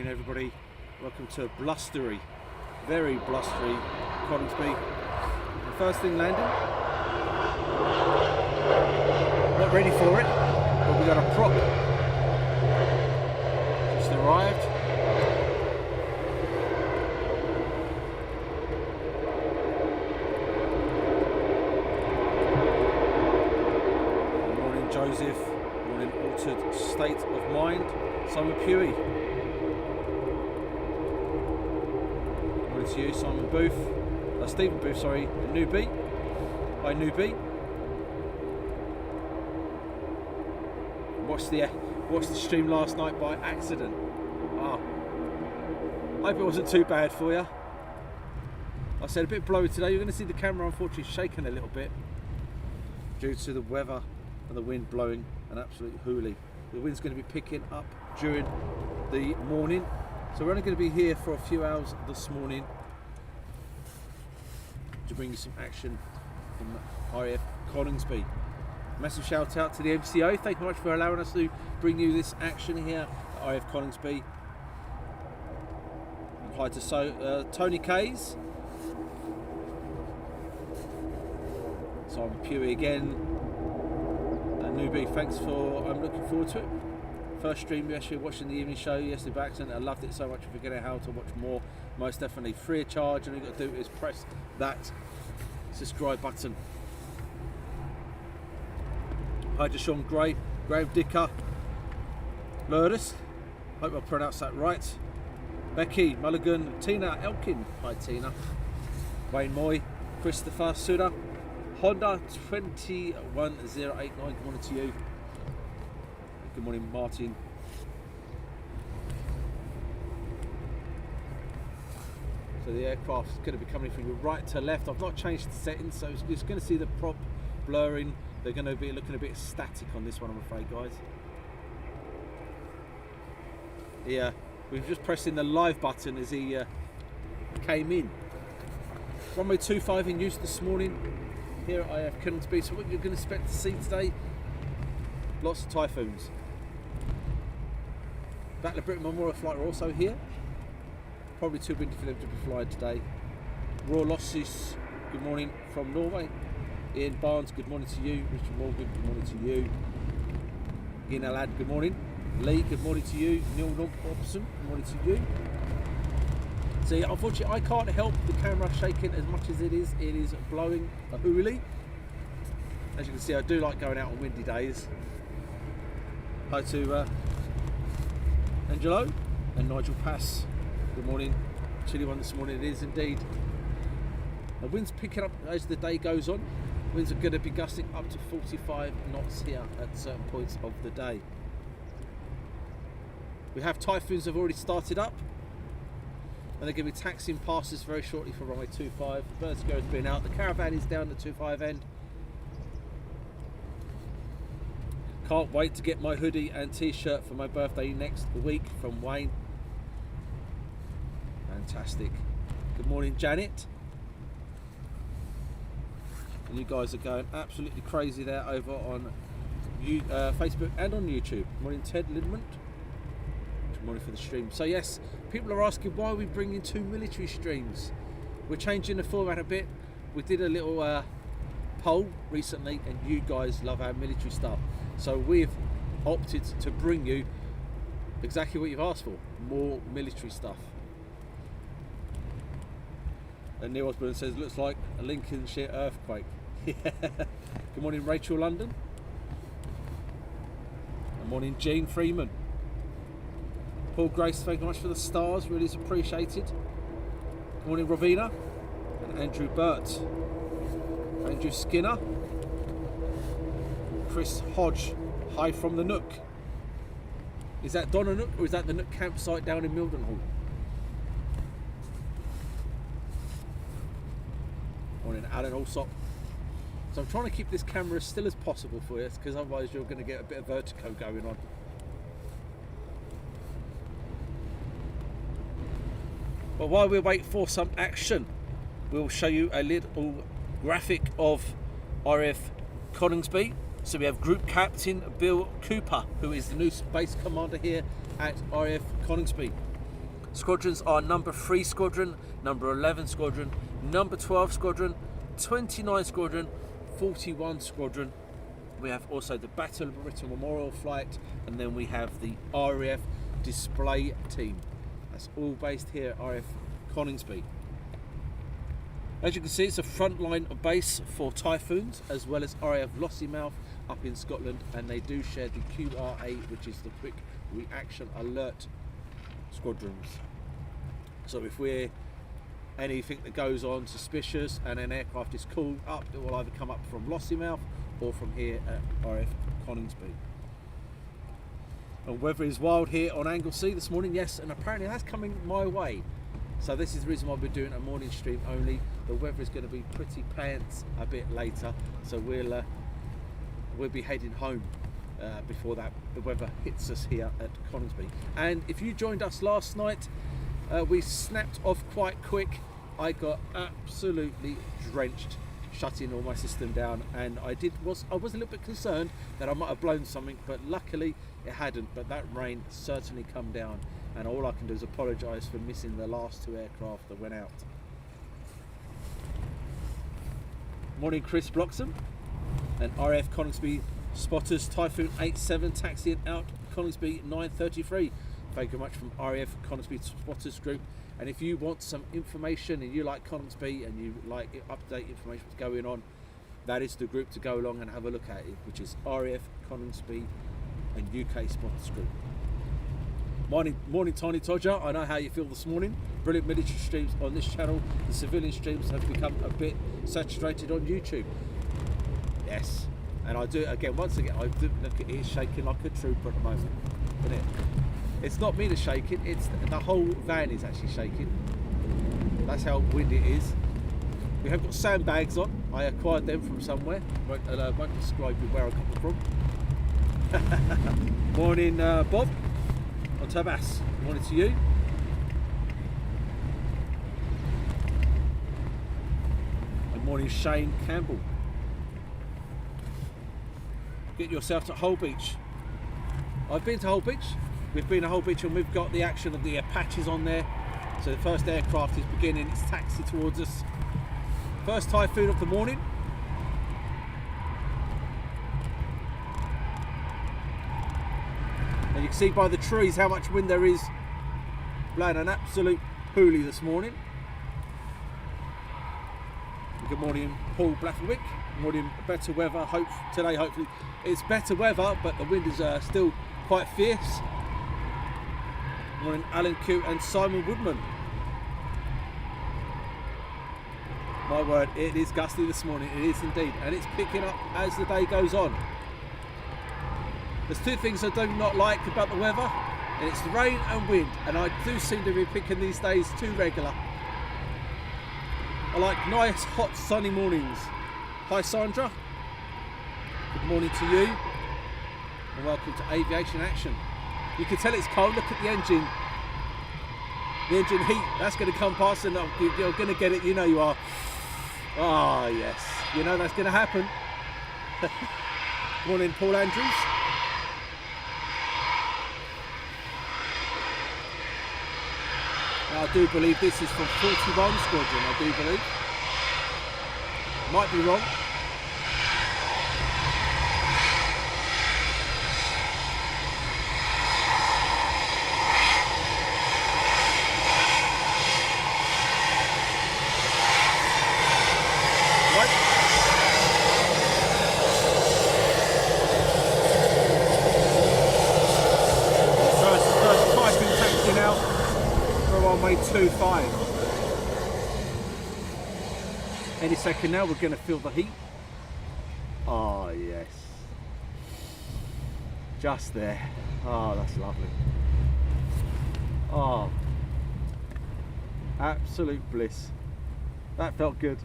afternoon, everybody. Welcome to blustery, very blustery Coningsby. The first thing landing. Not ready for it, but we got a prop. Just arrived. Good morning, Joseph. Good morning, Altered State of Mind. Simon Pewey. Good morning to you, Simon Booth. Stephen Booth, sorry, Newbie. Hi, Newbie. Watched the stream last night by accident. Hope it wasn't too bad for you. I said a bit blowy today. You're going to see the camera unfortunately shaking a little bit due to the weather and the wind blowing an absolute hoolie. The wind's going to be picking up during the morning, so we're only going to be here for a few hours this morning to bring you some action from RAF Coningsby. Massive shout out to the MCO. Thank you very much for allowing us to bring you this action here at RAF Coningsby. Hi to Tony Kays. Simon Pewey again. And Newbie, thanks for, I'm looking forward to it. First stream yesterday, watching the evening show yesterday by accident. I loved it so much. If you're getting how to watch more, most definitely free of charge, and all you've got to do is press that subscribe button. Hi to Sean Gray, Graham Dicker, Lourdes, hope I pronounced that right. Becky Mulligan, Tina Elkin, hi Tina. Wayne Moy, Christopher Suda, Honda 21089, good morning to you. Good morning, Martin. So the aircraft is going to be coming from your right to left. I've not changed the settings, so you're just going to see the prop blurring. They're going to be looking a bit static on this one, I'm afraid, guys. Yeah, we've just pressed in the live button as he came in. Runway 25 in use this morning here at RAF Coningsby. So what you're going to expect to see today, lots of Typhoons. Battle of Britain Memorial Flight are also here. Probably too windy for them to be flying today. Raw losses, good morning from Norway. Ian Barnes, good morning to you. Richard Morgan, good morning to you. Ian Alad, good morning. Lee, good morning to you. Neil Robson, good morning to you. So yeah, unfortunately I can't help the camera shaking as much as it is. It is blowing a hoolie. As you can see, I do like going out on windy days. Hi to Angelo and Nigel Pass. Good morning. Chilly one this morning. It is indeed. The wind's picking up as the day goes on. Winds are going to be gusting up to 45 knots here at certain points of the day. We have Typhoons have already started up, and they're going to be taxiing past us very shortly for runway 25. The Vertigo has been out. The caravan is down the 25 end. Can't wait to get my hoodie and t-shirt for my birthday next week from Wayne. Fantastic. Good morning, Janet. And you guys are going absolutely crazy there over on Facebook and on YouTube. Good morning, Ted Lindman. Good morning for the stream. So yes, people are asking why are we bringing two military streams. We're changing the format a bit. We did a little poll recently, and you guys love our military stuff. So we've opted to bring you exactly what you've asked for, more military stuff. And Neil Osborne says, looks like a Lincolnshire earthquake. Yeah. Good morning, Rachel London. Good morning, Jean Freeman. Paul Grace, thank you very much for the stars, really is appreciated. Good morning, Ravina. And Andrew Burt. Andrew Skinner. Chris Hodge, hi from the Nook. Is that Donna Nook or is that the Nook campsite down in Mildenhall? Morning, Alan Allsop. So I'm trying to keep this camera as still as possible for you, because otherwise you're going to get a bit of vertigo going on. But while we wait for some action, we'll show you a little graphic of RAF Coningsby. So we have Group Captain Bill Cooper, who is the new Space Commander here at RAF Coningsby. Squadrons are number 3 squadron, number 11 squadron, number 12 squadron, 29 squadron, 41 squadron. We have also the Battle of Britain Memorial Flight, and then we have the RAF display team. That's all based here at RAF Coningsby. As you can see, it's a frontline base for Typhoons, as well as RAF Lossiemouth up in Scotland, and they do share the QRA, which is the Quick Reaction Alert squadrons. So if we're anything that goes on suspicious and an aircraft is called up, it will either come up from Lossiemouth or from here at RAF Coningsby. And weather is wild here on Anglesey this morning, yes, and apparently that's coming my way. So this is the reason why we're doing a morning stream only. The weather is going to be pretty pants a bit later, so we'll be heading home before that the weather hits us here at Coningsby. And if you joined us last night, we snapped off quite quick. I got absolutely drenched, shutting all my system down, and I was a little bit concerned that I might have blown something, but luckily it hadn't. But that rain certainly come down, and all I can do is apologise for missing the last 2 aircraft that went out. Morning, Chris Bloxham and RAF Coningsby spotters Typhoon 87 taxiing out Coningsby 9:33. Thank you very much from RAF Coningsby spotters group. And if you want some information and you like Coningsby and you like update information what's going on, that is the group to go along and have a look at it, which is RAF Coningsby and UK spotters group. Morning Tiny Todger, I know how you feel this morning. Brilliant military streams on this channel. The civilian streams have become a bit saturated on YouTube. Yes, and I do again, once again, I do look at it shaking like a trooper at the moment, isn't it? It's not me that's shaking, it's the whole van is actually shaking. That's how windy it is. We have got sandbags on. I acquired them from somewhere. Won't describe you where I got them from. Morning Bob on Tabas. Morning to you. And morning Shane Campbell. Get yourself to Hull Beach. I've been to Hull Beach. We've been to Hull Beach and we've got the action of the Apaches on there. So the first aircraft is beginning its taxi towards us. First Typhoon of the morning. And you can see by the trees how much wind there is. Blowing an absolute hoolie this morning. Good morning, Paul Blafferwick. Good morning, better weather. Today, hopefully, it's better weather, but the wind is still quite fierce. Good morning, Alan Q and Simon Woodman. My word, it is gusty this morning. It is indeed, and it's picking up as the day goes on. There's 2 things I do not like about the weather, and it's the rain and wind, and I do seem to be picking these days too regular. I like nice, hot, sunny mornings. Hi, Sandra. Good morning to you, and welcome to Aviation Action. You can tell it's cold. Look at the engine. The engine heat. That's going to come past, and you're going to get it. You know you are. Ah, oh, yes. You know that's going to happen. Morning, Paul Andrews. Now, I do believe this is from 41 Squadron, I do believe. Might be wrong. First Typhoon taxi now for runway 25. Any second now we're going to feel the heat. Oh yes, just there. Oh, that's lovely. Oh, absolute bliss. That felt good.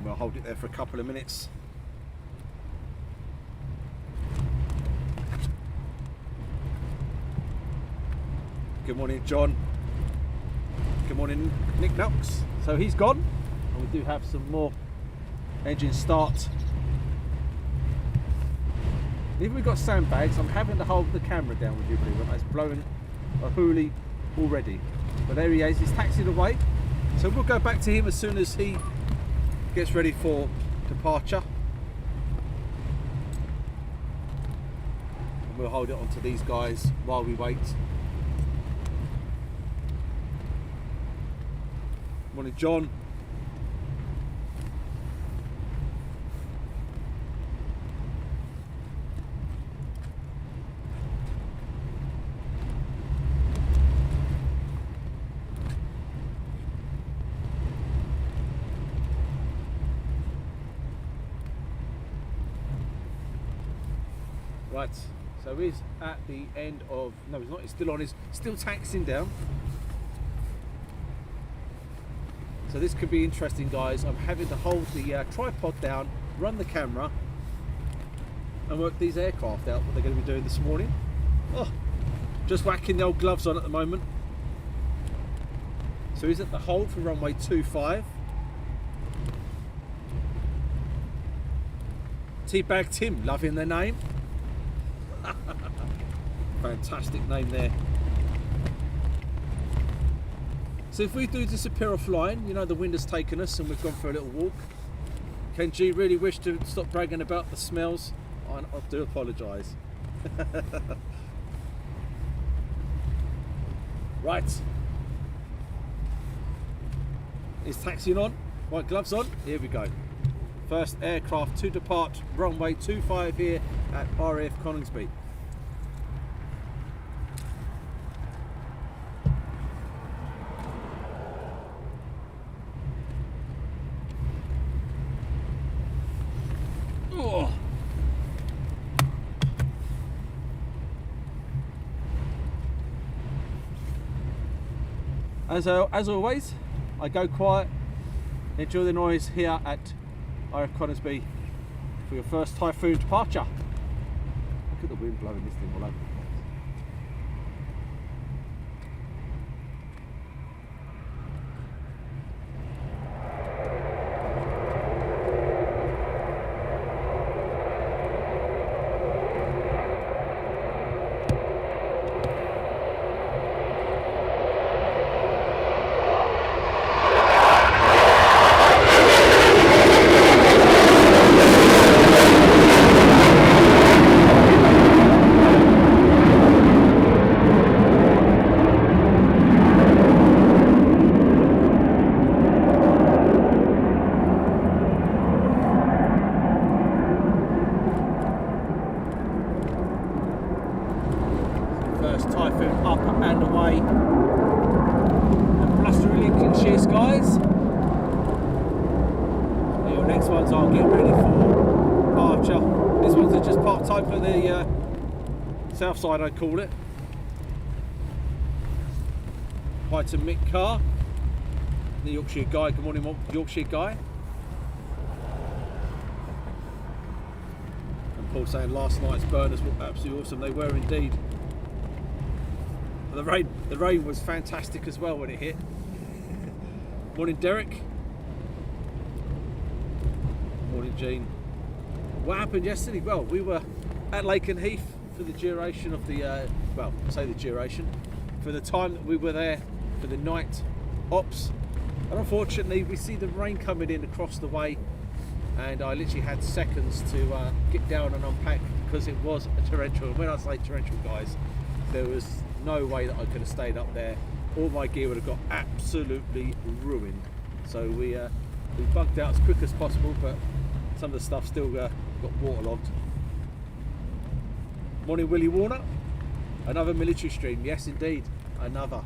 We'll hold it there for a couple of minutes. Good morning, John. Good morning, Nick Knox. So he's gone, and we do have some more engine start If we've got sandbags, I'm having to hold the camera down with you, believe it or not. It's blowing a hoolie already. But there he is, he's taxied away. So we'll go back to him as soon as he gets ready for departure. And we'll hold it onto these guys while we wait. Morning, John. Right, so he's at the end of, no he's not, he's still on, he's still taxiing down. So this could be interesting, guys. I'm having to hold the tripod down, run the camera and work these aircraft out, what they're going to be doing this morning. Oh, just whacking the old gloves on at the moment. So he's at the hold for runway 25. Teabag Tim, loving their name. Fantastic name there. So if we do disappear offline, you know the wind has taken us and we've gone for a little walk. Kenji, really wish to stop bragging about the smells. I do apologise. Right. Is taxiing on? White gloves on? Here we go. First aircraft to depart, runway 25 here at RAF Coningsby. Oh. As always, I go quiet, enjoy the noise here at RAF Coningsby for your first Typhoon departure. Look at the wind blowing this thing all over. Typhoon up and away. And blustery Lincolnshire skies. And your next ones are getting ready for departure. This one's just parked over the south side, I call it. Hi to Mick Carr, the Yorkshire guy. Good morning, Yorkshire guy. And Paul saying last night's burners were absolutely awesome. They were indeed. The rain was fantastic as well when it hit. Morning, Derek. Morning, Jean. What happened yesterday? Well, we were at Lakenheath for the duration of the, well, I say the duration, for the time that we were there for the night ops. And unfortunately, we see the rain coming in across the way, and I literally had seconds to get down and unpack because it was a torrential. And when I say torrential, guys, there was no way that I could have stayed up there. All my gear would have got absolutely ruined. So we bugged out as quick as possible, but some of the stuff still got waterlogged. Morning, Willie Warner. Another military stream, yes indeed, another.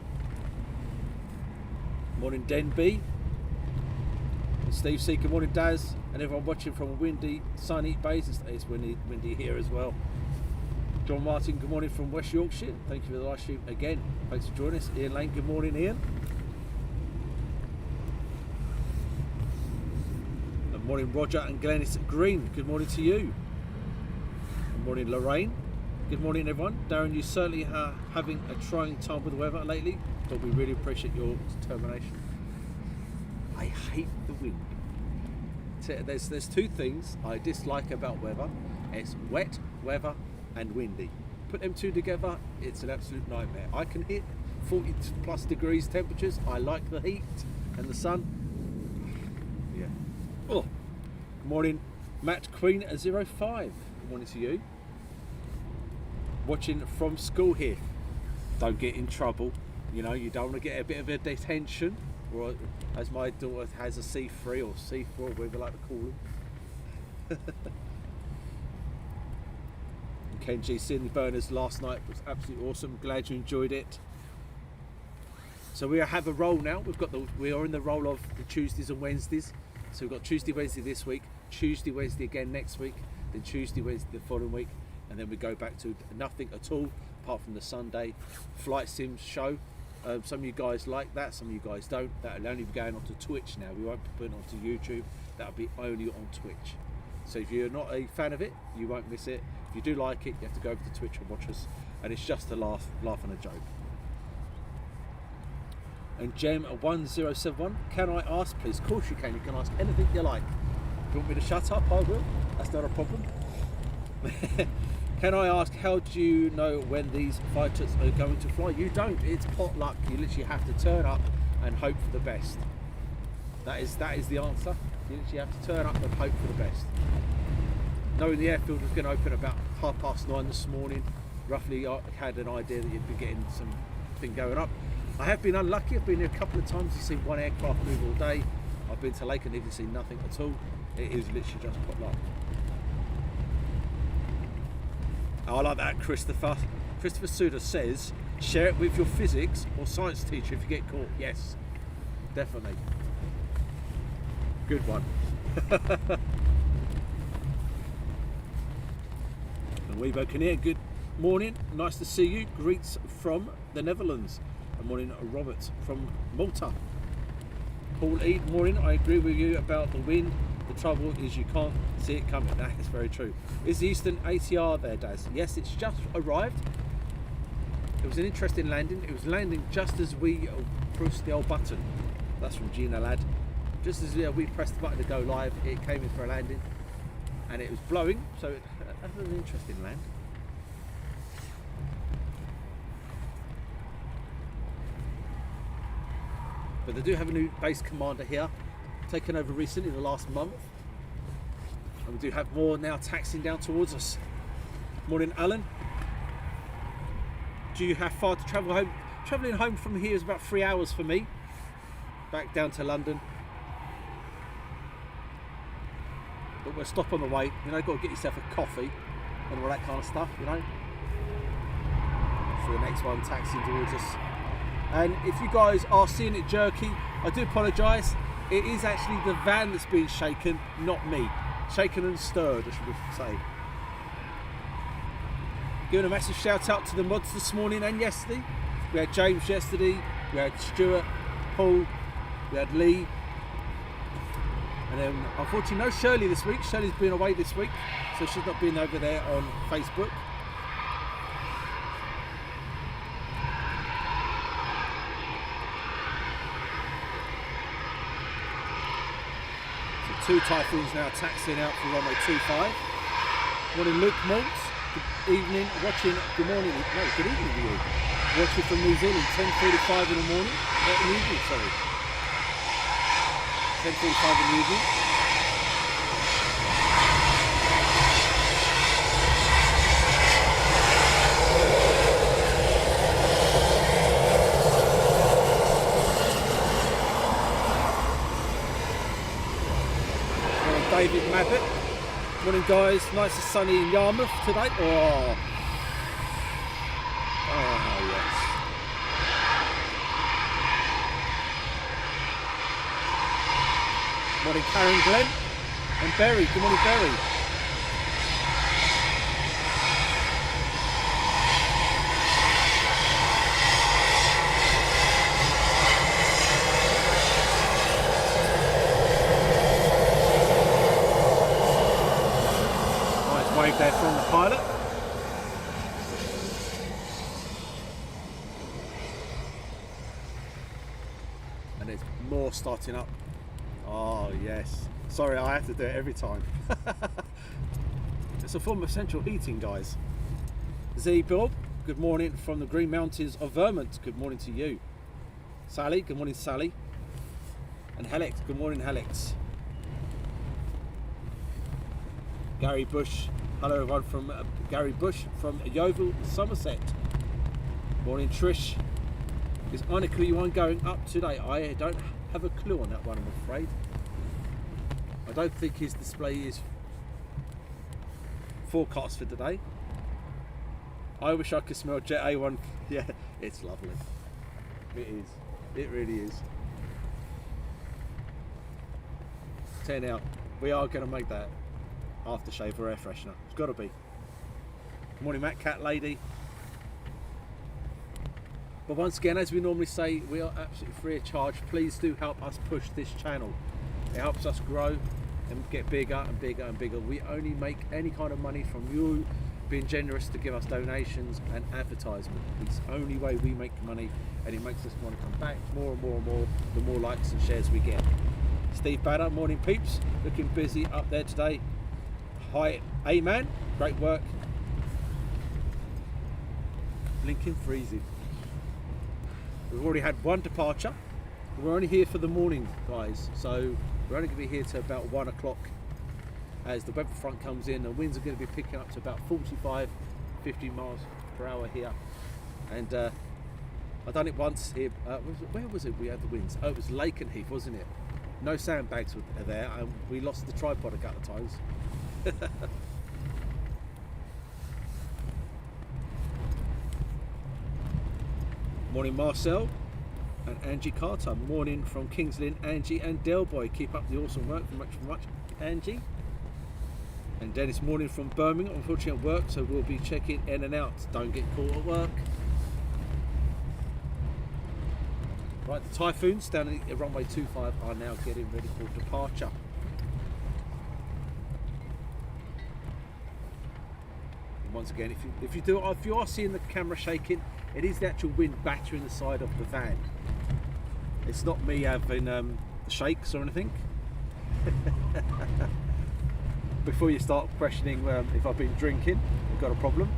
Morning, Den B. And Steve C, good morning, Daz, and everyone watching from a windy, sunny base. It's windy here as well. John Martin, good morning from West Yorkshire. Thank you for the live stream again. Thanks for joining us. Ian Lane, good morning, Ian. Good morning, Roger and Glennis Green. Good morning to you. Good morning, Lorraine. Good morning, everyone. Darren, you certainly are having a trying time with the weather lately, but we really appreciate your determination. I hate the wind. There's two things I dislike about weather. It's wet weather and windy. Put them two together, it's an absolute nightmare. I can hit 40 plus degrees temperatures. I like the heat and the sun. Yeah. Oh, good morning, Matt Queen 05. Good morning to you. Watching from school here. Don't get in trouble. You know, you don't want to get a bit of a detention, or as my daughter has a C3 or C4, whatever you like to call them. Kenji, seeing the burners last night was absolutely awesome. Glad you enjoyed it. So we have a roll now. We are in the roll of the Tuesdays and Wednesdays. So we've got Tuesday, Wednesday this week, Tuesday, Wednesday again next week, then Tuesday, Wednesday the following week, and then we go back to nothing at all apart from the Sunday flight sims show. Some of you guys like that, some of you guys don't. That'll only be going onto Twitch now. We won't be putting it onto YouTube. That'll be only on Twitch. So if you're not a fan of it, you won't miss it. If you do like it, you have to go over to Twitch and watch us. And it's just a laugh and a joke. And Gem1071, can I ask please? Of course you can. You can ask anything you like. If you want me to shut up, I will. That's not a problem. Can I ask, how do you know when these fighters are going to fly? You don't. It's pot luck. You literally have to turn up and hope for the best. That is the answer. You literally have to turn up and hope for the best. Knowing the airfield was going to open about 9:30 this morning, roughly I had an idea that you'd be getting something going up. I have been unlucky. I've been here a couple of times. I've seen one aircraft move all day. I've been to Lake and even seen nothing at all. It is literally just pot luck. I like that, Christopher. Christopher Suda says, share it with your physics or science teacher if you get caught. Yes, definitely. Good one. And Weibo Kinnear, good morning. Nice to see you. Greets from the Netherlands. Good morning, Robert from Malta. Paul E, morning. I agree with you about the wind. The trouble is you can't see it coming. That is very true. Is the Eastern ATR there, Daz? Yes, it's just arrived. It was an interesting landing. It was landing just as we pressed the old button. That's from Gina Ladd. Just as we pressed the button to go live, it came in for a landing. And it was blowing, so that was an interesting land. But they do have a new base commander here, taken over recently in the last month, and we do have more now taxiing down towards us. Morning, Alan. Do you have far to travel home? Travelling home from here is about 3 hours for me, back down to London. But we'll stop on the way, you know, got to get yourself a coffee and all that kind of stuff, you know. So the next one taxiing towards us. And if you guys are seeing it jerky, I do apologise. It is actually the van that's being shaken, not me. Shaken and stirred, I should say. Giving a massive shout out to the mods this morning and yesterday. We had James yesterday, we had Stuart, Paul, we had Lee. And then unfortunately no Shirley this week. Shirley's been away this week, so she's not been over there on Facebook. Two Typhoons now taxiing out for runway 25. Morning, Luke Maltz. Good evening. Watching. Good morning. No, good evening to you. Watching from New Zealand. 10:45 in the morning. Not in the evening. Sorry. 10:45 in the evening. David Mabbott. Morning guys, nice and sunny in Yarmouth today. Oh yes. Morning Karen, Glenn and Berry. Good morning Berry. Wave there from the pilot. And there's more starting up. Oh yes. Sorry, I have to do it every time. It's a form of central heating, guys. Z Bill, good morning from the Green Mountains of Vermont. Good morning to you. Sally, good morning, Sally. And Helix, good morning, Helix. Gary Bush, hello everyone from Gary Bush from Yeovil, Somerset. Morning, Trish. Is Arnica one going up today? I don't have a clue on that one, I'm afraid. I don't think his display is forecast for today. I wish I could smell Jet A1. Yeah, it's lovely. It is. It really is. 10 out. We are going to make that aftershave or air freshener. It's got to be. Good morning, Matt Cat Lady. But once again, as we normally say, we are absolutely free of charge. Please do help us push this channel. It helps us grow and get bigger and bigger and bigger. We only make any kind of money from you being generous to give us donations and advertisement. It's the only way we make money, and it makes us want to come back more and more and more the more likes and shares we get. Steve Badder, morning peeps, looking busy up there today. Hi, A-Man, great work. Blinking freezing. We've already had one departure. We're only here for the morning, guys, so we're only going to be here till about 1 o'clock as the weather front comes in. The winds are going to be picking up to about 45, 50 miles per hour here. And I've done it once here. Where was it we had the winds? Oh, it was Lakenheath, wasn't it? No sandbags were there, and we lost the tripod a couple of times. Morning, Marcel and Angie Carter. Morning from Kings Lynn, Angie and Del Boy. Keep up the awesome work. Much, Angie. And Dennis, morning from Birmingham. Unfortunately at work, so we'll be checking in and out. Don't get caught at work. Right, the Typhoons down at runway 25 are now getting ready for departure. And once again, if you are seeing the camera shaking, it is the actual wind battering the side of the van. It's not me having shakes or anything. Before you start questioning if I've been drinking, I've got a problem.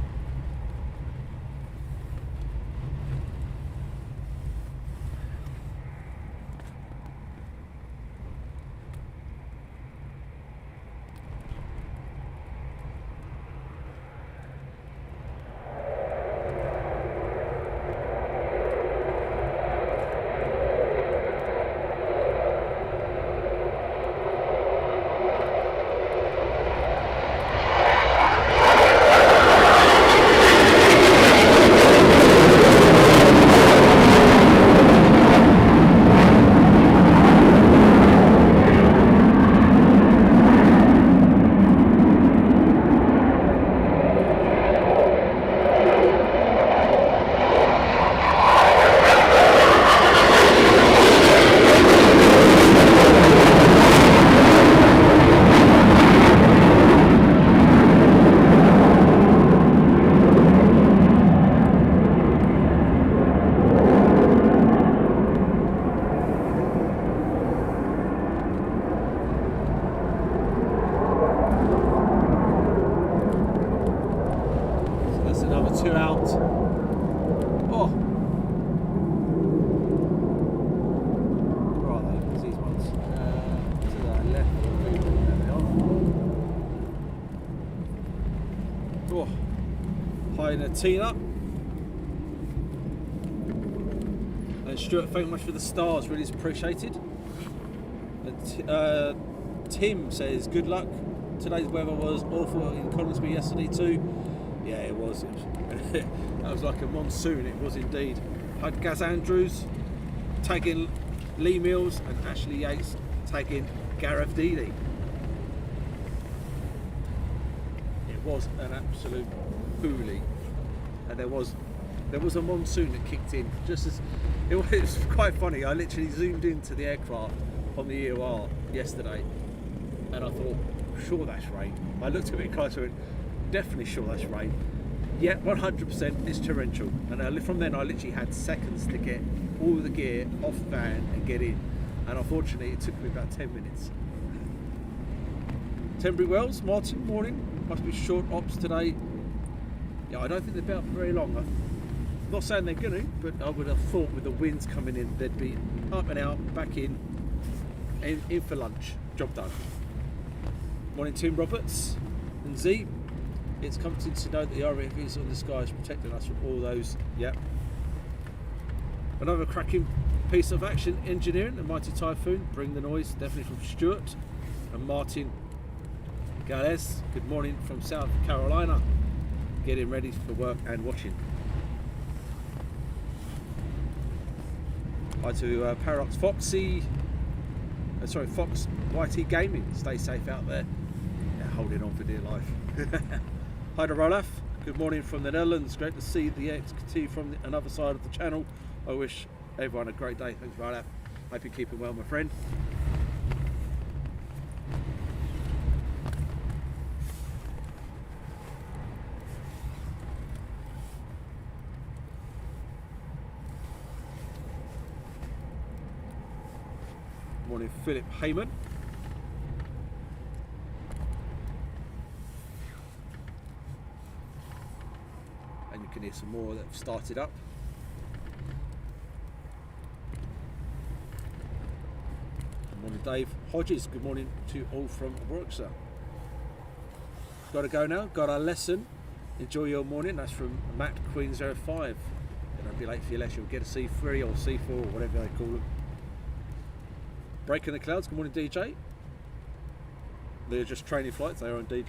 Tina and Stuart, thank you much for the stars, really is appreciated. And Tim says good luck. Today's weather was awful in Coningsby yesterday too. Yeah, it was. That was like a monsoon, it was indeed. I had Gaz Andrews tagging Lee Mills and Ashley Yates tagging Gareth Dealey. It was an absolute hoolie. And there was a monsoon that kicked in just as it was quite funny. I literally zoomed into the aircraft on the EOR yesterday and I thought, sure that's rain. I looked a bit closer and definitely sure that's rain. Yeah, 100% it's torrential. And from then I literally had seconds to get all the gear off the van and get in. And unfortunately it took me about 10 minutes. Tenbury Wells, Martin, morning. Must be short ops today. Yeah, I don't think they'll be out for very long. I'm not saying they're going to, but I would have thought with the winds coming in, they'd be up and out, back in for lunch. Job done. Morning, Tim Roberts and Z. It's comforting to know that the RAF is on the skies protecting us from all those. Yep. Another cracking piece of action engineering, the mighty Typhoon. Bring the noise, definitely from Stuart and Martin Gales. Good morning from South Carolina. Getting ready for work and watching. Hi to Paradox Foxy. Sorry, Fox YT Gaming. Stay safe out there. Yeah, holding on for dear life. Hi to Rolaf. Good morning from the Netherlands. Great to see the XT from another side of the channel. I wish everyone a great day. Thanks, Rolaf. Hope you're keeping well, my friend. Morning, Philip Heyman. And you can hear some more that have started up. Good morning, Dave Hodges. Good morning to all from Warwickshire. Got to go now. Got our lesson. Enjoy your morning. That's from Matt Queen 05. Don't be late for your lesson. You'll get a C3 or C4 or whatever they call them. Breaking the clouds. Good morning, DJ. They're just training flights. They are indeed.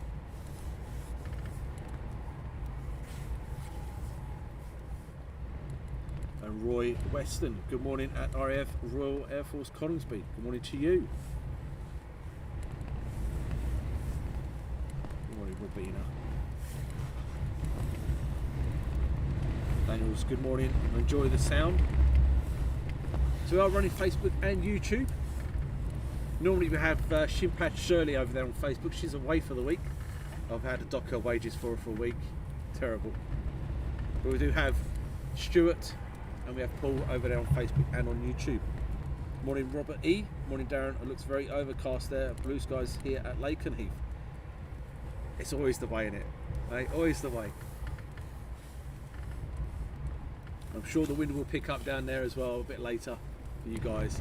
And Roy Weston. Good morning at RAF Royal Air Force Coningsby. Good morning to you. Good morning, Robina. Daniels. Good morning. Enjoy the sound. So we are running Facebook and YouTube. Normally we have Shimpad Shirley over there on Facebook. She's away for the week. I've had to dock her wages for her for a week. Terrible. But we do have Stuart and we have Paul over there on Facebook and on YouTube. Morning, Robert E. Morning, Darren. It looks very overcast there. Blue skies here at Lakenheath. It's always the way, isn't it? Right? Always the way. I'm sure the wind will pick up down there as well a bit later for you guys.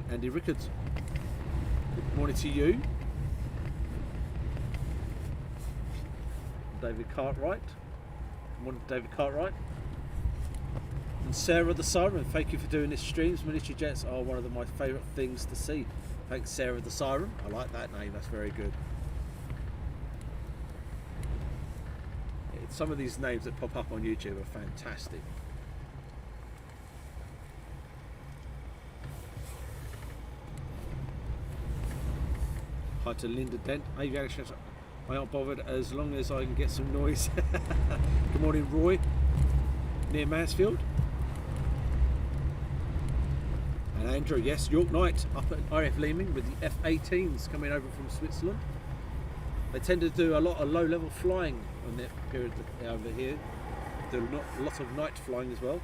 Andy Rickards. Good morning to you. David Cartwright. Good morning, David Cartwright. And Sarah the Siren. Thank you for doing this stream. Miniature jets are one of my favourite things to see. Thanks, Sarah the Siren. I like that name. That's very good. Some of these names that pop up on YouTube are fantastic. Hi to Linda Dent. Aviation, I aren't bothered as long as I can get some noise. Good morning, Roy. Near Mansfield. And Andrew, yes, York Knight up at RF Leeming with the F-18s coming over from Switzerland. They tend to do a lot of low-level flying on their period over here. Do a lot of night flying as well.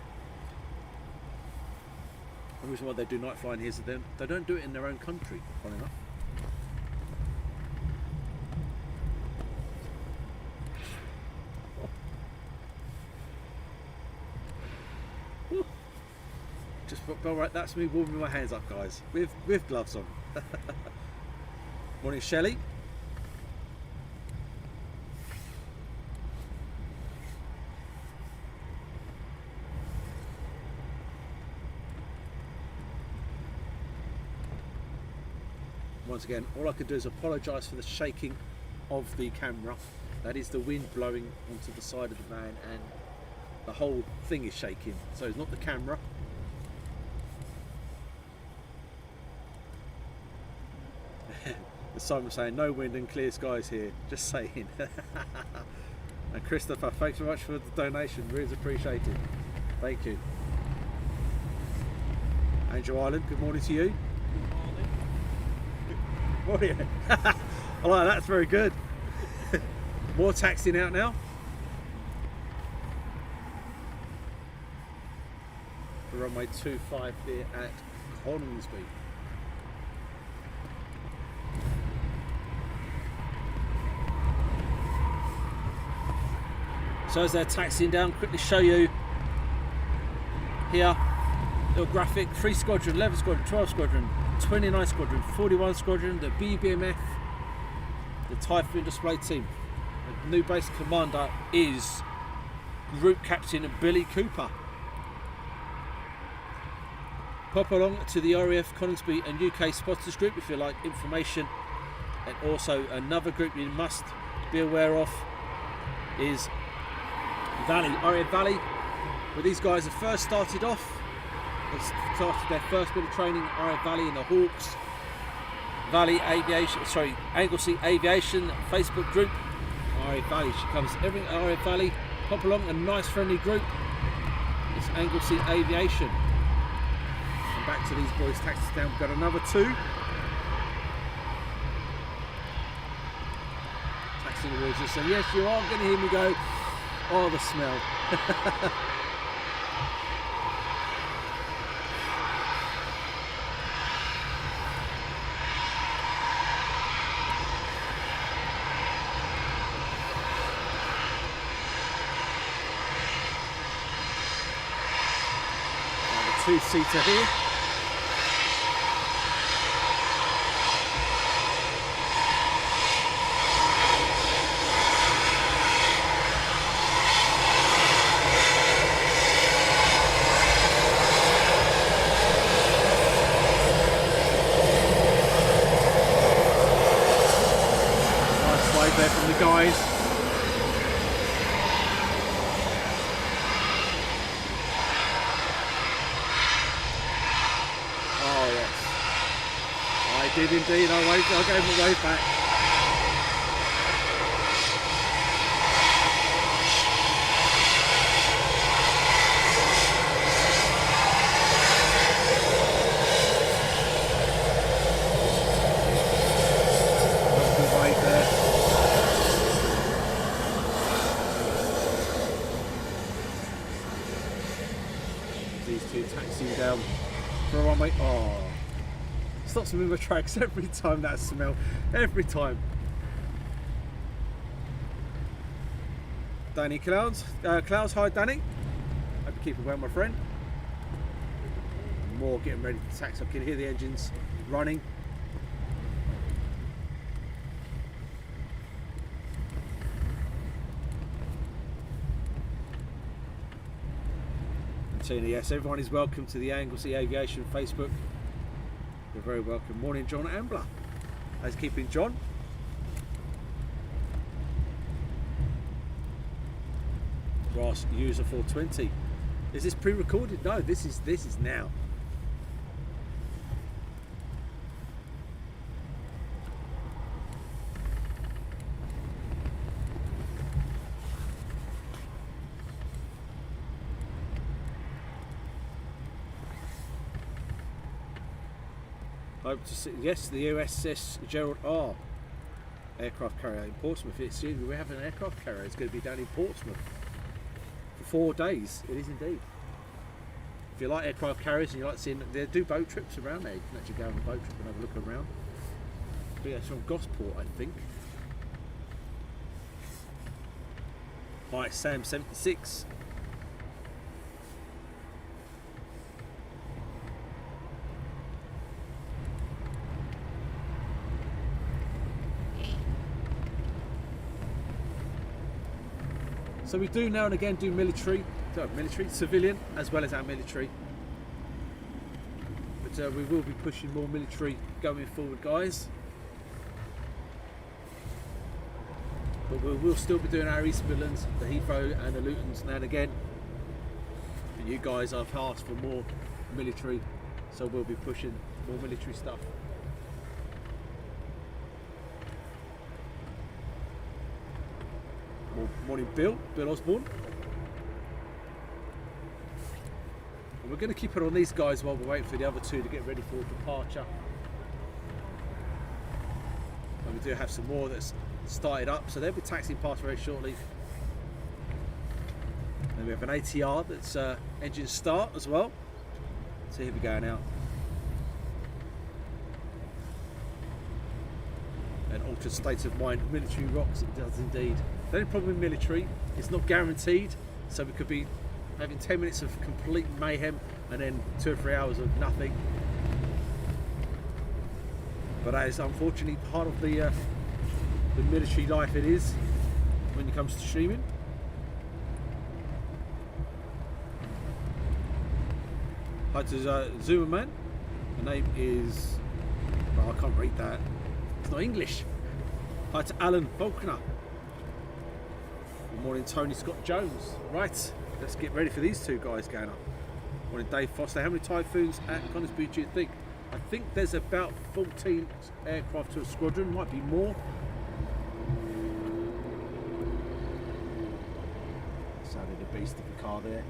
The reason why they do night flying here is that they don't do it in their own country, funny enough. Just all right, that's me warming my hands up, guys, with gloves on. Morning, Shelley. Once again, all I could do is apologise for the shaking of the camera. That is the wind blowing onto the side of the van and the whole thing is shaking. So it's not the camera. Simon saying no wind and clear skies here, just saying. And Christopher, thanks so much for the donation, really appreciated. Thank you. Angel Island, good morning to you. Good morning. I like that, that's very good. More taxiing out now. Runway 25 here at Coningsby. So as they're taxiing down, quickly show you here, little graphic, 3 squadron, 11 squadron, 12 squadron, 29 squadron, 41 squadron, the BBMF, the Typhoon display team. The new base commander is Group Captain Billy Cooper. Pop along to the RAF Coningsby and UK spotters group if you like information, and also another group you must be aware of is Valley, RAF Valley, where these guys have first started off. They started their first bit of training at RAF Valley in the Hawks Valley Aviation, sorry, Anglesey Aviation Facebook group. RAF Valley, she comes every RAF Valley. Pop along, a nice friendly group. It's Anglesey Aviation. And back to these boys, taxis down. We've got another 2. Taxiing towards us, and yes, you are going to hear me go, oh, the smell. The 2-seater here. There from the guys. Oh yes, I did indeed. I gave him a wave back. Good wave there. These 2 taxiing down for a runway. Oh, stops me with my tracks every time, that smell, every time. Danny Clouds, hi Danny. Hope you keep it well, my friend. More getting ready to taxi. I can hear the engines running. Yes, everyone is welcome to the Anglesey Aviation Facebook. You're very welcome. Morning, John Ambler. How's keeping, John? Ross, user 420. Is this pre-recorded? No, this is now. Hope to see, yes, the USS Gerald R. aircraft carrier in Portsmouth. We have an aircraft carrier. It's going to be down in Portsmouth for 4 days. It is indeed. If you like aircraft carriers and you like seeing, they do boat trips around there. You can actually go on a boat trip and have a look around. But yeah, it's from Gosport, I think. Hi, Sam76. So we do now and again do military, civilian, as well as our military. But we will be pushing more military going forward, guys. But we will still be doing our East Midlands, the Heathrow and the Lutons now and again. But you guys have asked for more military, so we'll be pushing more military stuff. Morning, Bill Osborne. And we're going to keep it on these guys while we're waiting for the other 2 to get ready for departure. And we do have some more that's started up, so they'll be taxiing past very shortly. And we have an ATR that's engine start as well. So here we go now. altered state of mind. Military rocks, it does indeed. The only problem with military, it's not guaranteed, so we could be having 10 minutes of complete mayhem and then 2 or 3 hours of nothing. But that is unfortunately part of the military life it is when it comes to streaming. Hi to Zuma Man. The name is, well, I can't read that. It's not English. Hi to Alan Faulkner. Good morning, Tony Scott Jones. Right, let's get ready for these two guys going up. Morning, Dave Foster. How many Typhoons at Coningsby do you think? I think there's about 14 aircraft to a squadron, might be more. Sounded a beast of a car there.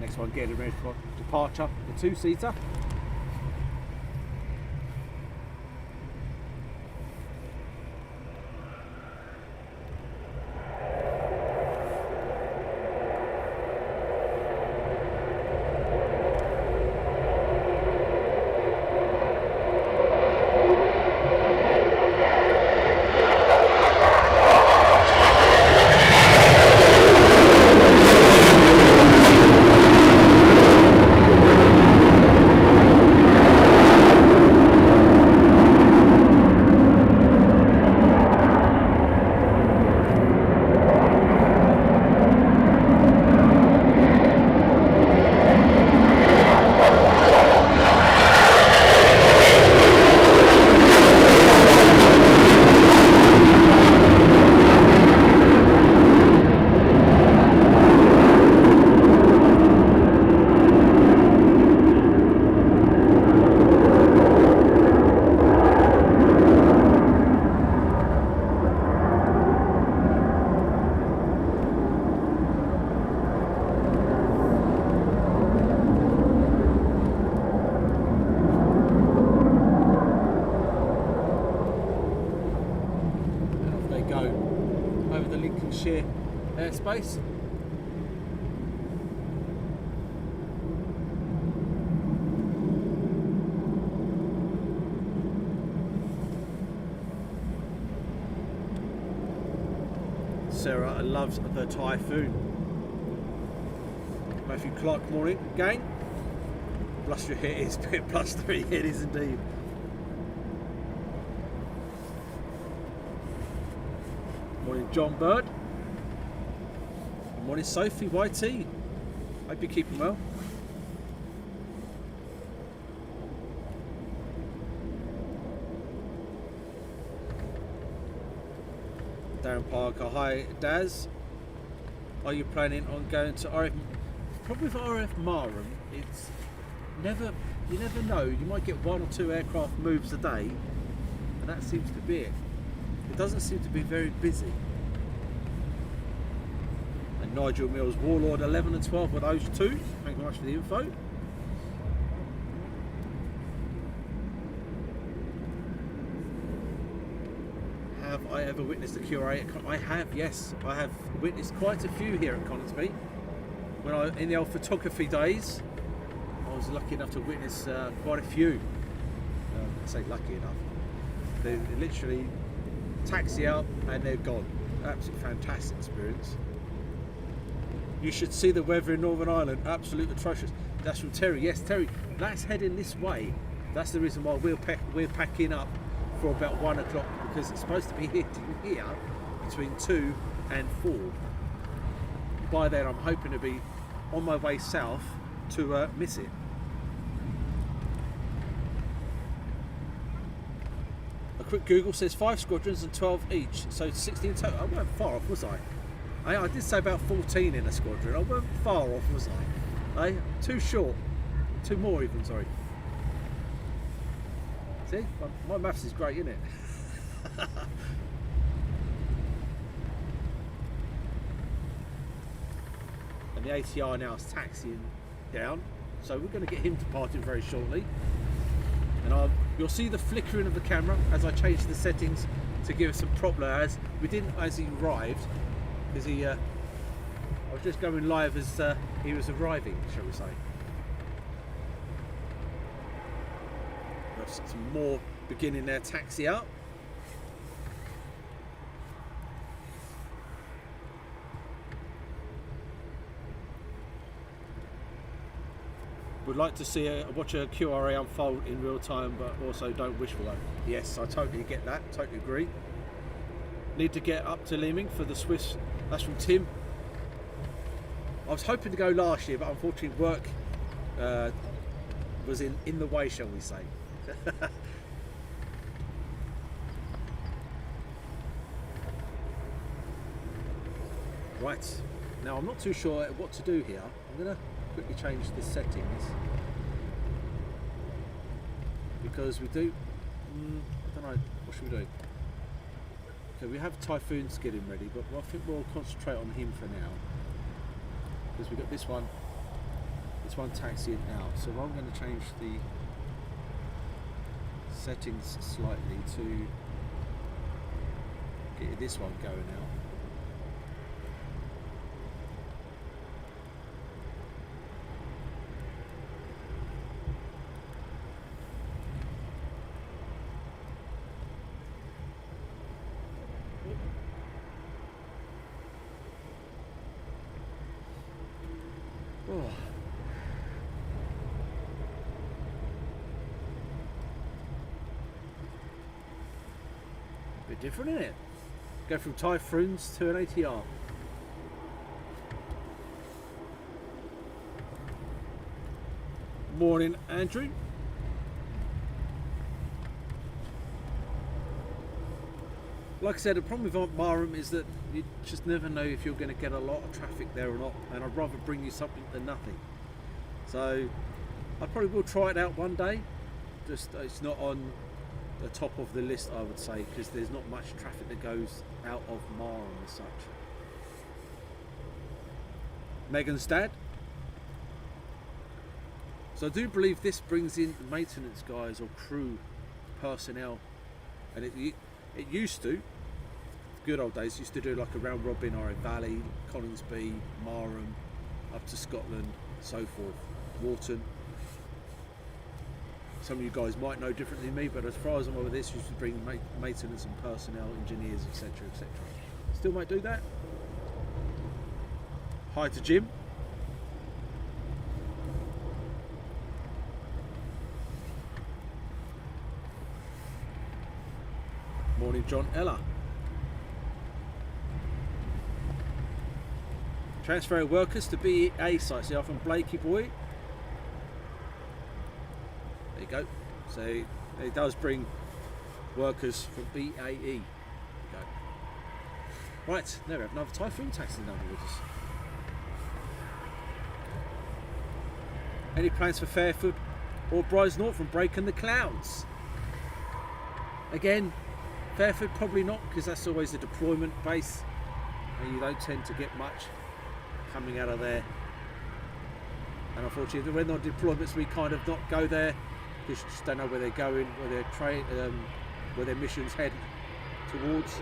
Next one, getting ready for departure, the 2-seater. Airspace. Sarah loves the Typhoon. Matthew Clark, morning gang. Blustery it is, blustery it is indeed. Morning John Bird. Morning Sophie YT. Hope you're keeping well. Darren Parker, hi Daz. Are you planning on going to RF? Probably for RF Marham, it's you never know. You might get 1 or 2 aircraft moves a day, and that seems to be it. It doesn't seem to be very busy. Nigel Mills, Warlord 11 and 12 were those two. Thank you very much for the info. Have I ever witnessed a QRA? I have, yes. I have witnessed quite a few here at Coningsby. When in the old photography days, I was lucky enough to witness quite a few. I say lucky enough. They literally taxi out and they're gone. Absolutely fantastic experience. You should see the weather in Northern Ireland, absolute atrocious. That's from Terry. Yes, Terry, that's heading this way. That's the reason why we're packing up for about 1 o'clock, because it's supposed to be hitting here between 2 and 4. By then, I'm hoping to be on my way south to miss it. A quick Google says 5 squadrons and 12 each, so 16 total. I weren't far off, was I? I did say about 14 in a squadron. I weren't far off, was I? Too short. 2 more even, sorry. See? My maths is great, isn't it? And the ATR now is taxiing down. So we're going to get him departing very shortly. And you'll see the flickering of the camera as I change the settings to give us some proper as we didn't as he arrived. Because I was just going live as he was arriving, shall we say. Got some more beginning their taxi up. Would like to see watch a QRA unfold in real time, but also don't wish for one. Yes, I totally get that, totally agree. Need to get up to Leeming for the Swiss. That's from Tim. I was hoping to go last year, but unfortunately work was in the way, shall we say. Right, now I'm not too sure what to do here. I'm going to quickly change the settings because we do, I don't know, what should we do? Okay, we have Typhoons getting ready, but I think we'll concentrate on him for now because we've got this one taxiing out. So I'm going to change the settings slightly to get this one going out. Oh. Bit different, isn't it? Go from Typhoons to an ATR. Morning, Andrew. Like I said, the problem with Marham is that you just never know if you're going to get a lot of traffic there or not, and I'd rather bring you something than nothing. So I probably will try it out one day. Just it's not on the top of the list, I would say, because there's not much traffic that goes out of Marham as such. Megan's dad. So I do believe this brings in maintenance guys or crew personnel, and it used to, good old days, used to do like a round robin or a Valley, Coningsby, Marham, up to Scotland, so forth, Wharton. Some of you guys might know differently than me, but as far as I'm aware, this used to bring maintenance and personnel, engineers, etc, etc. Still might do that. Hi to Jim. Morning, John Ella. Transfer workers to BA sites. See, from Blakey boy. There you go. So it does bring workers from BAE. There you go. Right, now we have another Typhoon taxi number with us. Any plans for Fairford or Bridesnorth from Breaking the Clouds? Again, Fairford probably not, because that's always a deployment base and you don't tend to get much coming out of there. And unfortunately, when they're on deployments, we kind of not go there because you just don't know where they're going, where their missions head towards.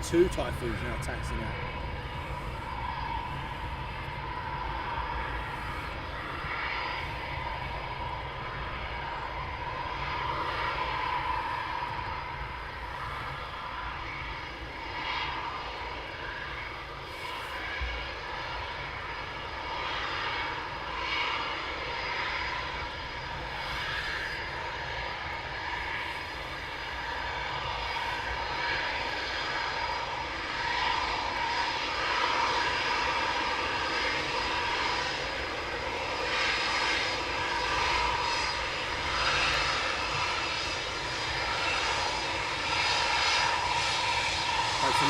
So 2 Typhoons now taxing out.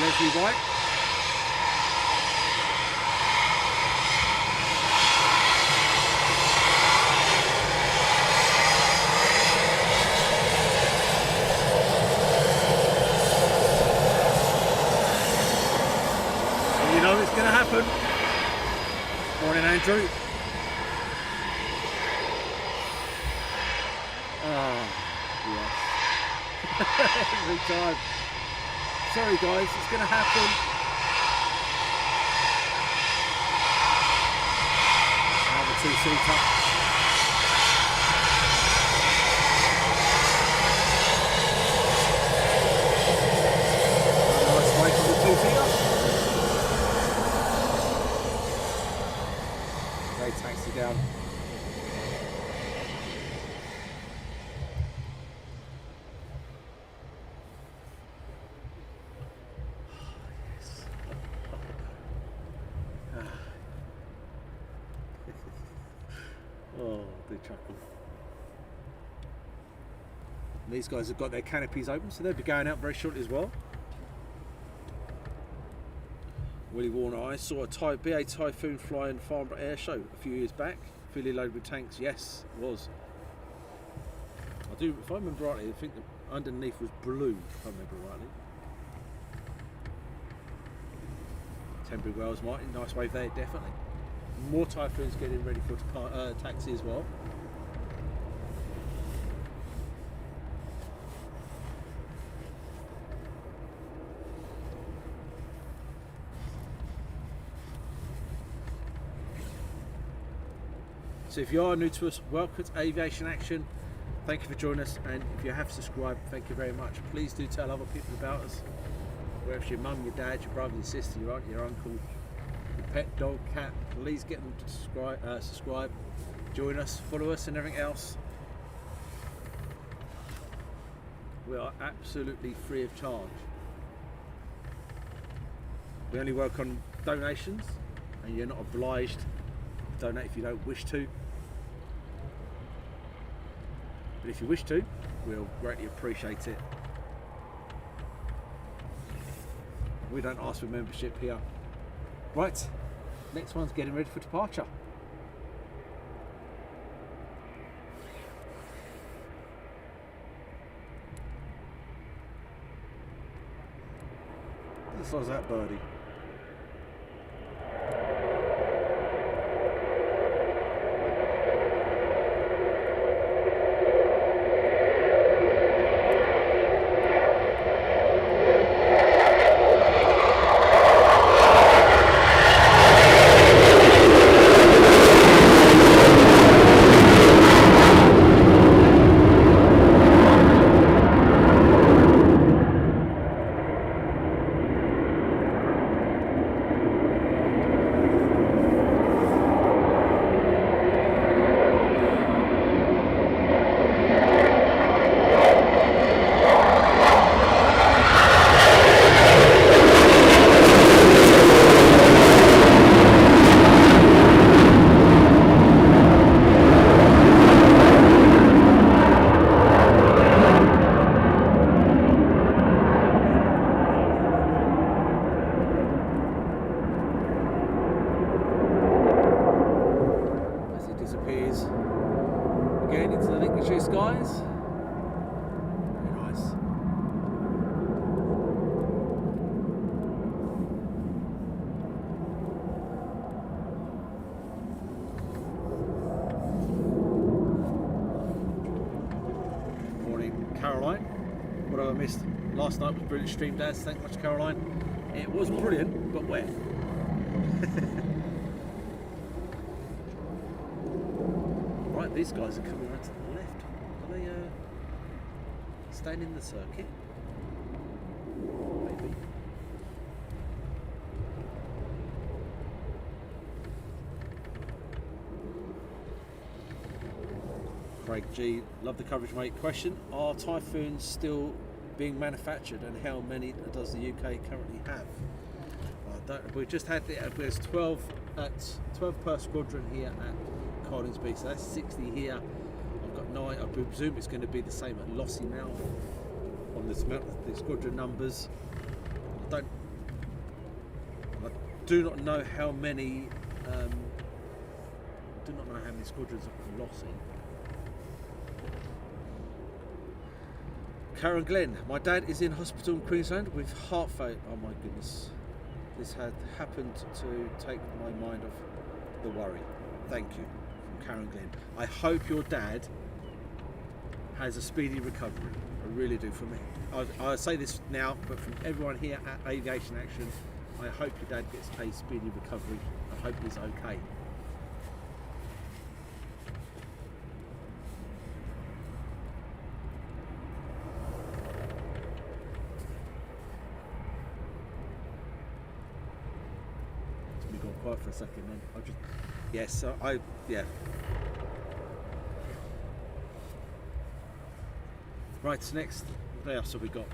Leslie White. Well, you know it's going to happen. Morning, Andrew. Ah, yes. Every time. Sorry guys, it's going to happen. Another two-seater. Nice weight on the two-seater. They taxi down. Oh, they chuckle. And these guys have got their canopies open, so they'll be going out very shortly as well. Willie Warner, I saw a BA Typhoon fly in Farnborough Air Show a few years back, fully loaded with tanks. Yes, it was. I do, if I remember rightly, I think the underneath was blue, if I remember rightly. Temporary Wells, Martin, nice wave there, definitely. More Typhoons getting ready for taxi as well. So if you are new to us, welcome to Aviation Action. Thank you for joining us, and if you have subscribed, thank you very much. Please do tell other people about us, whether it's your mum, your dad, your brother, your sister, your aunt, your uncle, your pet, dog, cat. Please get them to subscribe, join us, follow us and everything else. We are absolutely free of charge. We only work on donations, and you're not obliged to donate if you don't wish to. But if you wish to, we'll greatly appreciate it. We don't ask for membership here. Right, next one's getting ready for departure. What size is that birdie? Skies. Very nice. Morning, Caroline. What have I missed? Last night was brilliant stream, Daz. Thank you much, Caroline. It was brilliant, but where? Right, these guys are coming right to the left. Are they staying in the circuit? Maybe. Craig G, love the coverage, mate. Question: are Typhoons still being manufactured, and how many does the UK currently have? We just had there's 12 per squadron here at Coningsby, so that's 60 here. I've got 9. I presume it's going to be the same at Lossiemouth on the squadron numbers. I do not know how many. Squadrons are at Lossie. Karen Glenn, my dad is in hospital in Queensland with heart failure. Oh my goodness. This had happened to take my mind off the worry. Thank you. From Karen Glenn. I hope your dad has a speedy recovery. I really do. For me, I say this now, but from everyone here at Aviation Action, I hope your dad gets a speedy recovery. I hope he's okay. It's gone quiet for a second then. I'll just, yes, yeah. Right, next, what else have we got?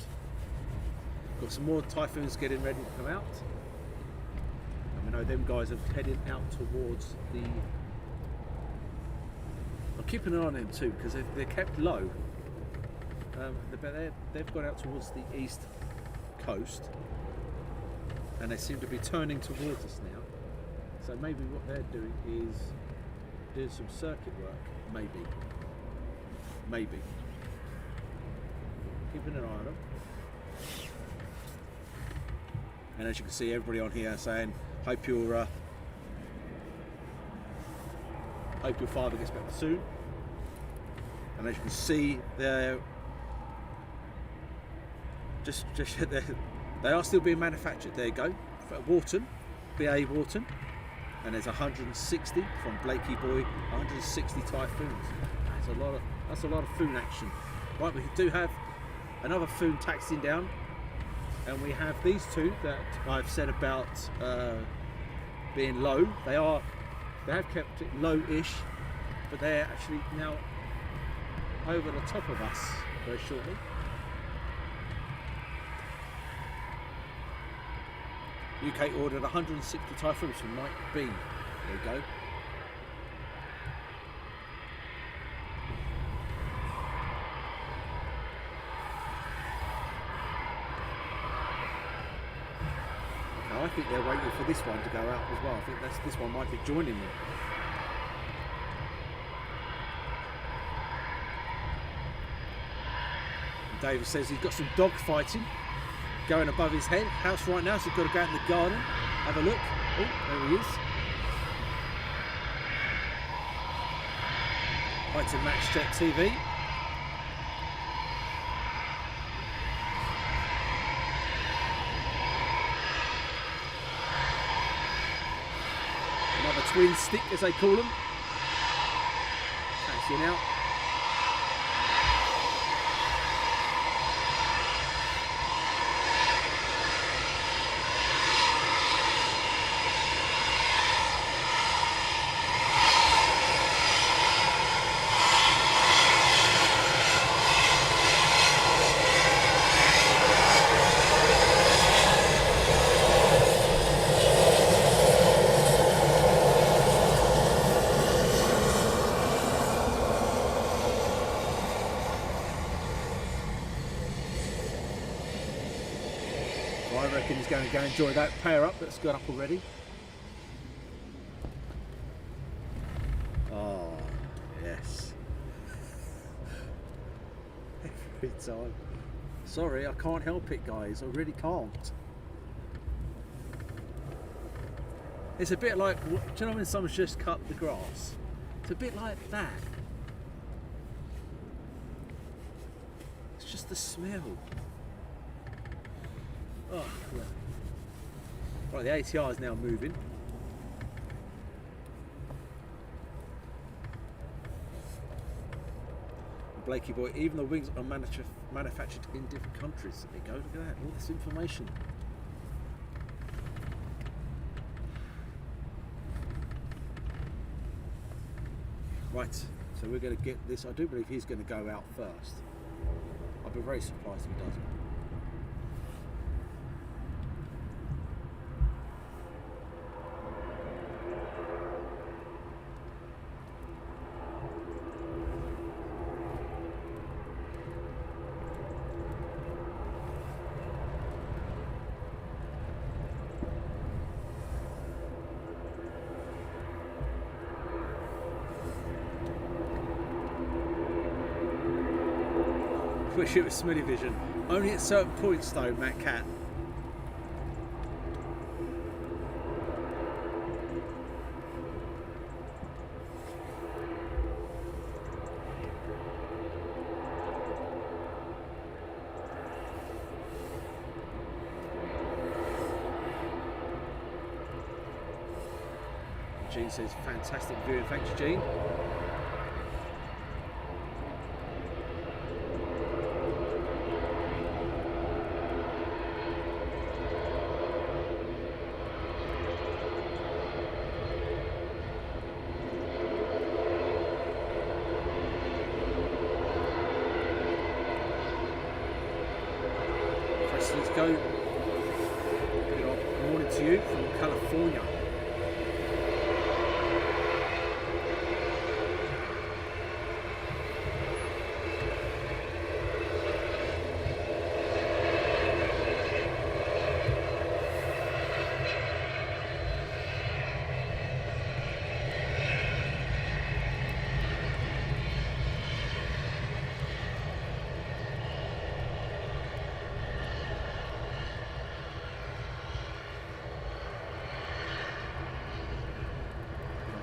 Got some more Typhoons getting ready to come out. And we know them guys are heading out towards the... I'm keeping an eye on them too, because they're kept low. They've gone out towards the east coast. And they seem to be turning towards us now. So maybe what they're doing is doing some circuit work. Maybe. Keeping an eye on them. And as you can see, everybody on here saying, hope your father gets better soon. And as you can see, they're they are still being manufactured. There you go, Wharton, BA Wharton, and there's 160 from Blakey Boy, 160 Typhoons. That's a lot of Foon action. Right, we do have another Foon taxiing down, and we have these two that I've said about being low. They have kept it low-ish, but they're actually now over the top of us very shortly. UK ordered 160 Typhoons from Mike B. There you go. I think they're waiting for this one to go out as well. I think this one might be joining them. And David says he's got some dog fighting going above his house right now, so he's got to go out in the garden, have a look. Oh, there he is. Right to Match Check TV. Another twin stick, as they call them. Taxiing out. I reckon he's going to go enjoy that pair up that's got up already. Oh, yes. Every time. Sorry, I can't help it, guys. I really can't. It's a bit like, do you know when someone's just cut the grass? It's a bit like that. It's just the smell. Oh, yeah. Right, the ATR is now moving. Blakey boy, even the wings are manufactured in different countries. There you go, look at that, all this information. Right, so we're going to get this. I do believe he's going to go out first. I'll be very surprised if he doesn't. Wish it was Smitty Vision. Only at certain points though, Matt Cat. Jean says fantastic viewing. Thanks, Jean. Let's go. Good morning to you from California.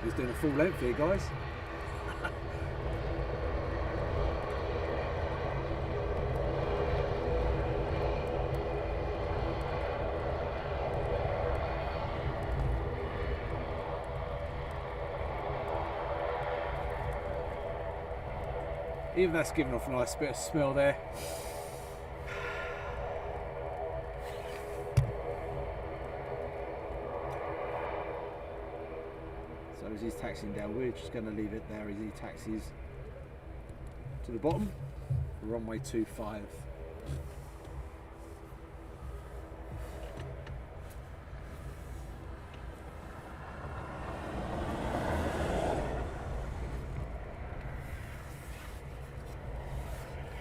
He's doing a full length here, guys. Even that's giving off a nice bit of smell there. So as he's taxiing down, we're just going to leave it there as he taxis to the bottom, runway 25.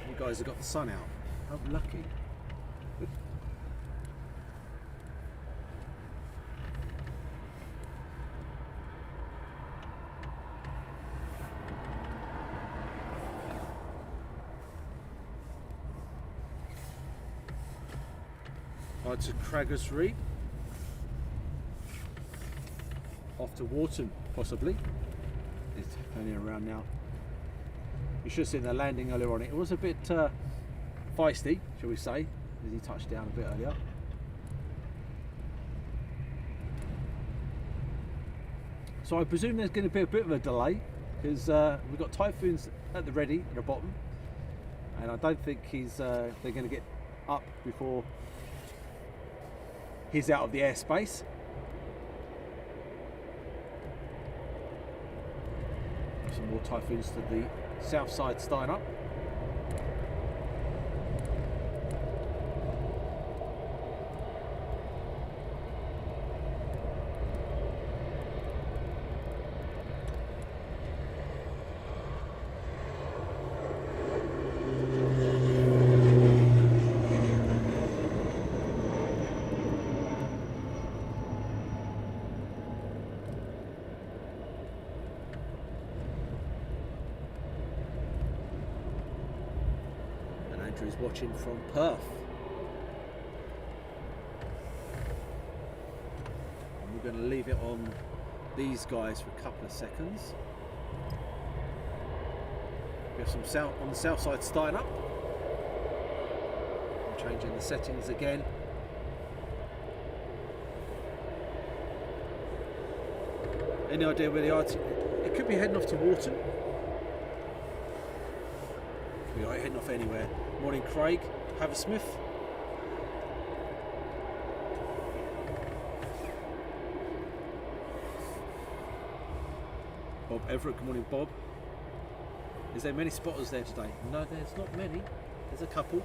You guys have got the sun out. How lucky. To Craggers Reed, off to Wharton possibly. It's turning around now. You should have seen the landing earlier on. It was a bit feisty, shall we say, as he touched down a bit earlier. So I presume there's going to be a bit of a delay because we've got Typhoons at the ready at the bottom, and I don't think they're going to get up before he's out of the airspace. Some more Typhoons to the south side starting up. Is watching from Perth, and we're going to leave it on these guys for a couple of seconds. We have some south on the south side starting up. I'm changing the settings again. Any idea where they are? It could be heading off to Wharton. We are heading off anywhere. Morning, Craig Haversmith. Bob Everett, good morning, Bob. Is there many spotters there today? No, there's not many. There's a couple.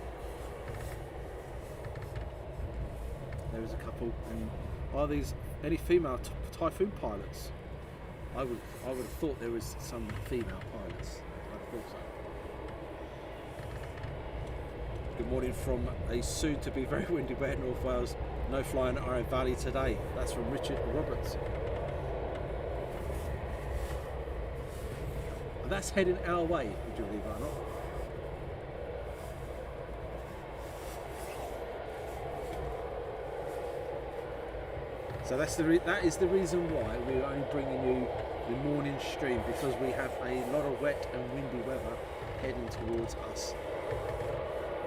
There is a couple. And are these any female Typhoon pilots? I would have thought there was some female pilots. I thought so. Good morning from a soon-to-be very windy West North Wales. No flying at Arrow Valley today. That's from Richard Roberts. And that's heading our way, would you believe it or not? So that is the reason why we're only bringing you the morning stream, because we have a lot of wet and windy weather heading towards us.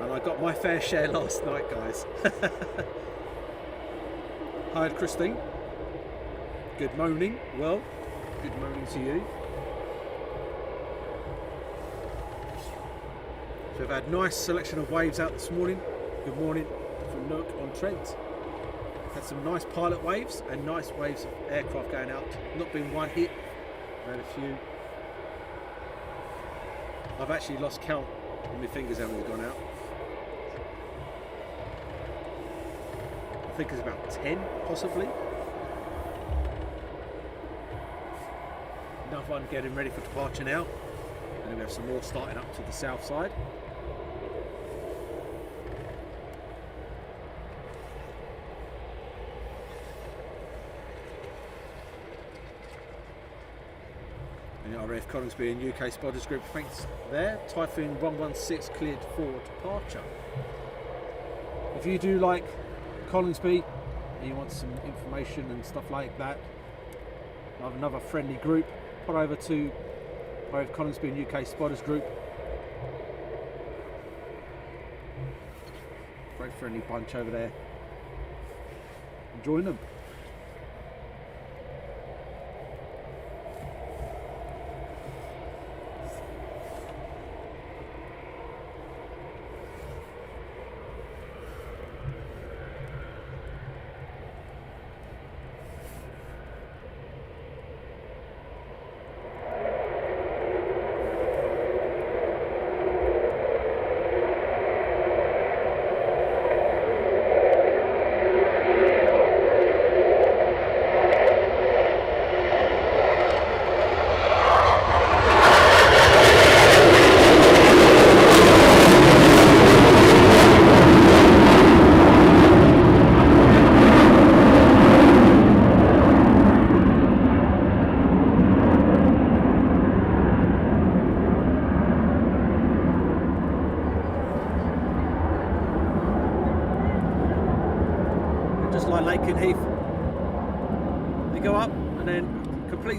And I got my fair share last night, guys. Hi, Christine. Good morning. Well, good morning to you. So we've had a nice selection of waves out this morning. Good morning from Newark-on-Trent. Had some nice pilot waves and nice waves of aircraft going out. Not been one hit, had a few. I've actually lost count on my fingers how many have gone out. I think it's about 10 possibly. Another one getting ready for departure now. And then we have some more starting up to the south side. RAF Coningsby and UK Spotters Group, thanks there. Typhoon 116 cleared for departure. If you do like Coningsby and you want some information and stuff like that, I have another friendly group. Put over to RAF Coningsby and UK Spotters Group. Great friendly bunch over there. Join them.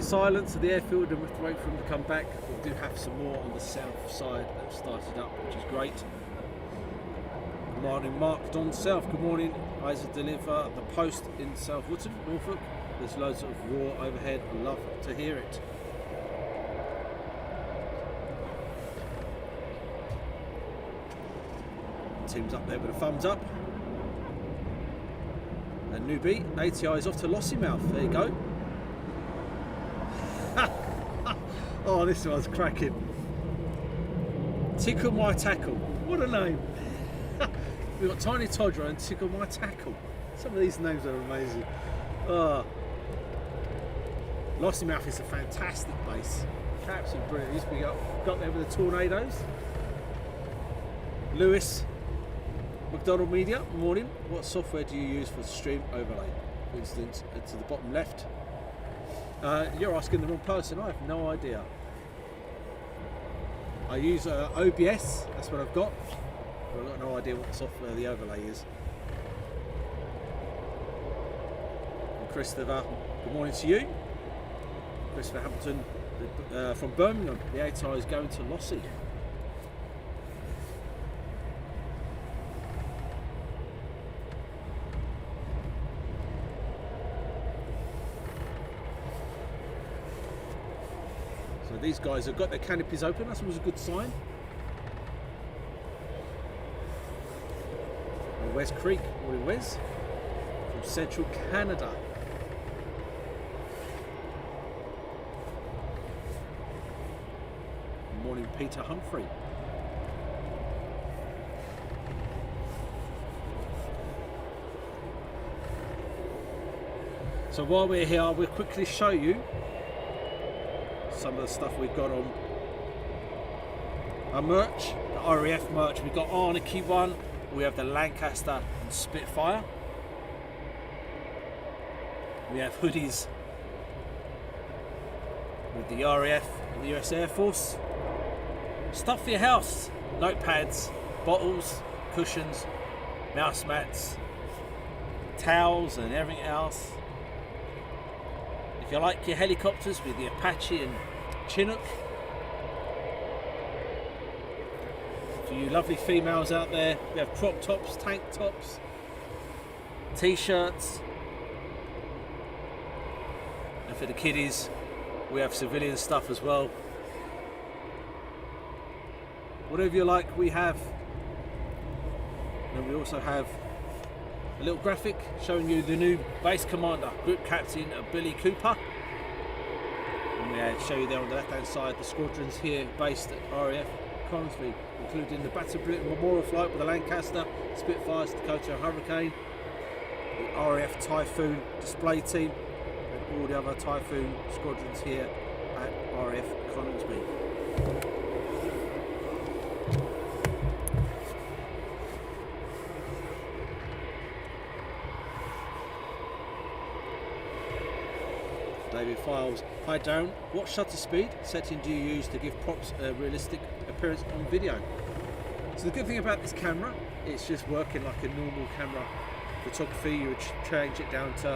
Silence of the airfield, and we have to wait for them to come back. We do have some more on the south side that have started up, which is great. Good morning, Mark Don South. Good morning. Isaac deliver the post in South Wootton, Norfolk. There's loads of roar overhead. I love to hear it. Team's up there with a thumbs up. And newbie ATR is off to Lossiemouth. There you go. Oh, this one's cracking. Tickle My Tackle. What a name. We've got Tiny Todger and Tickle My Tackle. Some of these names are amazing. Lossiemouth is a fantastic base. Absolutely brilliant. Used to be got there with the Tornadoes. Lewis, McDonald Media, morning. What software do you use for stream overlay? For instance, to the bottom left. You're asking the wrong person. I have no idea. I use OBS. That's what I've got. But I've got no idea what software the overlay is. And Christopher, good morning to you. Christopher Hamilton from Birmingham. The ATR is going to Lossie. These guys have got their canopies open. That's always a good sign. And Wes Creek, morning Wes, from Central Canada. Good morning Peter Humphrey. So while we're here, we'll quickly show you some of the stuff we've got on our merch, the RAF merch. We've got Arnicky one, we have the Lancaster and Spitfire, we have hoodies with the RAF and the US Air Force, stuff for your house, notepads, bottles, cushions, mouse mats, towels and everything else. If you like your helicopters with the Apache and Chinook, for you lovely females out there, we have crop tops, tank tops, t-shirts, and for the kiddies, We have civilian stuff as well. Whatever you like, we have. And we also have a little graphic showing you the new base commander, Group Captain Billy Cooper. And we show you there on the left hand side the squadrons here based at RAF Coningsby, including the Battle Britain Memorial Flight with the Lancaster, Spitfires, Dakota Hurricane, the RAF Typhoon display team, and all the other Typhoon squadrons here at RAF Coningsby. David Files. Hi Darren, what shutter speed setting do you use to give props a realistic appearance on video? So the good thing about this camera, it's just working like a normal camera photography. You would change it down to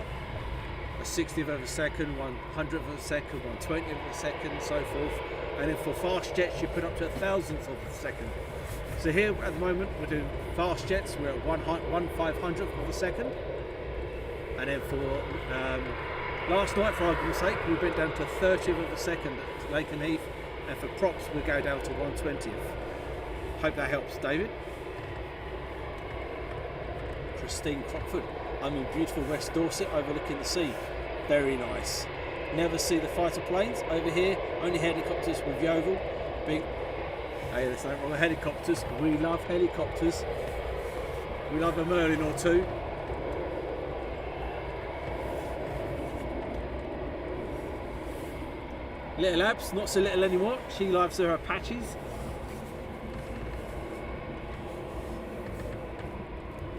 a 60th of a second, 100th of a second, 1/20th of a second, and so forth. And then for fast jets, you put up to 1,000th of a second. So here at the moment, we're doing fast jets. We're at 1/500th of a second. And then for last night, for argument's sake, we went down to 30th of a second at Lake and Heath, and for props we go down to 1/20th. Hope that helps, David. Christine Crockford. I'm in beautiful West Dorset overlooking the sea. Very nice. Never see the fighter planes over here, only helicopters with Yeovil. Hey, there's nothing wrong with helicopters. We love helicopters. We love a Merlin or two. Little Abs, not so little anymore. She loves her Apaches.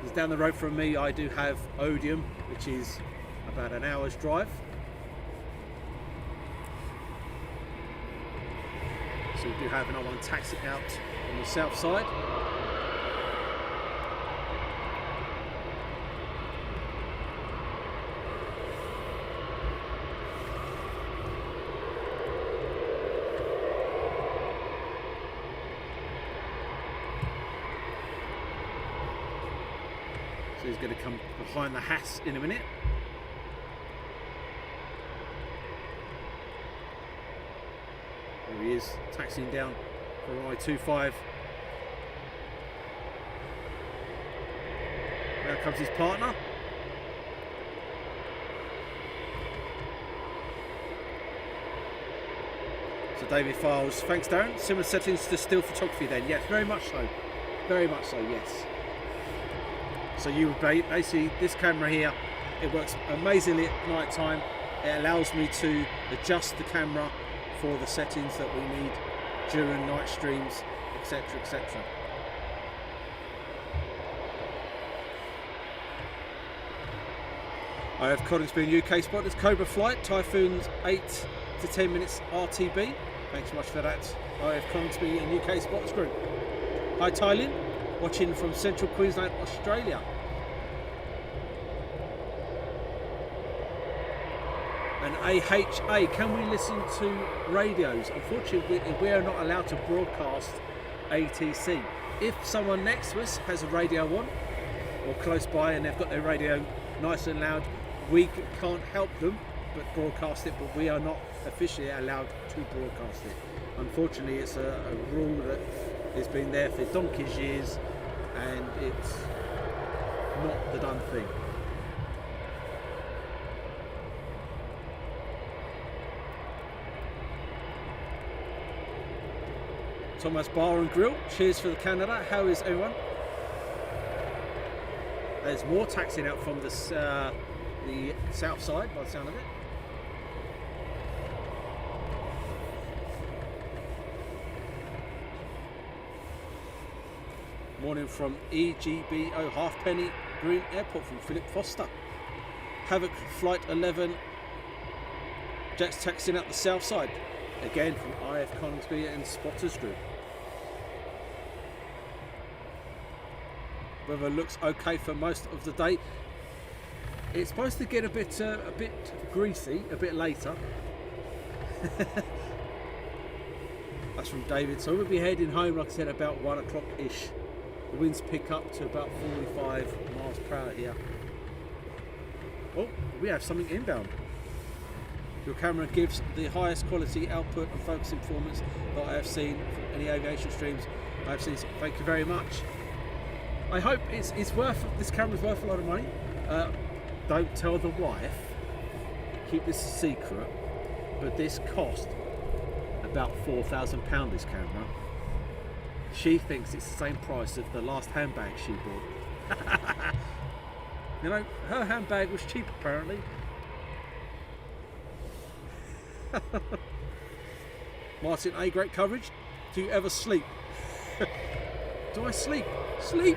Just down the road from me, I do have Odium, which is about an hour's drive. So we do have another one taxi out on the south side. So he's going to come behind the Hass in a minute. There he is, taxiing down for Runway 25. Now comes his partner. So David Files, thanks Darren. Similar settings to still photography then? Yes, very much so. Very much so, yes. So you would basically, this camera here, it works amazingly at night time. It allows me to adjust the camera for the settings that we need during night streams, etc, etc. I have Coningsby and UK spotters, Cobra Flight, Typhoon's 8 to 10 minutes RTB. Thanks so much for that. I have Coningsby and UK spotters group. Hi Tylin, watching from Central Queensland, Australia. And AHA, can we listen to radios? Unfortunately, we are not allowed to broadcast ATC. If someone next to us has a radio on, or close by, and they've got their radio nice and loud, we can't help them but broadcast it, but we are not officially allowed to broadcast it. Unfortunately, it's a rule that has been there for donkey's years, and it's not the done thing. Thomas Bar and Grill, cheers for the Canada. How is everyone? There's more taxiing out from the south side by the sound of it. Morning from EGBO Halfpenny Green Airport from Philip Foster. Havok Flight 11, jets taxiing out the south side. Again from RAF Coningsby and Spotters Group. Weather looks okay for most of the day. It's supposed to get a bit greasy a bit later. That's from David. So we'll be heading home, like I said, about 1 o'clock ish. The winds pick up to about 45 miles per hour here. Oh, we have something inbound. Your camera gives the highest quality output and focusing performance that I have seen from any aviation streams I have seen. So thank you very much. I hope it's worth, this camera's worth a lot of money. Don't tell the wife, keep this a secret, but this cost about £4,000 this camera. She thinks it's the same price as the last handbag she bought. You know, her handbag was cheap apparently. Martin A, great coverage. Do you ever sleep? Do I sleep? Sleep?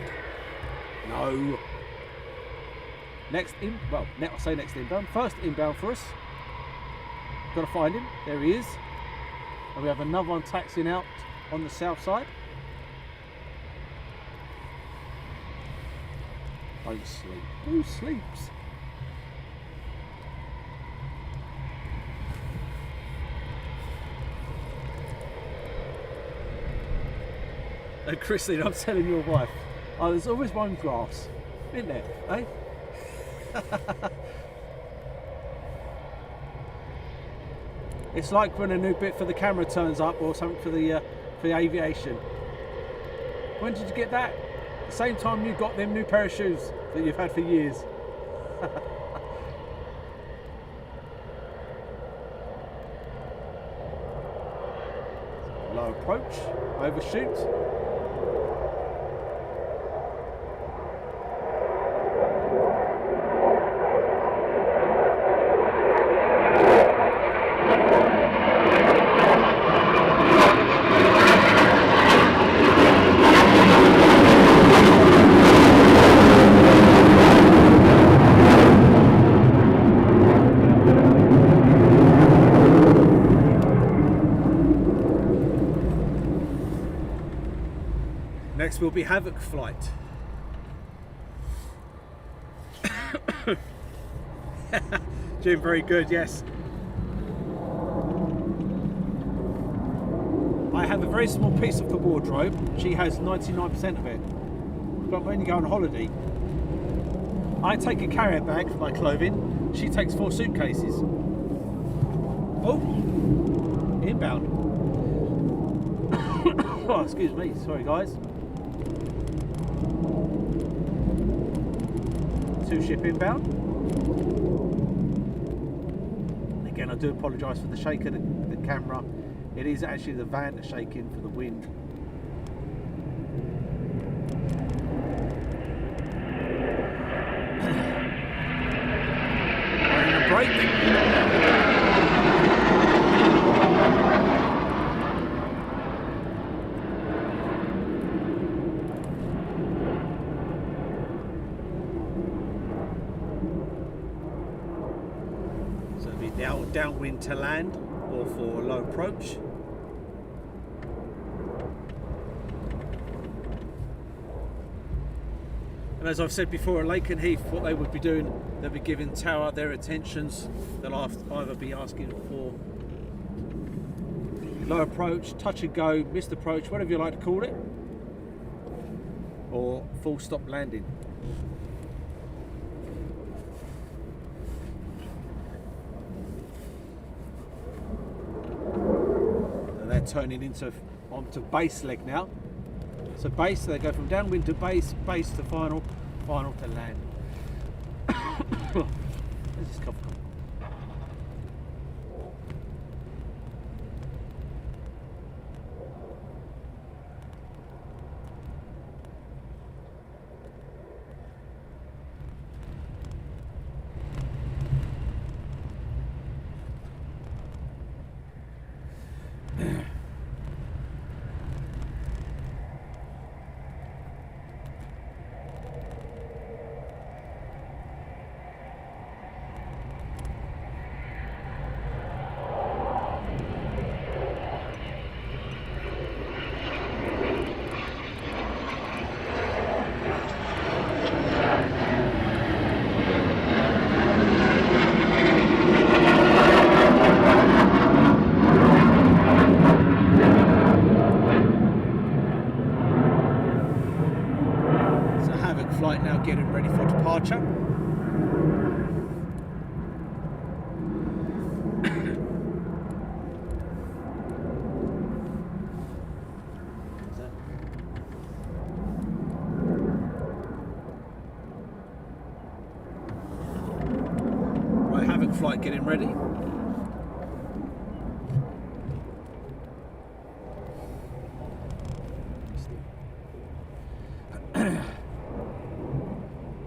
No. Next inbound. First inbound for us. Got to find him. There he is. And we have another one taxiing out on the south side. Don't sleep. Who sleeps? And Christine, I'm telling your wife, oh, there's always one glass, isn't there, eh? It's like when a new bit for the camera turns up or something for the aviation. When did you get that? The same time you got them new pair of shoes that you've had for years. Low approach, overshoot. Next will be Havok flight. Jim, very good, yes. I have a very small piece of the wardrobe. She has 99% of it. But when you go on holiday, I take a carrier bag for my clothing. She takes 4 suitcases. Oh, inbound. Oh, excuse me, sorry guys. 2 ship inbound. Again, I do apologise for the shake of the camera. It is actually the van that's shaking for the wind. Wearing a brake. Downwind to land or for low approach. And as I've said before, at Lake and Heath, what they would be doing, they'll be giving tower their attentions. They'll either be asking for low approach, touch and go, missed approach, whatever you like to call it, or full stop landing. Turning onto base leg now. So base, they go from downwind to base, base to final to land. Where's this cover? getting ready.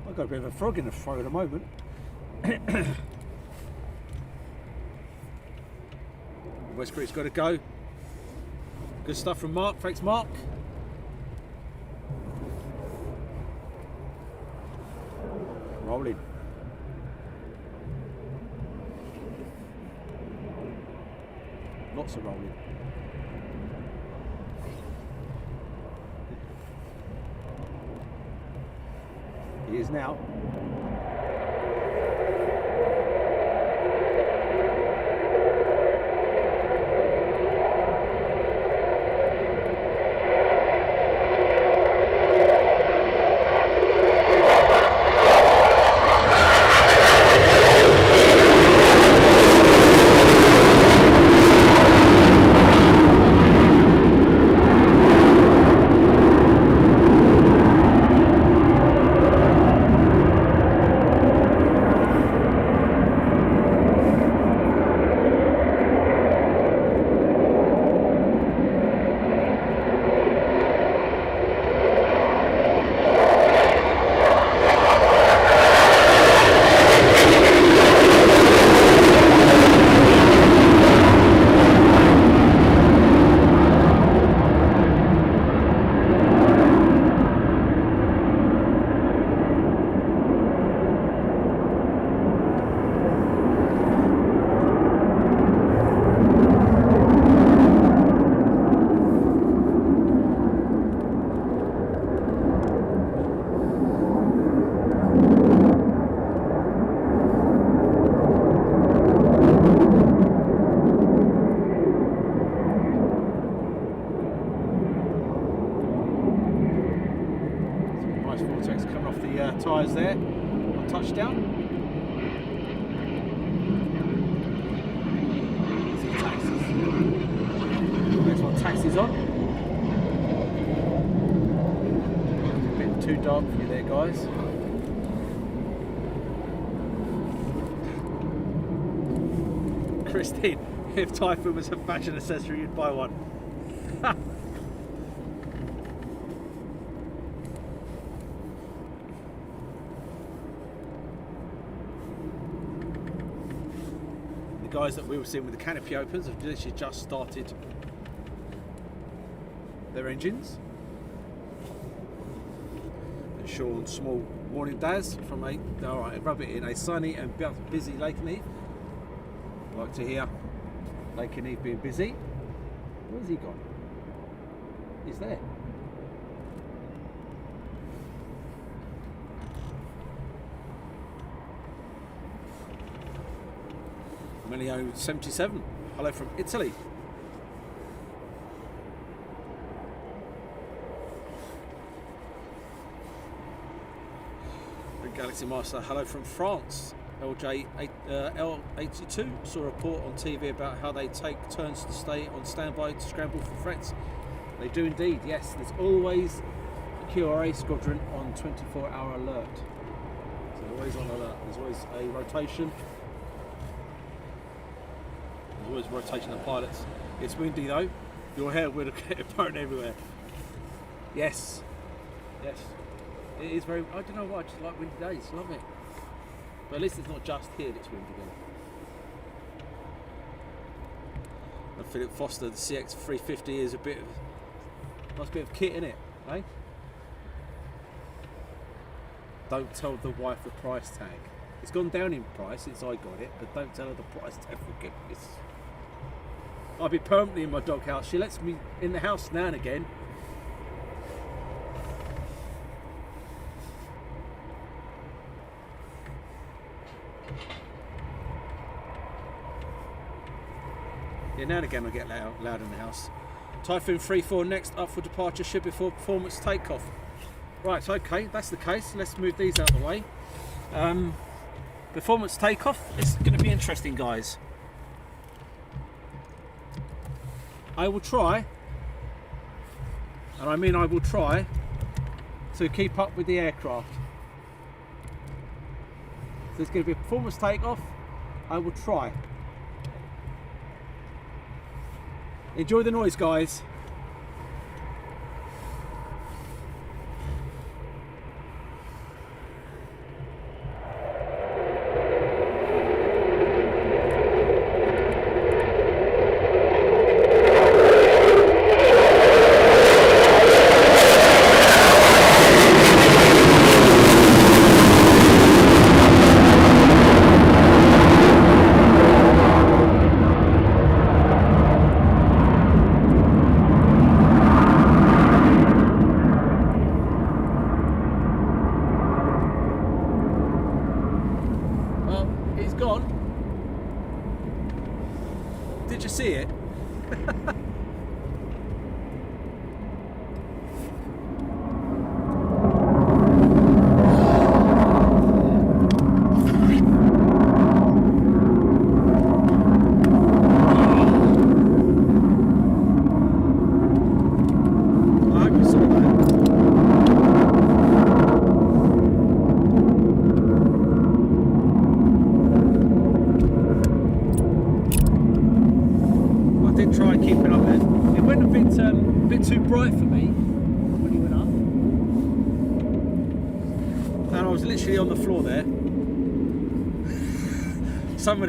I've got a bit of a frog in the throat at the moment. West Creek's got to go. Good stuff from Mark. Thanks, Mark. Rolling. Lots of rolling. He is now. Tyres there on touchdown. Taxis. Next one, taxis on. A bit too dark for you there, guys. Christine, if Typhoon was a fashion accessory, you'd buy one. The guys that we were seeing with the canopy opens have literally just started their engines. And Sean, small morning Daz from alright, rub it in, a sunny and busy Lakenheath. Like to hear Lakenheath being busy. Where's he gone? He's there. Melio 77, hello from Italy. Galaxy Master, hello from France. L82 saw a report on TV about how they take turns to stay on standby to scramble for threats. They do indeed, yes. There's always a QRA squadron on 24-hour alert. So they're always on alert. There's always a rotation. There's always a rotation of pilots. It's windy though. Your hair will get burnt everywhere. Yes. Yes. It is very, I don't know why, I just like windy days, love it. But at least it's not just here that's windy again. And Philip Foster, the CX350 is a bit of, nice bit of kit in it, eh? Don't tell the wife the price tag. It's gone down in price since I got it, but don't tell her the price tag, for goodness. I'll be permanently in my doghouse. She lets me in the house now and again. Yeah, now and again I get loud in the house. Typhoon 3-4 next up for departure, ship before performance takeoff. Right, okay, that's the case. Let's move these out of the way. Performance takeoff is going to be interesting, guys. I will try, and I mean I will try, to keep up with the aircraft. So there's going to be a performance takeoff, I will try. Enjoy the noise, guys. Did you see it? Too bright for me when he went up, and I was literally on the floor there. Some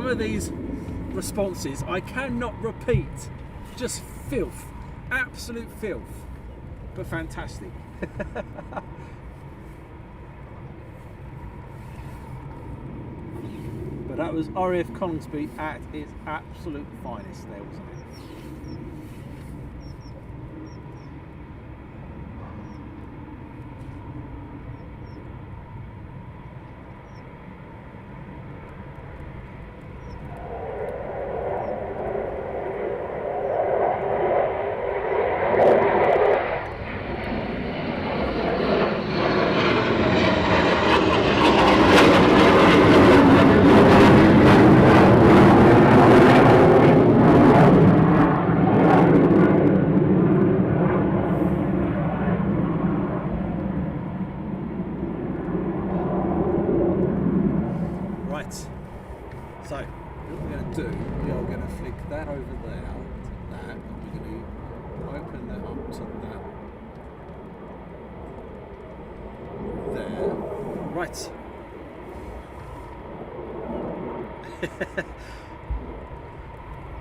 of these responses I cannot repeat. Just filth, absolute filth, but fantastic. But that was RAF Coningsby at its absolute finest there, wasn't it? So, what we're going to do, we are going to flick that over there to that, and we're going to open that up to that. There. Right.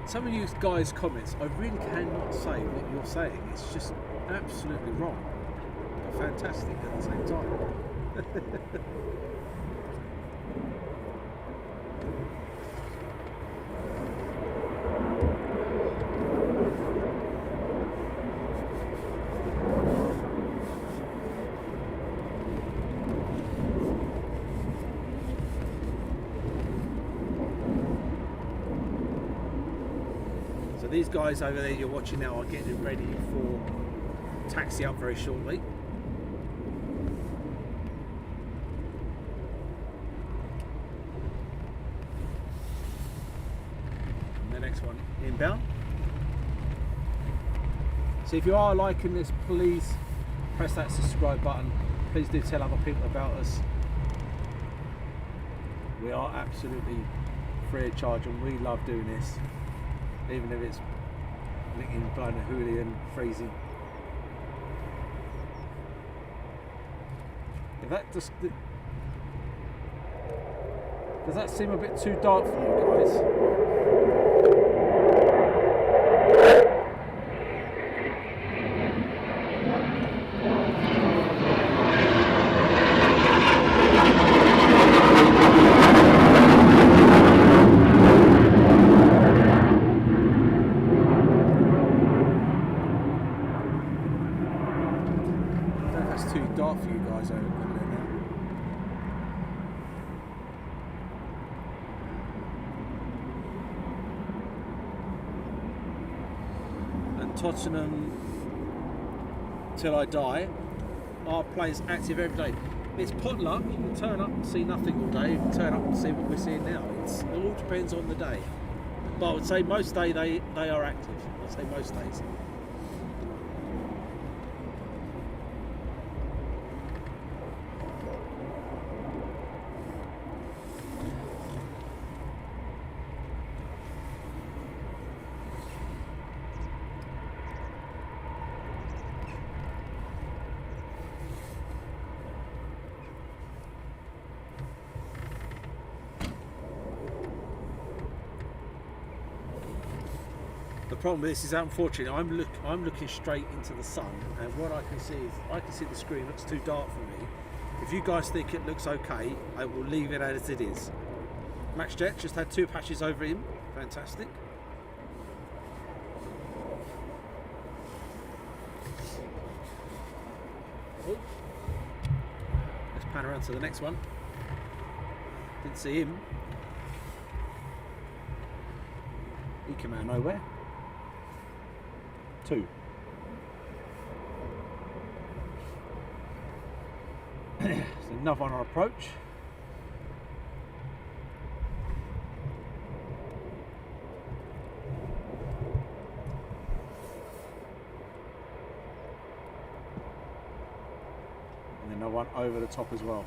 Some of you guys' comments, I really cannot say what you're saying. It's just absolutely wrong, but fantastic at the same time. These guys over there you're watching now are getting ready for taxi up very shortly. And the next one inbound. So if you are liking this, please press that subscribe button. Please do tell other people about us. We are absolutely free of charge and we love doing this. Even if it's blinking, blowing a hoolie and freezing. If that just does that seem a bit too dark for you guys? Too dark for you guys over there now. And Tottenham till I die. Our plane's active every day. It's potluck. You can turn up and see nothing all day. You can turn up and see what we're seeing now. It all depends on the day. But I would say most days they are active. I'd say most days. The problem with this is, unfortunately, I'm looking straight into the sun, and what I can see is the screen looks too dark for me. If you guys think it looks okay, I will leave it as it is. Max Jet just had 2 patches over him. Fantastic. Oh. Let's pan around to the next one. Didn't see him. He came out of nowhere. 2. There's another one on approach. And then another one over the top as well.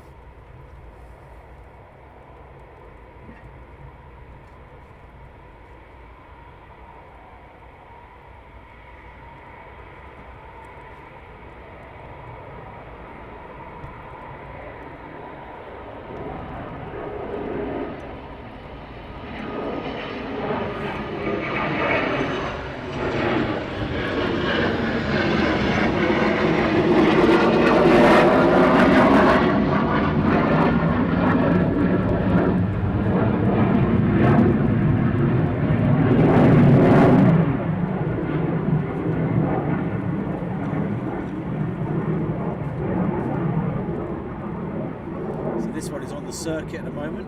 This one is on the circuit at the moment.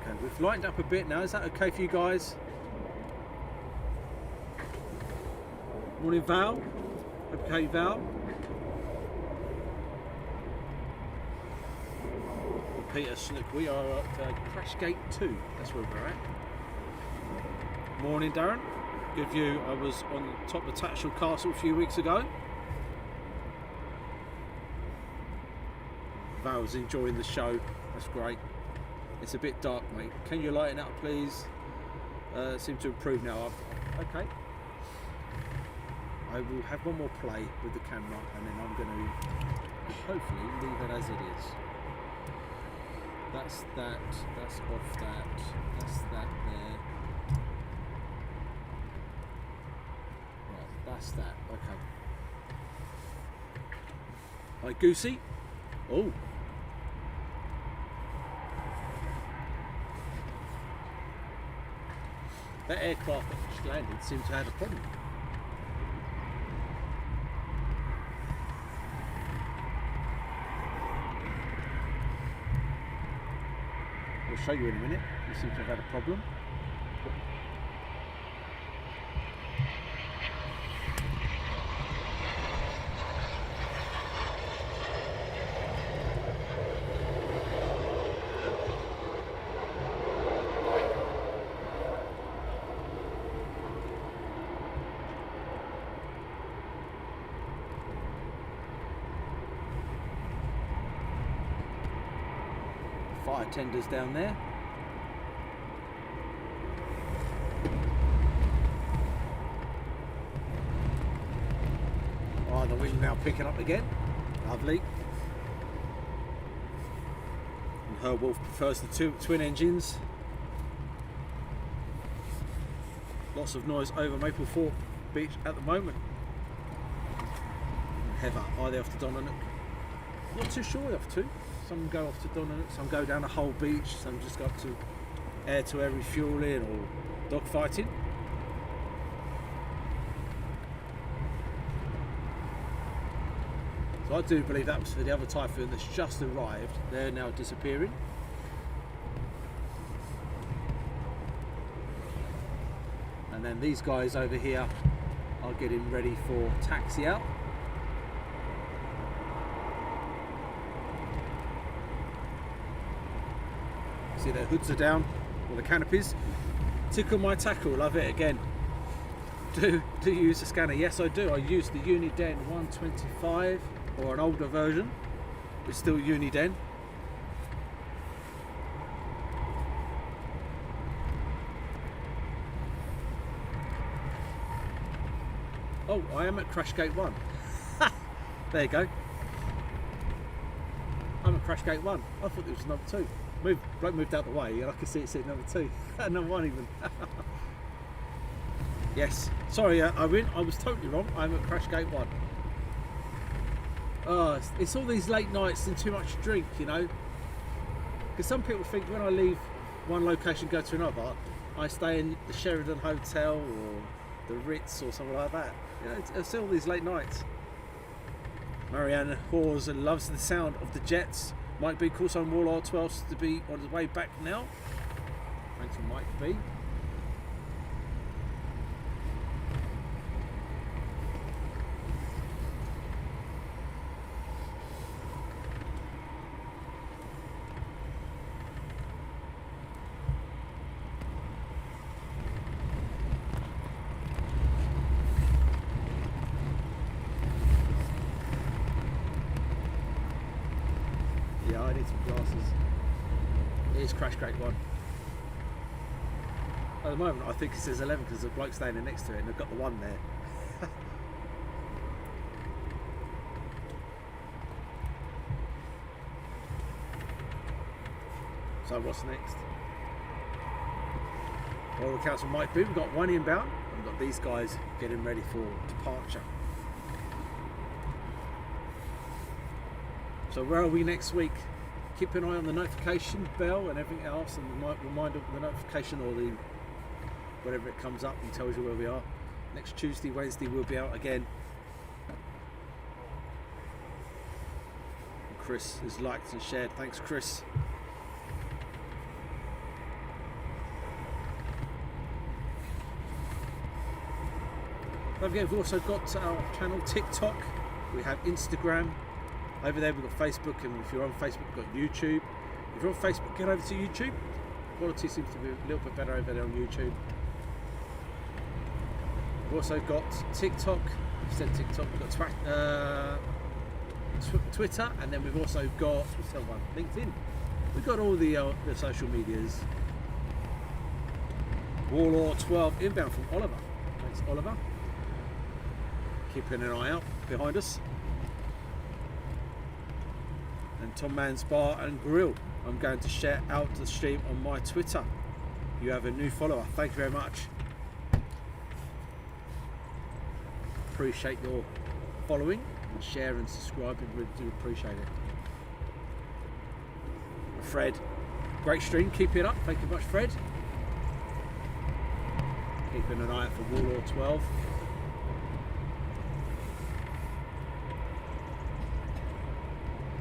Okay, we've lightened up a bit now. Is that okay for you guys? Morning, Val. Okay, Val. Peter Snook, we are at Crash Gate 2, that's where we're at. Morning, Darren. Good view. I was on top of Tatchell Castle a few weeks ago. Val's enjoying the show, that's great. It's a bit dark, mate. Can you lighten up, please? Seem to improve now. Okay. I will have one more play with the camera, and then I'm going to hopefully leave it as it is. That's that, that's off that, that's that there. Right, that's that, okay. Hi, Goosey. Oh. That aircraft that just landed seemed to have a problem. I'll show you in a minute. You seem to have had a problem. Fire tenders down there. Oh, the wing now picking up again. Lovely. And her Wolf prefers the twin engines. Lots of noise over Maple Fork Beach at the moment. And Heather, are they off to Donanook? Not too sure they're off to. Some go off to Donanook, some go down the whole beach, some just go up to air refueling or dogfighting. So I do believe that was for the other Typhoon that's just arrived. They're now disappearing. And then these guys over here are getting ready for taxi out. See, their hoods are down, or the canopies. Tickle my tackle, love it again. Do you use the scanner? Yes, I do. I use the Uniden 125, or an older version. It's still Uniden. Oh, I am at crash gate 1. There you go. I'm at crash gate 1. I thought it was number 2. Bloke moved out the way and I can see it said number 2. Number 1 even. Yes. Sorry, I was totally wrong. I'm at crash gate 1. Oh, it's all these late nights and too much drink, you know. Because some people think when I leave one location go to another, I stay in the Sheridan Hotel or the Ritz or something like that. You know, it's all these late nights. Marianne Hawes loves the sound of the jets. Mike B calls on Warlord 12 to be on his way back now. Thanks to Mike B. Yeah, I need some glasses. It is crash gate 1. At the moment, I think it says 11 because the bloke's standing next to it and they've got the 1 there. So what's next? Well, the council might be. We've got 1 inbound. We've got these guys getting ready for departure. So where are we next week? Keep an eye on the notification bell and everything else, and remind of the notification or the whatever it comes up and tells you where we are. Next Tuesday, Wednesday we'll be out again. And Chris has liked and shared. Thanks, Chris. Don't forget, we've also got our channel TikTok. We have Instagram. Over there we've got Facebook, and if you're on Facebook we've got YouTube. If you're on Facebook, get over to YouTube. Quality seems to be a little bit better over there on YouTube. We've also got TikTok. I've said TikTok. We've got Twitter, and then we've also got what's that one? LinkedIn. We've got all the social medias. Warlord 12 inbound from Oliver. Thanks, Oliver. Keeping an eye out behind us. And Tom Mann's Bar and Grill. I'm going to share out the stream on my Twitter. You have a new follower. Thank you very much. Appreciate your following and share and subscribing. We do appreciate it. Fred, great stream. Keep it up. Thank you very much, Fred. Keeping an eye out for Warlord 12.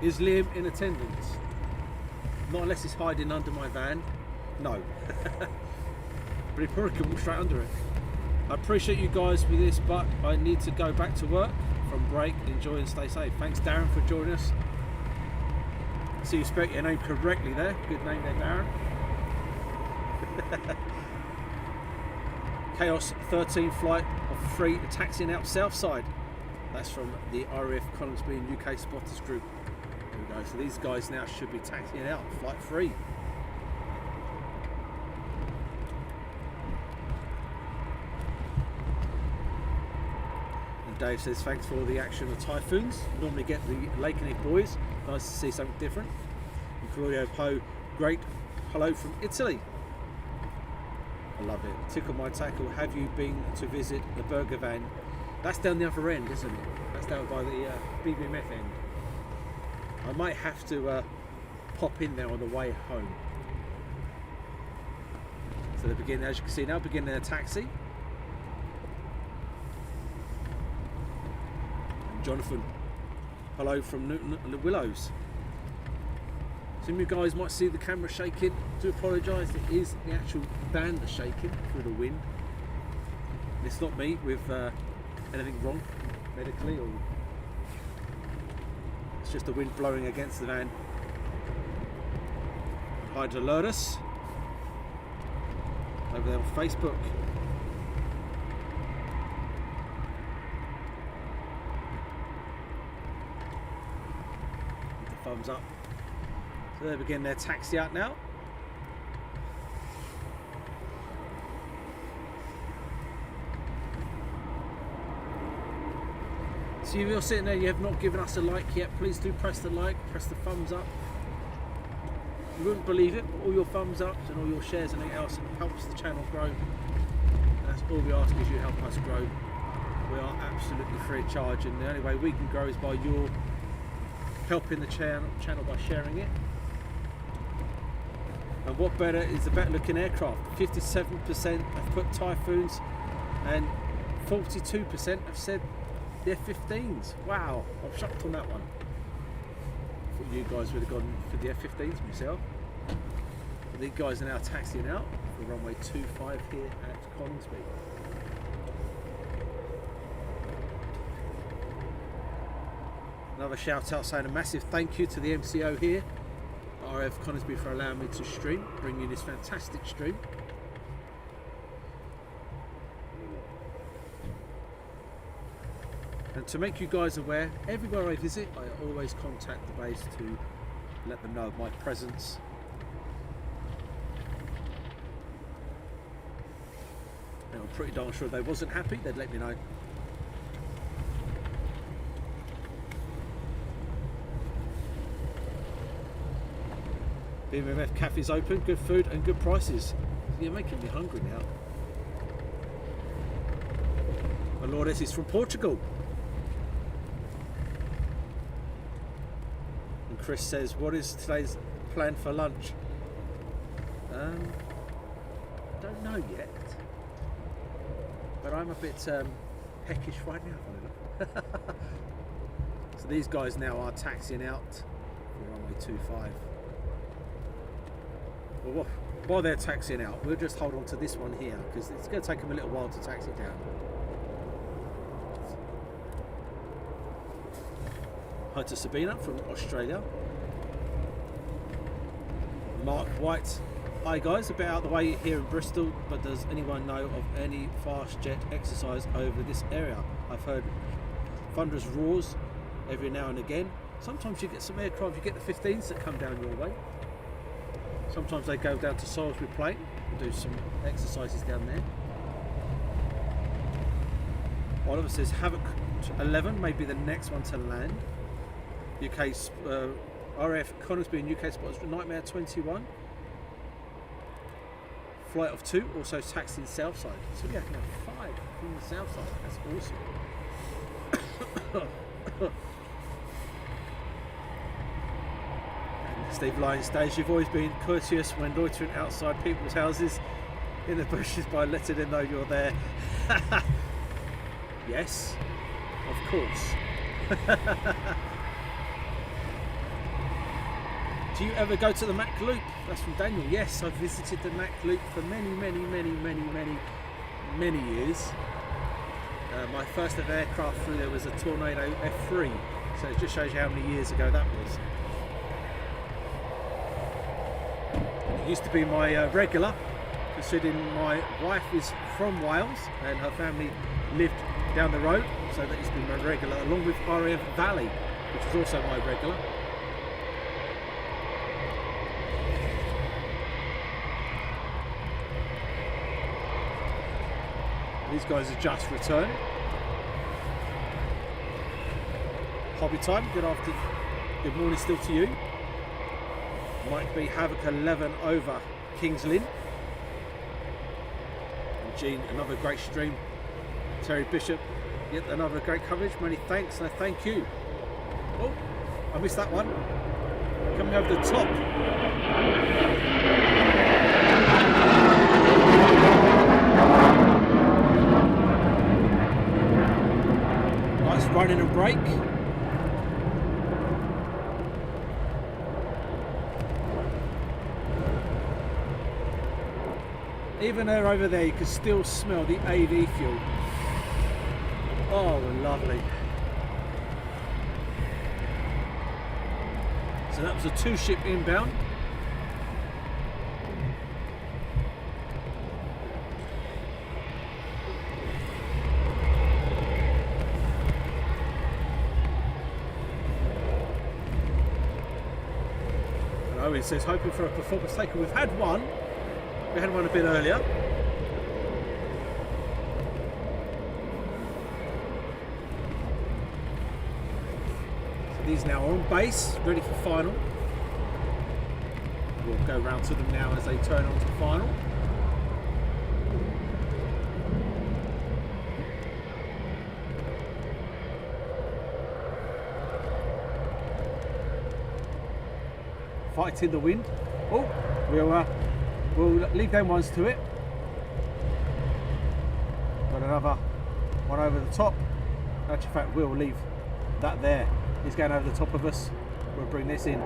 Is Liam in attendance? Not unless he's hiding under my van. No. But he probably could walk straight under it. I appreciate you guys with this, but I need to go back to work from break. Enjoy and stay safe. Thanks, Darren, for joining us. See you spelled your name correctly there. Good name there, Darren. Chaos 13 flight of 3 taxiing out Southside. That's from the RAF Coningsby and UK Spotters group. There we go. So these guys now should be taxiing out flight 3. And Dave says thanks for all the action of Typhoons. Normally get the Lakenheath boys. Nice to see something different. And Claudio Poe, great hello from Italy. I love it. Tickle my tackle. Have you been to visit the burger van? That's down the other end, isn't it? That's down by the BBMF end. I might have to pop in there on the way home. So they're beginning, as you can see now, beginning their taxi. And Jonathan, hello from Newton and the Willows. Some of you guys might see the camera shaking. I do apologise, it is the actual van that's shaking through the wind. It's not me with anything wrong medically, or it's just the wind blowing against the van. Hi to Lotus over there on Facebook. With the thumbs up. So they begin their taxi out now. So if you're sitting there, you have not given us a like yet, please do press the like, press the thumbs up. You wouldn't believe it, but all your thumbs ups and all your shares and everything else helps the channel grow. And that's all we ask is you help us grow. We are absolutely free of charge, and the only way we can grow is by your helping the channel by sharing it. And what better is the better looking aircraft? 57% have put Typhoons and 42% have said they're F-15s. Wow, I'm shocked on that one. I thought you guys would have gone for the F-15s myself. But these guys are now taxiing out for runway 25 here at Coningsby. Another shout out saying a massive thank you to the MCO here, RAF Coningsby, for allowing me to stream, bring you this fantastic stream. And to make you guys aware, everywhere I visit, I always contact the base to let them know of my presence. And I'm pretty darn sure if they wasn't happy, they'd let me know. BMF cafe's open, good food and good prices. You're making me hungry now. My Lourdes is from Portugal. And Chris says, what is today's plan for lunch? Don't know yet. But I'm a bit peckish right now. So these guys now are taxiing out for runway 25. Well, while they're taxiing out, we'll just hold on to this one here because it's going to take them a little while to taxi down. Hi to Sabina from Australia. Mark White. Hi guys, a bit out of the way here in Bristol, but does anyone know of any fast jet exercise over this area? I've heard thunderous roars every now and again. Sometimes you get some aircraft, you get the 15s that come down your way. Sometimes they go down to Salisbury Plain and do some exercises down there. Oliver says Havok 11 may be the next one to land. UK RAF Coningsby and UK spots Nightmare 21. Flight of 2 also taxiing south side. So yeah, we have 5 from the south side. That's awesome. Steve Lyons stays, you've always been courteous when loitering outside people's houses in the bushes by letting them know you're there. Yes, of course. Do you ever go to the Mac Loop? That's from Daniel. Yes, I've visited the Mac Loop for many years. My first ever aircraft through there was a Tornado F3, so it just shows you how many years ago that was. It used to be my regular, considering my wife is from Wales and her family lived down the road, so that used to be my regular, along with RAF Valley, which was also my regular. These guys have just returned. Hobby time, good morning still to you. Mike B. Havok 11 over Kings Lynn. And Gene, another great stream. Terry Bishop, yet another great coverage. Many thanks and a thank you. Oh, I missed that one. Coming over the top. Nice running and brake. Even there over there, you can still smell the AV fuel. Oh, lovely. So that was a 2-ship inbound. And Owen says, hoping for a performance taker. We've had one. We had one a bit earlier. These now are on base, ready for final. We'll go round to them now as they turn on to final. Fighting the wind. Oh, we'll leave them ones to it. Got another one over the top. In actual fact, we'll leave that there. He's going over the top of us. We'll bring this in.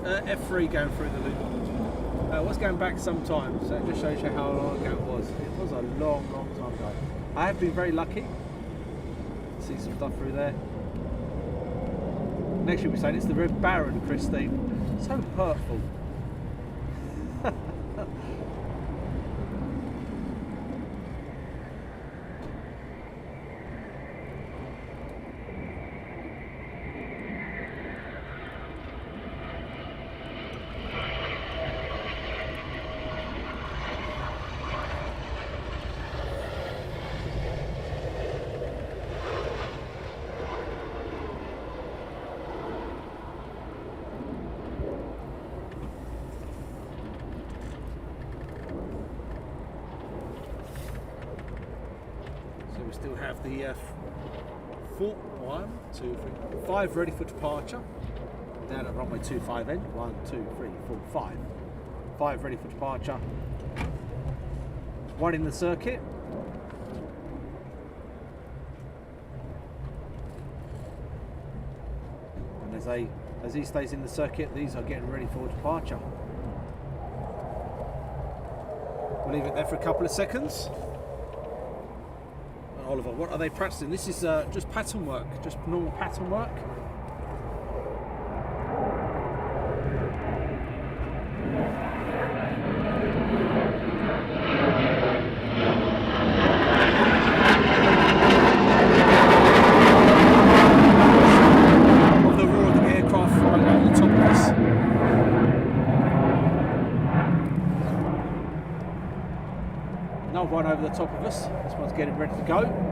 F3 going through the loop. I was going back sometimes, so it just shows you how long ago it was. It was a long time ago. I have been very lucky to see some stuff through there. Next you'll be saying it's the Red Baron, Christine. So hurtful. We still have the 5 ready for departure. Down at runway 25 end. 1, 2, 3, 4, 5. 5 ready for departure. 1 in the circuit. And as he stays in the circuit, these are getting ready for departure. We'll leave it there for a couple of seconds. Oliver, what are they practicing? This is just pattern work, just normal pattern work. Of the roar of the aircraft right over the top of us. Another one over the top of us. This one's getting ready to go.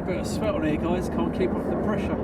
A bit of sweat on here, guys. Can't keep off the pressure.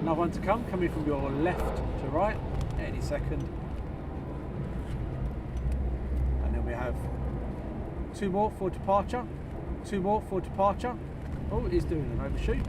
Another one to come, coming from your left to right, any second. And then we have two more for departure, two more for departure. Oh, he's doing an overshoot.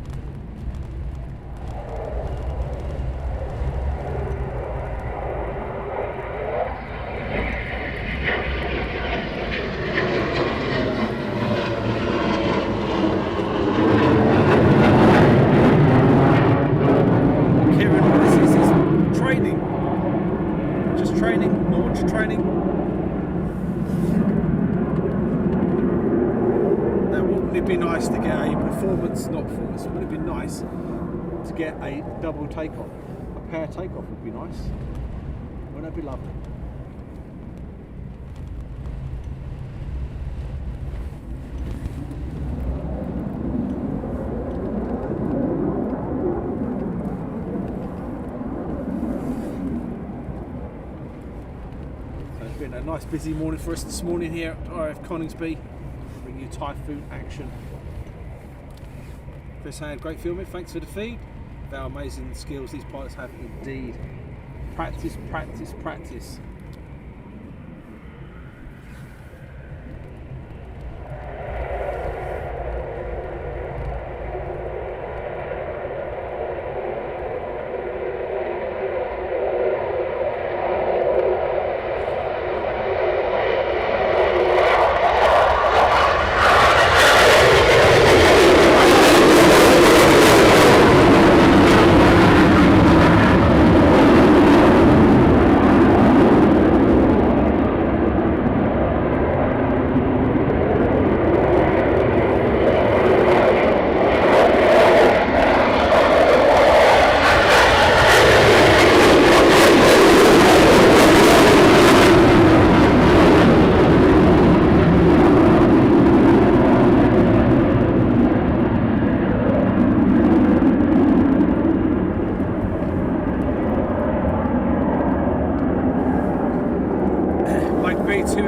Would it be nice to get a double takeoff? A pair takeoff would be nice. Wouldn't that be lovely? So it's been a nice busy morning for us this morning here at RAF Coningsby. Bring you Typhoon action. Chris Hand, great filming, thanks for the feed. How amazing skills these pilots have indeed. Practice, practice, practice.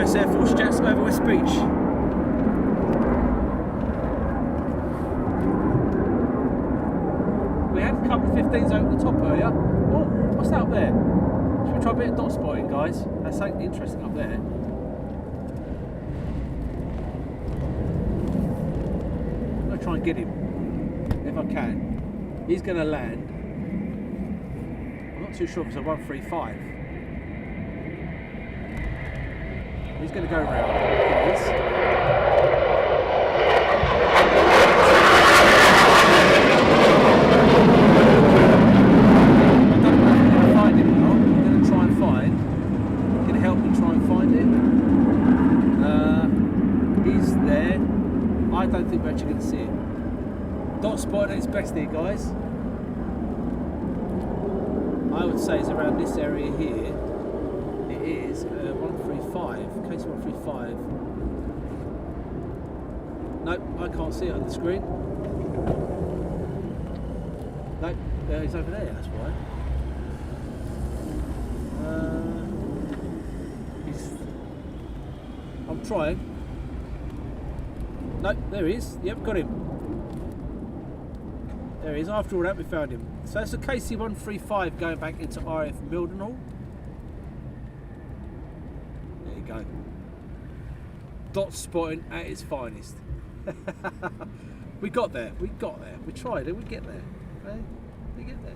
US Air Force jets over West Beach. We had a couple of 15s over the top earlier. Oh, what's that up there? Should we try a bit of dot spotting, guys? That's something interesting up there. I'm going to try and get him, if I can. He's going to land. I'm not too sure if it's a 135. He's going to go around. He is. I don't think we're actually going to see it. Dot spot at its best here, guys. I would say it's around this area here. It is 135, case 135. Nope, I can't see it on the screen. Nope, he's over there, that's why. I'm trying. No, there he is. Yep, got him. There he is. After all that, we found him. So that's a KC-135 going back into RAF Mildenhall. There you go. Dot spotting at its finest. We got there. We got there. We tried it. We get there. We get there.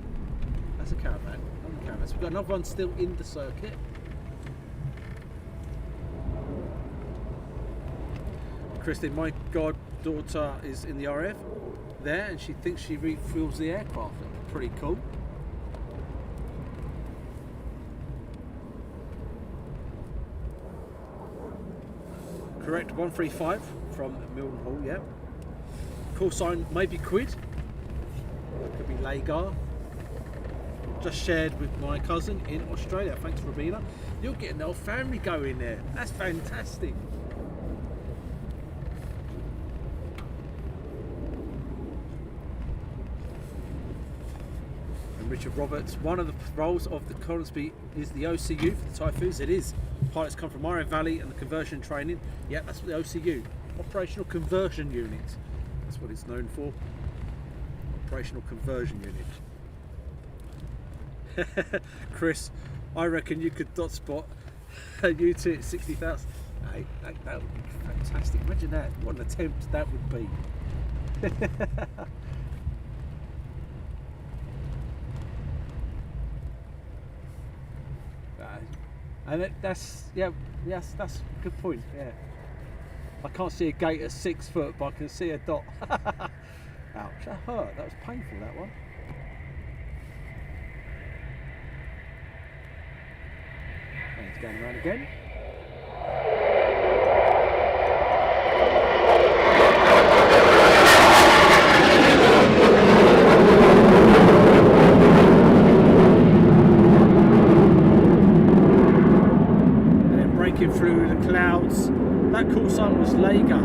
That's a caravan. So we've got another one still in the circuit. Christine, my goddaughter is in the RAF there and she thinks she refuels the aircraft. Pretty cool. Correct, 135 from Mildenhall, yeah. Call sign maybe Quid. Could be Lagar. Just shared with my cousin in Australia. Thanks, Rabina. You're getting the whole family going there. That's fantastic. And Richard Roberts, one of the roles of the Coningsby is the OCU for the Typhoons. It is. Pilots come from Murray Valley and the conversion training. Yeah, that's what the OCU. Operational Conversion Unit. That's what it's known for. Operational Conversion Unit. Chris, I reckon you could dot spot a U2 at 60,000. Hey, that would be fantastic. Imagine that. What an attempt that would be. And that's a good point. Yeah, I can't see a gate at 6 foot, but I can see a dot. Ouch, that hurt. That was painful, that one. And it's going around again. And then breaking through the clouds. That call sign was Lager.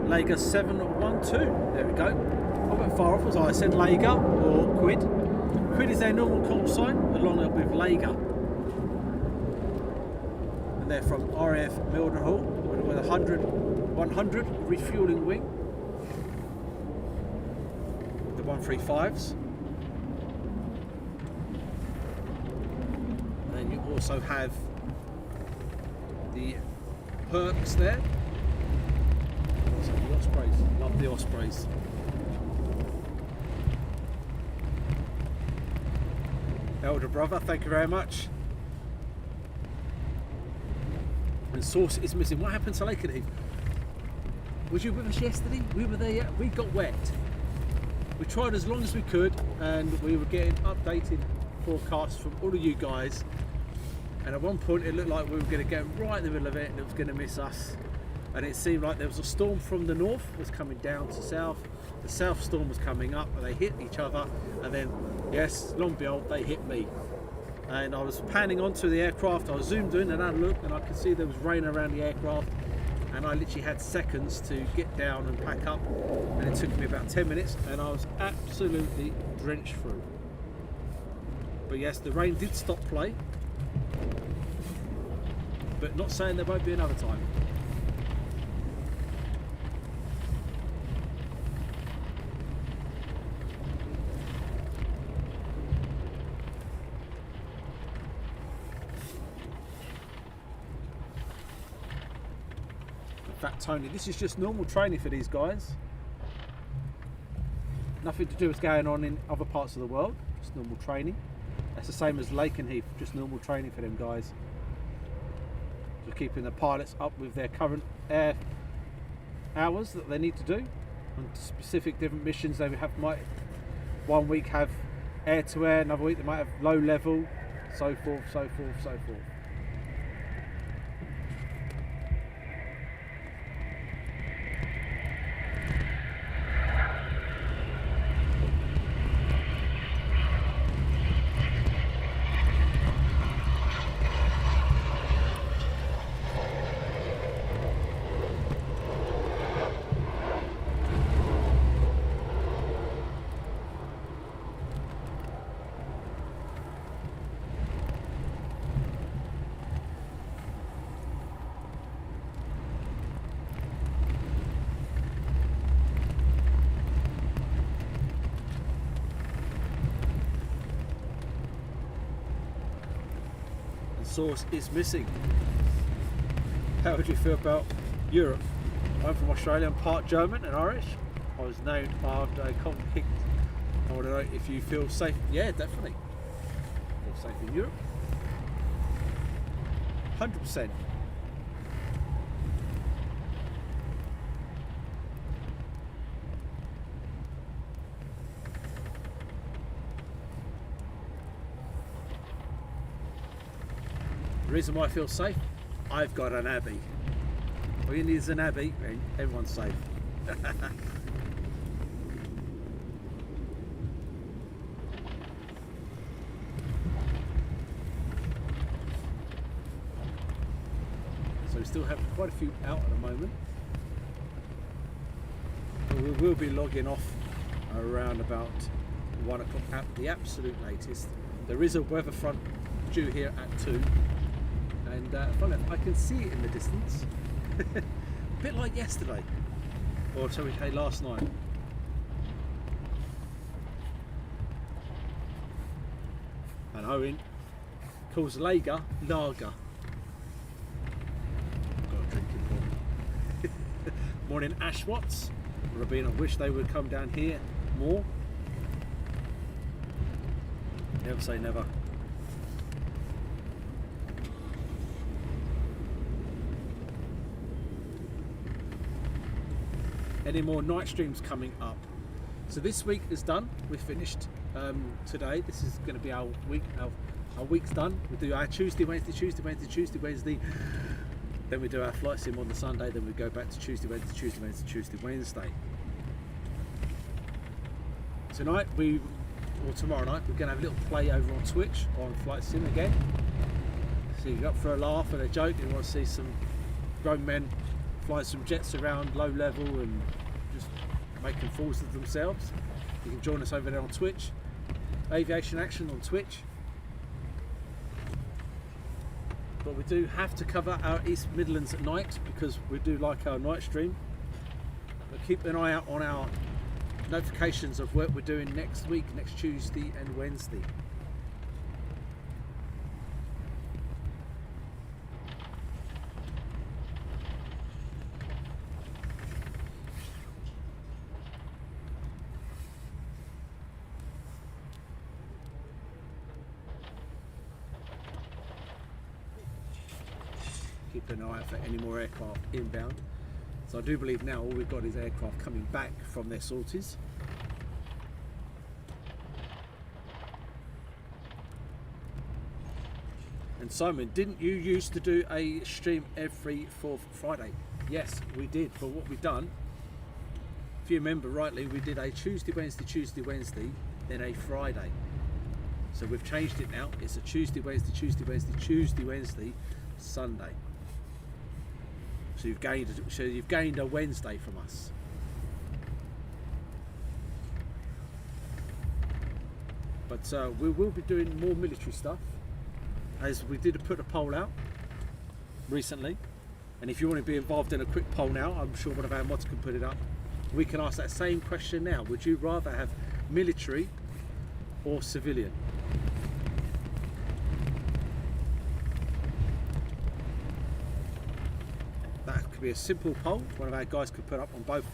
Lager 712. There we go. I went far off, was I? I said Lager or Quid. Quid is their normal call sign, along with Lager. And they're from RAF Mildenhall with a 100 refueling wing. The 135s. And then you also have the Perks there. The Ospreys, love the Ospreys. Elder brother, thank you very much. And Source is missing. What happened to Lake and Eve? Was you with us yesterday? We were there yet? We got wet. We tried as long as we could and we were getting updated forecasts from all of you guys. And at one point it looked like we were going to get right in the middle of it and it was going to miss us. And it seemed like there was a storm from the north was coming down to south. The south storm was coming up and they hit each other, and then yes, long and behold, they hit me. And I was panning onto the aircraft, I was zoomed in and I looked and I could see there was rain around the aircraft, and I literally had seconds to get down and pack up, and it took me about 10 minutes and I was absolutely drenched through. But yes, the rain did stop play, but not saying there won't be another time. Tony, this is just normal training for these guys. Nothing to do with what's going on in other parts of the world, just normal training. That's the same as Lakenheath, just normal training for them guys. Just keeping the pilots up with their current air hours that they need to do on specific different missions. They might one week have air to air, another week they might have low level, so forth, so forth, so forth. Source is missing. How would you feel about Europe? I'm from Australia, I'm part German and Irish. I was named after a conflict. I want to know if you feel safe. Yeah, definitely. Feel safe in Europe. 100%. The reason why I feel safe, I've got an Abbey. All you need is an Abbey, and everyone's safe. So we still have quite a few out at the moment. But we will be logging off around about 1 o'clock at the absolute latest. There is a weather front due here at 2, and funny enough, I can see it in the distance. A bit like yesterday, or shall we say last night. And Owen calls lager. Got a drinking for. Morning Ash Watts. Rabin, I wish they would come down here more. Never say never. Any more night streams coming up? So this week is done. We're finished today. This is going to be our week. Our week's done. We do our Tuesday, Wednesday, Tuesday, Wednesday, Tuesday, Wednesday. Then we do our flight sim on the Sunday. Then we go back to Tuesday, Wednesday, Tuesday, Wednesday, Tuesday, Wednesday. Tonight or tomorrow night, we're going to have a little play over on Twitch on flight sim again. So you're up for a laugh and a joke, and you want to see some grown men flying some jets around low level and just making fools of themselves. You can join us over there on Twitch. Aviation Action on Twitch. But we do have to cover our East Midlands at night because we do like our night stream. But keep an eye out on our notifications of what we're doing next week, next Tuesday and Wednesday. Keep an eye out for any more aircraft inbound. So I do believe now all we've got is aircraft coming back from their sorties. And Simon, didn't you used to do a stream every 4th Friday? Yes, we did. But what we've done, if you remember rightly, we did a Tuesday, Wednesday, then a Friday. So we've changed it now. It's a Tuesday, Wednesday, Sunday. So you've gained a Wednesday from us. But we will be doing more military stuff, as we did put a poll out recently. And if you want to be involved in a quick poll now, I'm sure one of our mods can put it up. We can ask that same question now. Would you rather have military or civilian? That could be a simple poll. One of our guys could put up on both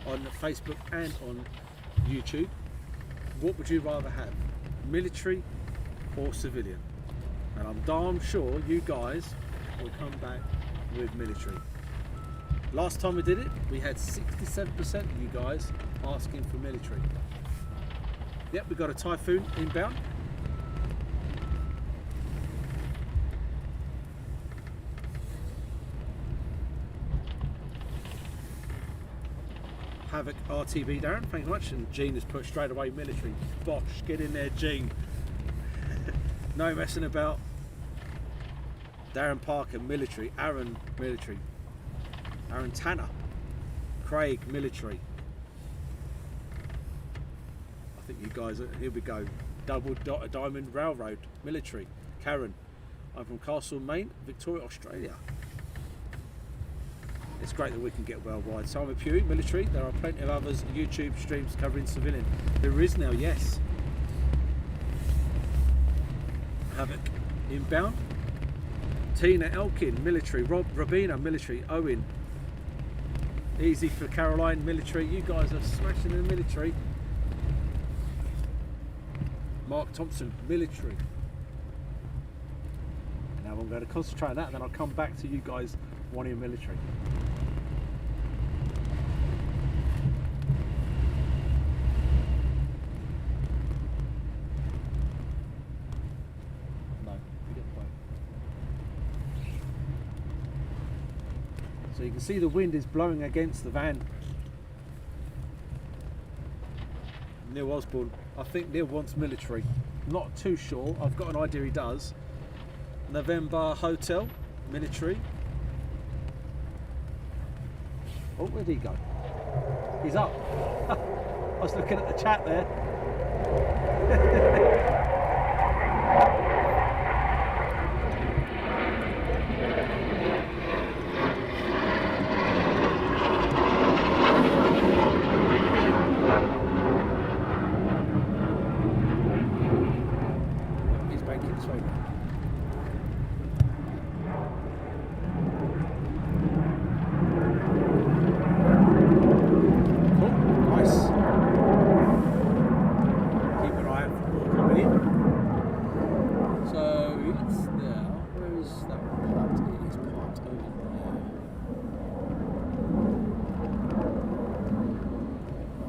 on Facebook and on YouTube. What would you rather have, military or civilian? And I'm darn sure you guys will come back with military. Last time we did it, we had 67% of you guys asking for military. Yep, we got a Typhoon inbound. Havok RTB, Darren, thank you much. And Gene has put straight away military. Bosh, get in there, Gene. No messing about. Darren Parker, military. Aaron, military. Aaron Tanner. Craig, military. I think you guys, here we go. Double Diamond Railroad, military. Karen, I'm from Castle, Maine, Victoria, Australia. It's great that we can get worldwide. Simon Pugh, military. There are plenty of others YouTube streams covering civilian. There is now, yes. Havok, inbound. Tina Elkin, military. Robina, military. Owen, easy for Caroline, military. You guys are smashing in the military. Mark Thompson, military. Now I'm going to concentrate on that, and then I'll come back to you guys wanting military. No, you get the point. So you can see the wind is blowing against the van. Neil Osborne, I think Neil wants military. Not too sure, I've got an idea he does. November Hotel, military. Oh, where'd he go? He's up. I was looking at the chat there. He's banking this way now.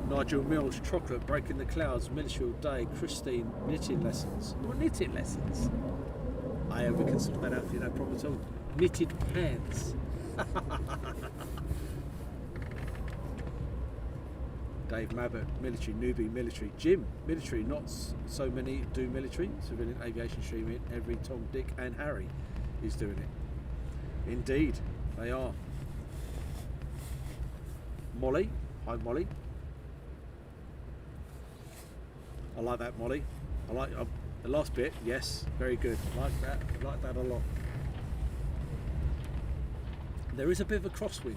Nigel Mills, chocolate, breaking the clouds, military all day, Christine, knitting lessons. What knitting lessons? We can sort that out for you, no problem at all. Knitted pants. Dave Mabbott, military, newbie, military. Jim, military, not so many do military. Civilian aviation streaming, every Tom, Dick and Harry is doing it. Indeed, they are. Molly, hi Molly. I like that, Molly. I like the last bit. Yes, very good. I like that. I like that a lot. There is a bit of a crosswind.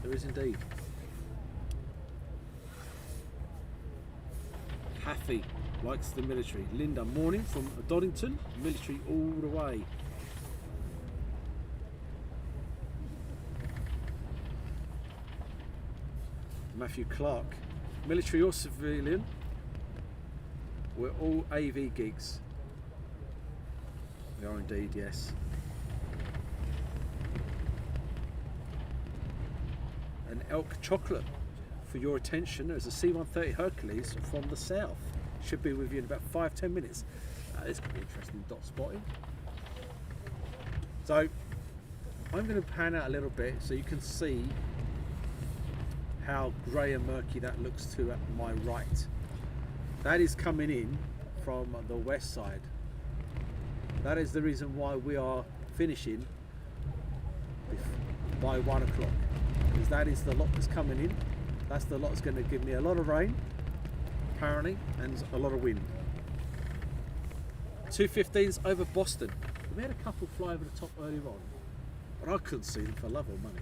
There is indeed. Happy likes the military. Linda, morning from Doddington. Military all the way. Matthew Clark, military or civilian? We're all AV geeks. We are indeed, yes. An elk chocolate for your attention. There's a C-130 Hercules from the south. Should be with you in about 5-10 minutes. This could be interesting dot spotting. So I'm going to pan out a little bit so you can see how grey and murky that looks to my right. That is coming in from the west side. That is the reason why we are finishing by 1 o'clock, because that is the lot that's coming in. That's the lot that's going to give me a lot of rain, apparently, and a lot of wind. 215s over Boston. We had a couple fly over the top earlier on, but I couldn't see them for love or money.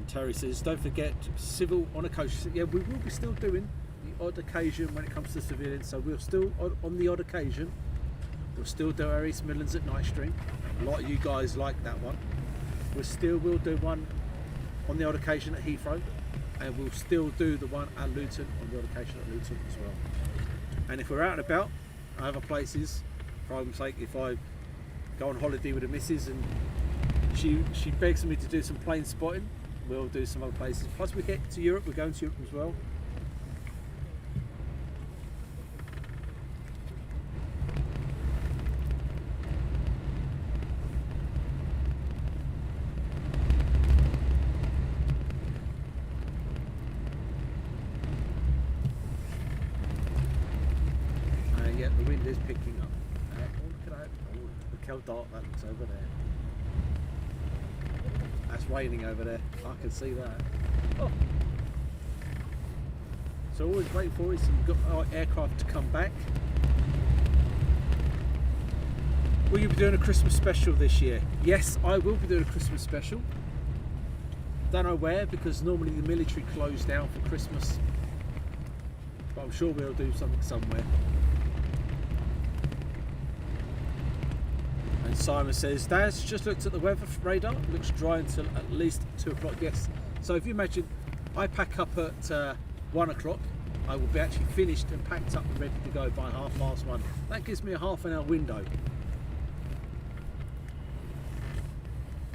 Terry says, don't forget civil on occasion. Yeah, we will be still doing the odd occasion when it comes to civilians. So we'll still, on the odd occasion, we'll still do our East Midlands at night stream. A lot of you guys like that one. We still will do one on the odd occasion at Heathrow, and we'll still do the one at Luton on the odd occasion at Luton as well. And if we're out and about, other places, for argument's sake, if I go on holiday with the missus and she begs me to do some plane spotting, we'll do some other places. Plus we get to Europe, we're going to Europe as well. Yeah, the wind is picking up. Look at that. Oh, look how dark that looks over there. That's raining over there. I can see that. Oh. So all we're waiting for is some aircraft to come back. Will you be doing a Christmas special this year? Yes, I will be doing a Christmas special. Don't know where, because normally the military closed down for Christmas. But I'm sure we'll do something somewhere. And Simon says, Dad's just looked at the weather radar. It looks dry until at least 2 o'clock. Yes. So if you imagine, I pack up at 1 o'clock. I will be actually finished and packed up and ready to go by 1:30. That gives me a half an hour window.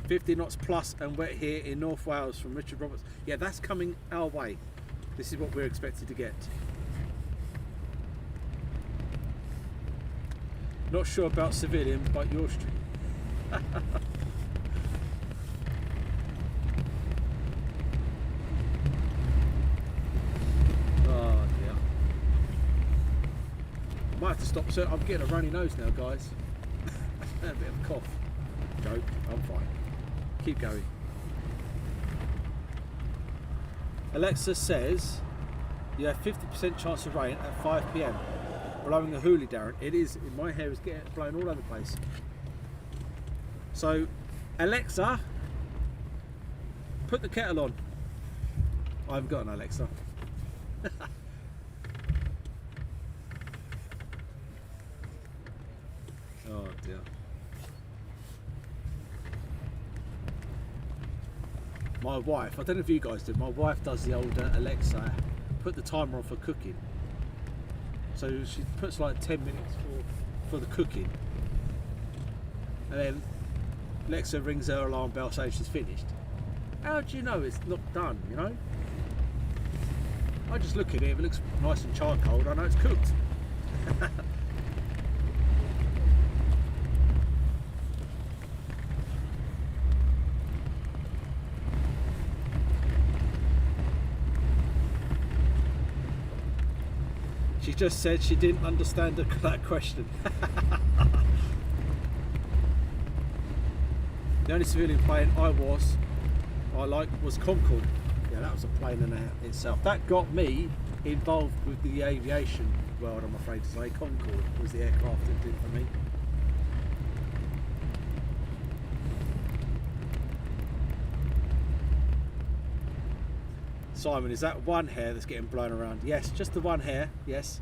50 knots plus and wet here in North Wales from Richard Roberts. Yeah, that's coming our way. This is what we're expected to get. Not sure about civilian, but yours truly. Oh dear. I might have to stop. So I'm getting a runny nose now, guys. And a bit of a cough. Joke. I'm fine. Keep going. Alexa says you have 50% chance of rain at 5 PM. Blowing a hoolie, Darren. It is. My hair is getting blown all over the place. So, Alexa, put the kettle on. I haven't got an Alexa. Oh dear. My wife, I don't know if you guys do, my wife does the old Alexa, put the timer on for cooking. So she puts like 10 minutes for the cooking. And then Alexa rings her alarm bell saying she's finished. How do you know it's not done, you know? I just look at it, if it looks nice and charcoal, I know it's cooked. She just said she didn't understand that question. The only civilian plane I liked was Concorde. Yeah, that was a plane in itself. That got me involved with the aviation world, I'm afraid to say. Concorde was the aircraft it did for me. Simon, is that one hair that's getting blown around? Yes, just the one hair, yes.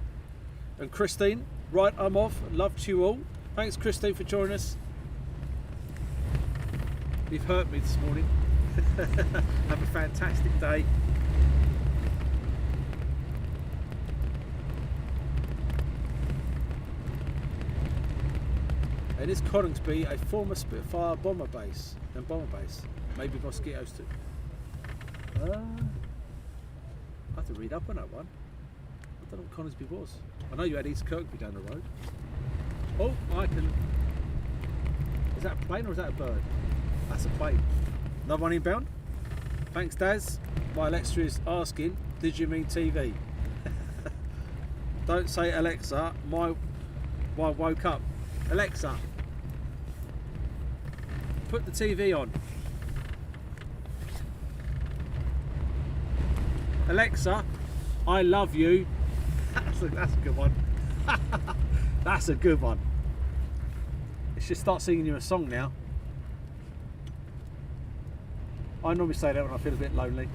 And Christine, right, I'm off. Love to you all. Thanks, Christine, for joining us. You've hurt me this morning. Have a fantastic day. And is Coningsby a former Spitfire bomber base? And bomber base? Maybe Mosquitoes too. I have to read up on that one. I don't know what Coningsby was. I know you had East Kirkby down the road. Oh, I can. Is that a plane or is that a bird? That's a plane. Another one inbound. Thanks, Daz. My Alexa is asking, did you mean TV? Don't say Alexa. I woke up. Alexa, put the TV on. Alexa, I love you. That's a good one. That's a good one. It should start singing you a song now. I normally say that when I feel a bit lonely.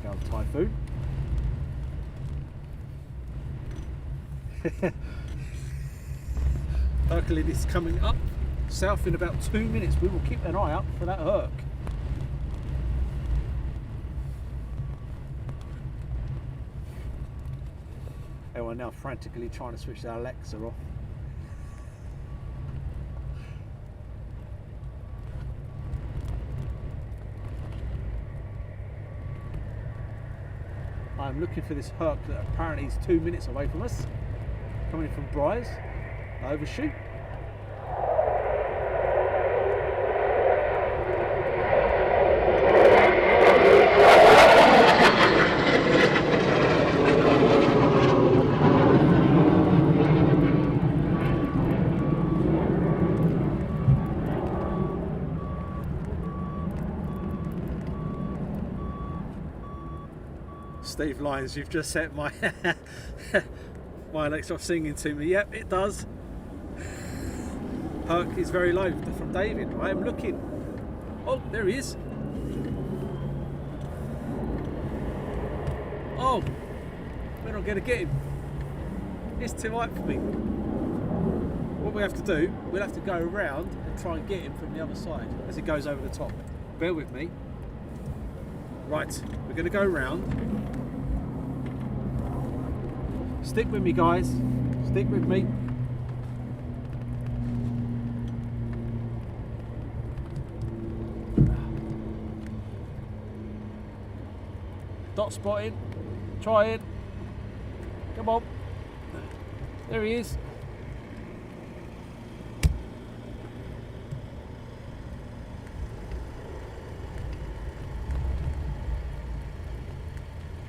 Go Typhoon. Hercules is coming up south in about 2 minutes. We will keep an eye out for that Herc. Everyone now frantically trying to switch their Alexa off. I'm looking for this Herc that apparently is 2 minutes away from us. Coming from Briars, Overshoot. Steve Lyons, you've just set my my Alexa off singing to me. Yep, it does. Herc is very low from David. I am looking. Oh, there he is. Oh, we're not going to get him. It's too light for me. What we have to do, we'll have to go around and try and get him from the other side as it goes over the top. Bear with me. Right, we're going to go around. Stick with me, guys. Stick with me. Dot spotting. Try it. Come on. There he is.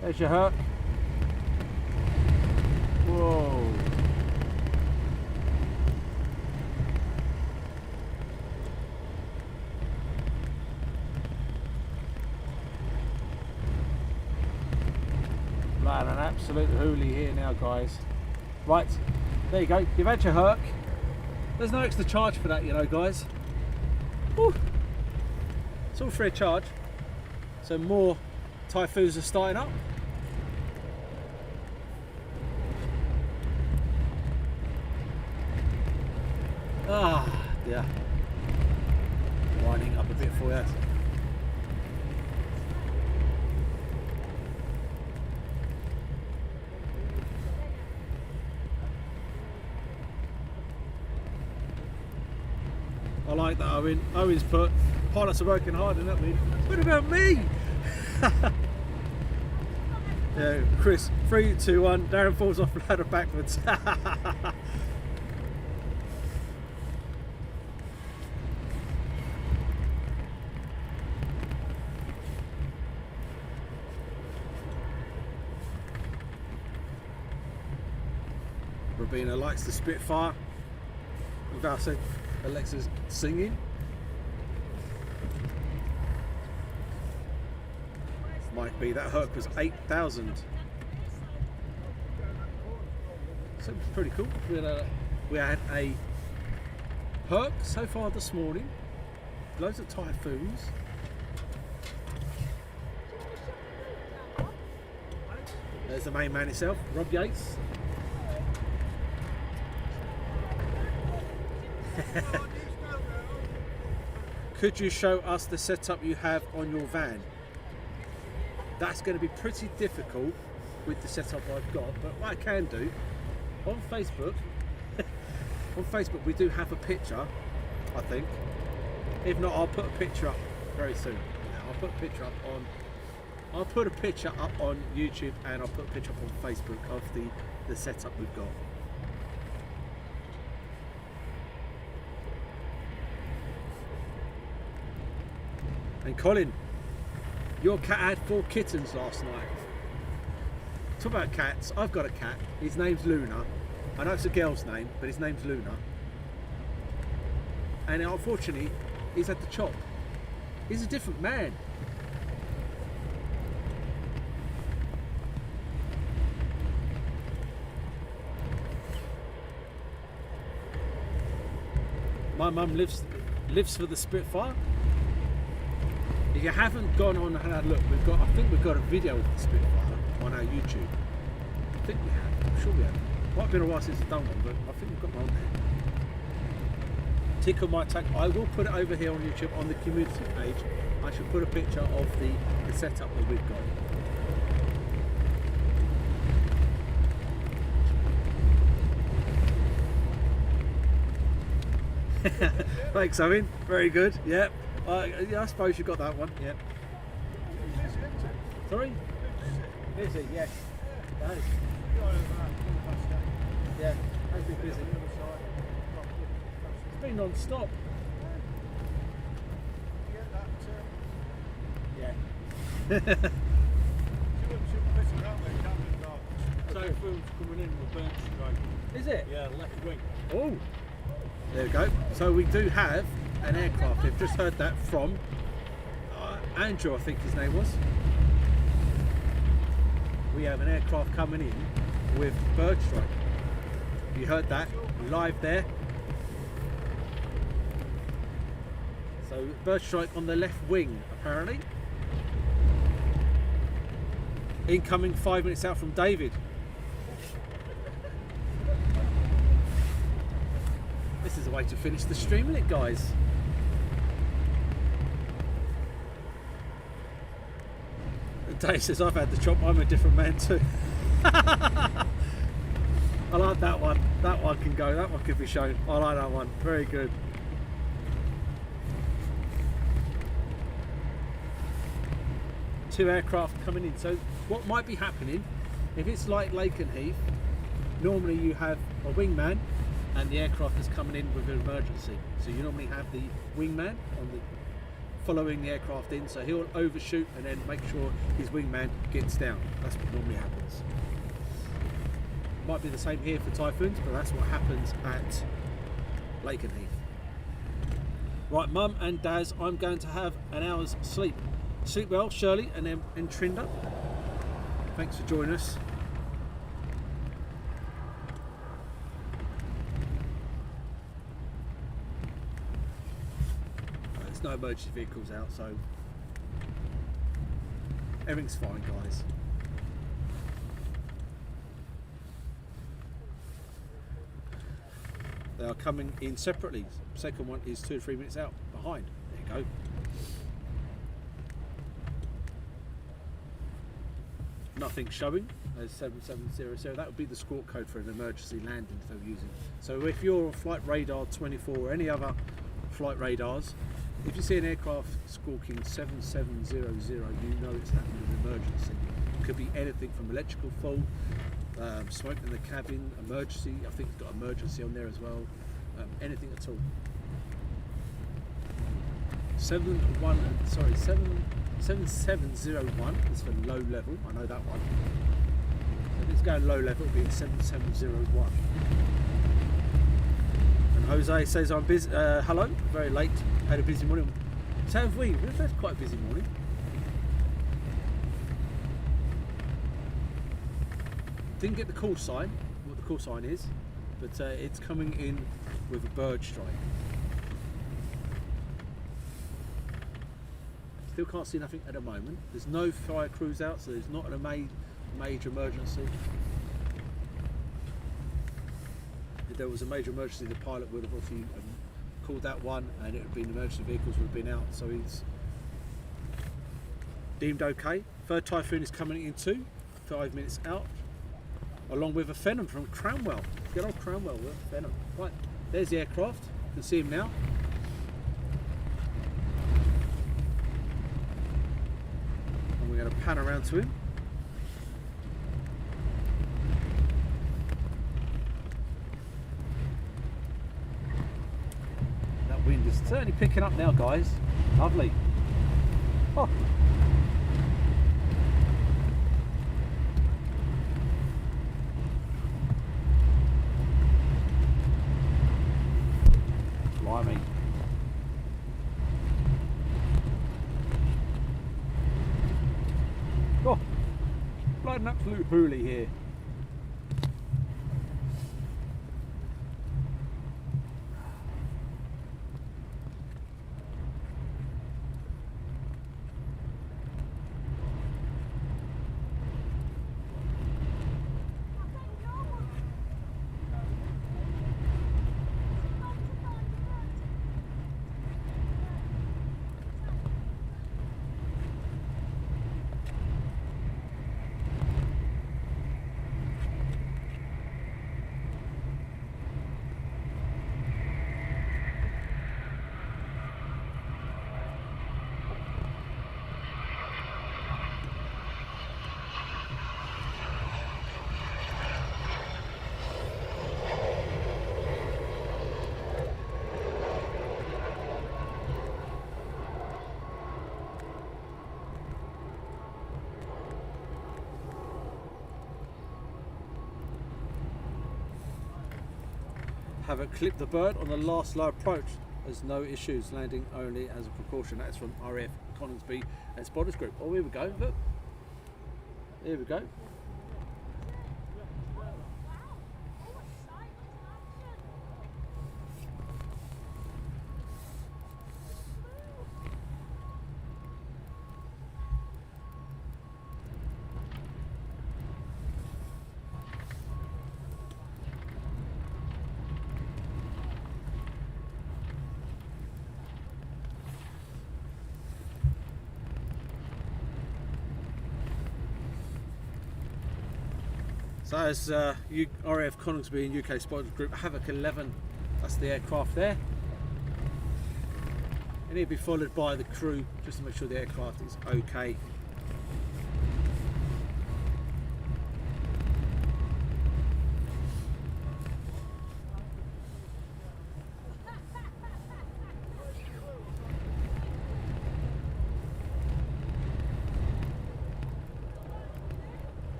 There's your hook. Whoa. Man, an absolute hoolie here now, guys. Right, there you go. You've had your hook. There's no extra charge for that, you know, guys. Woo. It's all free of charge. So more Typhoons are starting up. Ah, yeah. Winding up a bit for you. I like that, Owen. Owen's put, pilots are working hard, isn't it? What about me? Yeah, Chris, 3, 2, 1, Darren falls off the ladder backwards. Robina likes the Spitfire. Without saying, Alexa's singing. Might be that hook was 8,000. So pretty cool. We had a hook so far this morning. Loads of Typhoons. There's the main man himself, Rob Yates. Could you show us the setup you have on your van? That's going to be pretty difficult with the setup I've got, but what I can do on Facebook, we do have a picture, I think. If not, I'll put a picture up very soon. I'll put a picture up on YouTube, and I'll put a picture up on Facebook of the setup we've got. And Colin, your cat had 4 kittens last night. Talk about cats, I've got a cat, his name's Luna. I know it's a girl's name, but his name's Luna. And unfortunately, he's had the chop. He's a different man. My mum lives for the Spitfire. If you haven't gone on and had a look, I think we've got a video of the Spitfire on our YouTube. I think we have. I'm sure we have. Might have been a while since I've done one, but I think we've got one there. Tickle my tank. I will put it over here on YouTube on the community page. I should put a picture of the setup that we've got. Thanks, Owen. Very good. Yep. Yeah, I suppose you got that one. Yep. Sorry? Busy, yes. That is. Yeah, has been busy. It's been non-stop. Yeah. Typhoon's coming in with burnt strike. Is it? Yeah, left wing. Oh. There we go. So we do have an aircraft. We've just heard that from Andrew, I think his name was. We have an aircraft coming in with bird strike. You heard that live there. So bird strike on the left wing apparently. Incoming 5 minutes out from David. This is a way to finish the stream, isn't it, guys? Dave says, I've had the chop, I'm a different man too. can go. That one could be shown. I like that one. Very good. Two aircraft coming in. So what might be happening, if it's like Lakenheath, normally you have a wingman and the aircraft is coming in with an emergency. So you normally have the wingman on the following the aircraft in, so he'll overshoot and then make sure his wingman gets down. That's what normally happens. Might be the same here for Typhoons, but that's what happens at Lakenheath. Right, Mum and Daz, I'm going to have an hour's sleep. Sleep well, Shirley and Trinder. Thanks for joining us. There's no emergency vehicles out, so everything's fine, guys. They are coming in separately. Second one is 2 or 3 minutes out behind. There you go. Nothing showing as 7700. That would be the squawk code for an emergency landing if they were using. So if you're on Flight Radar 24 or any other flight radars, if you see an aircraft squawking 7700, you know it's happening an emergency. It could be anything from electrical fault, smoke in the cabin, emergency. I think it's got emergency on there as well. Anything at all. 7701 is for low level. I know that one. So if it's going low level, it'll be at 7701. And Jose says I'm busy. Hello, very late. Had a busy morning. So have we. We've had quite a busy morning. Didn't get the call sign, what the call sign is, but it's coming in with a bird strike. Still can't see nothing at the moment. There's no fire crews out, so there's not a major emergency. If there was a major emergency, the pilot would have obviously called that one, and it would have been emergency vehicles would have been out. So it's deemed okay. Third Typhoon is coming in too, 5 minutes out, along with a Phenom from Cranwell. Good old Cranwell with a Phenom. Right, there's the aircraft. You can see him now. And we're going to pan around to him. That wind is certainly picking up now, guys. Lovely. Oh. Blimey. Oh, blood an absolute hoolie here. Havok clipped the bird on the last low approach. There's no issues, landing only as a precaution. That's from RAF Coningsby and Spotters Group. Oh, here we go, look. Here we go. So as RAF Coningsby and UK Spotted Group Havok 11, that's the aircraft there. And he'll be followed by the crew just to make sure the aircraft is okay.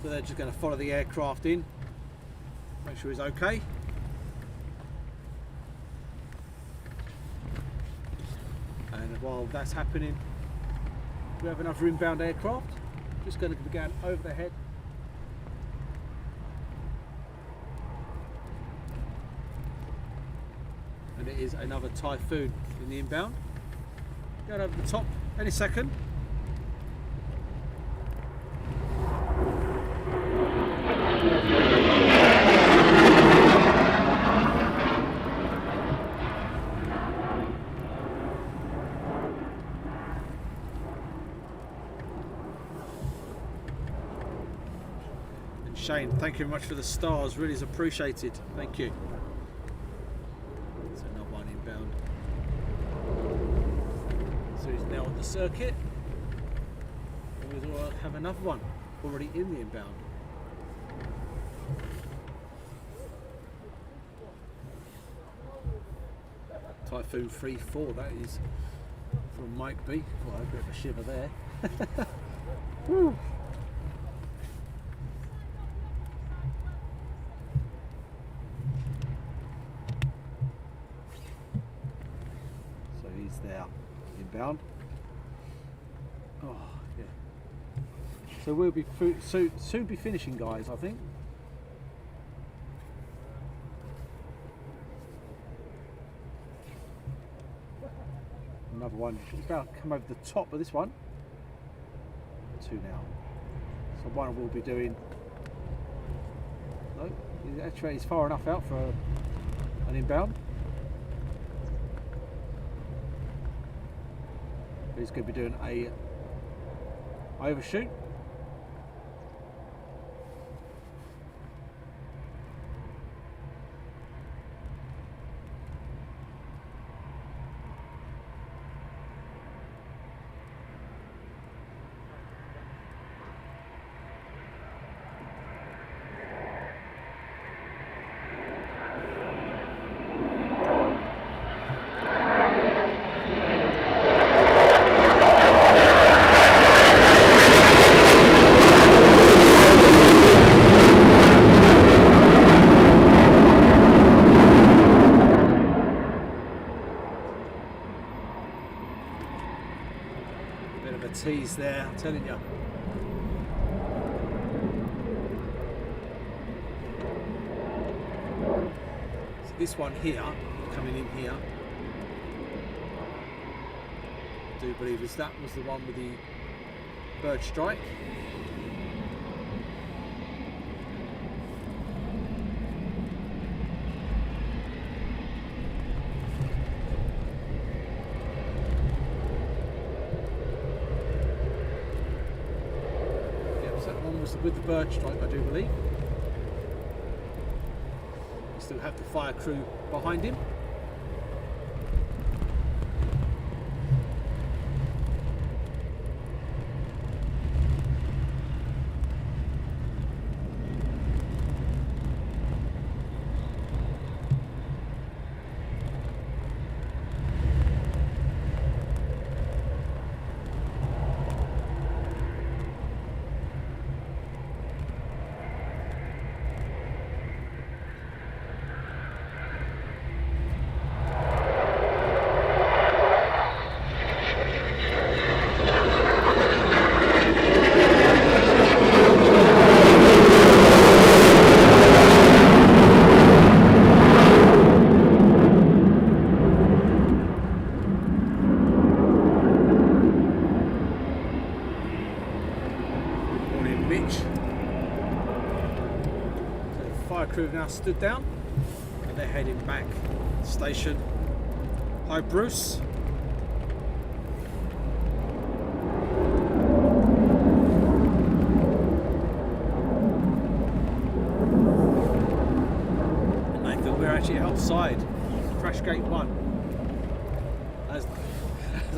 So they're just going to follow the aircraft in, make sure he's okay. And while that's happening, we have another inbound aircraft, just going to be going over the head. And it is another Typhoon in the inbound. Going over the top any second. Shane, thank you very much for the stars, really is appreciated, thank you. So another one inbound. So he's now on the circuit. And we'll have another one already in the inbound. Typhoon 3-4, that is from Mike B. Well, a bit of a shiver there. Woo. There, inbound. Oh yeah. So we'll be soon be finishing, guys. I think. Another one. It's about to come over the top of this one. 2 now. So one we'll be doing. No, actually he's far enough out for an inbound. He's going to be doing a overshoot. Tease there, I'm telling you. So this one here, coming in here, I do believe that was the one with the bird strike. With the bird strike, I do believe. We still have the fire crew behind him. fire crew have now stood down and they're heading back to station. Hi Bruce. And Nathan, we're actually outside Crash Gate 1. As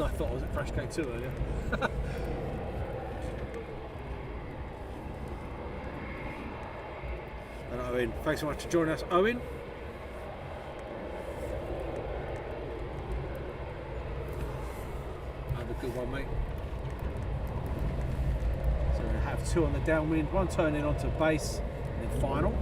I thought I was at Crash Gate 2 earlier. And Owen, thanks so much for joining us, Owen. Have a good one, mate. So we have two on the downwind, one turning onto base, and then final.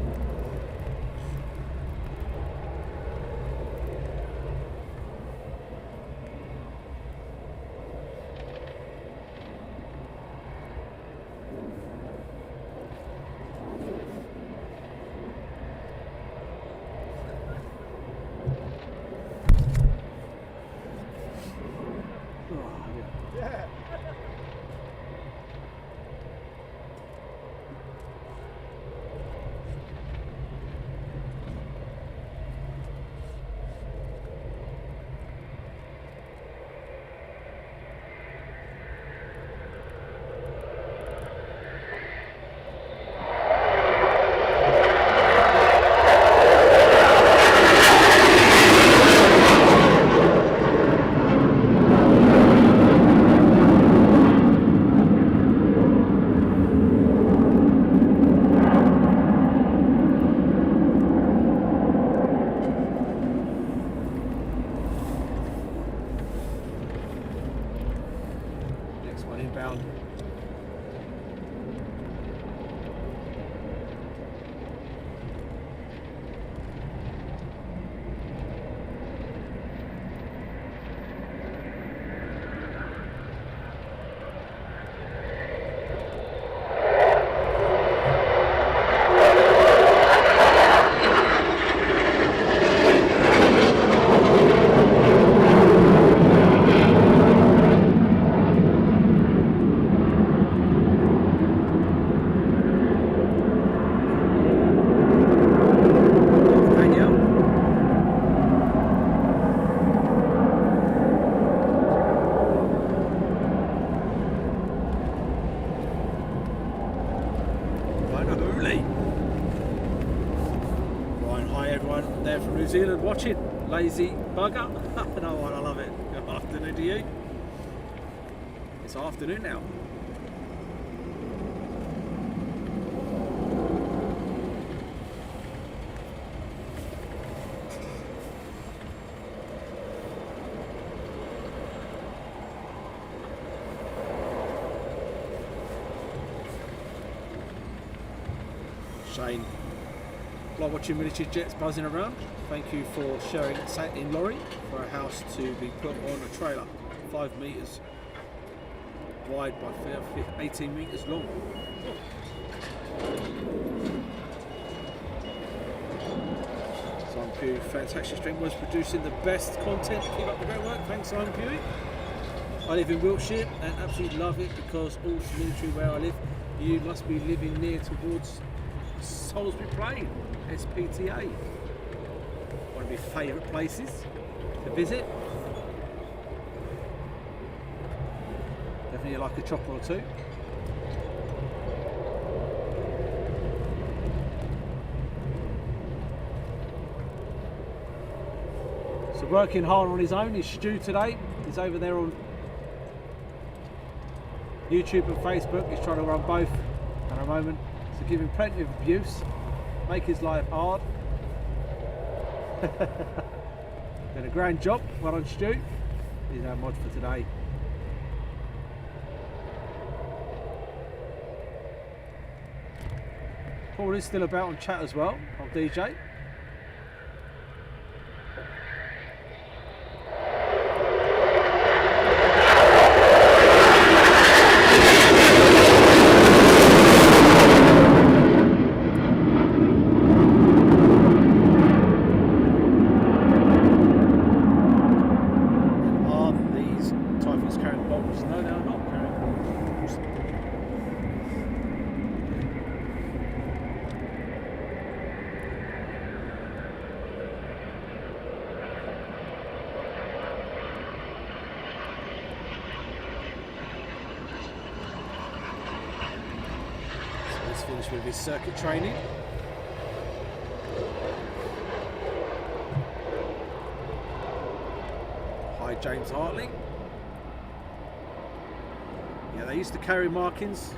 New Zealand watching, lazy bugger. No one, I love it. Good afternoon to you. It's afternoon now. Shane. Like watching miniature jets buzzing around. Thank you for sharing in lorry for a house to be put on a trailer, 5 metres wide by 18 metres long. Simon Pugh, fantastic stream, was producing the best content. Keep up the great work. Thanks, Simon Pugh. I live in Wiltshire and absolutely love it because all military where I live, you must be living near towards Salisbury Plain, SPTA. One of my favourite places to visit. Definitely like a chopper or two. So working hard on his own is Stu today. He's over there on YouTube and Facebook. He's trying to run both at a moment. So give him plenty of abuse, make his life hard. Did a grand job, well done Stu. He's our mod for today. Paul is still about on chat as well, on DJ. with his circuit training. Hi, James Hartley. Yeah, they used to carry markings,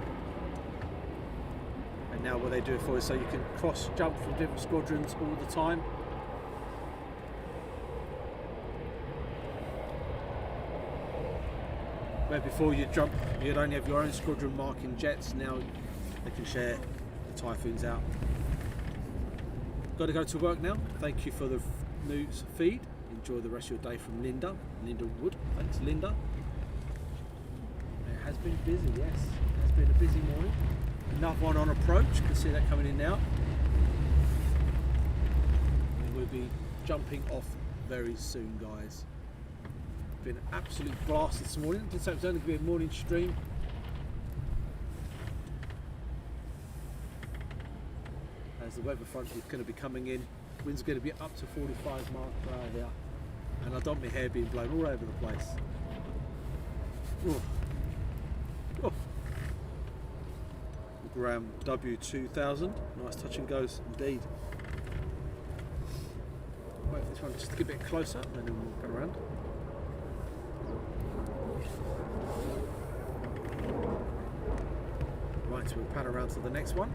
and now what they do it for is so you can cross jump from different squadrons all the time. Where before you'd only have your own squadron marking jets, now they can share the Typhoons out. Got to go to work now. Thank you for the news feed. Enjoy the rest of your day from Linda Wood. Thanks, Linda. It has been busy, yes. It has been a busy morning. Another one on approach. You can see that coming in now. And we'll be jumping off very soon, guys. Been an absolute blast this morning. Didn't say it was only going to be a morning stream. As the weather front is going to be coming in, wind's going to be up to 45 miles per hour here, and I don't want my hair being blown all over the place. Oh. Oh. Gram W2000, nice touch and goes indeed. Wait for this one just to get a bit closer, and then we'll go around. Right, so we'll pan around to the next one.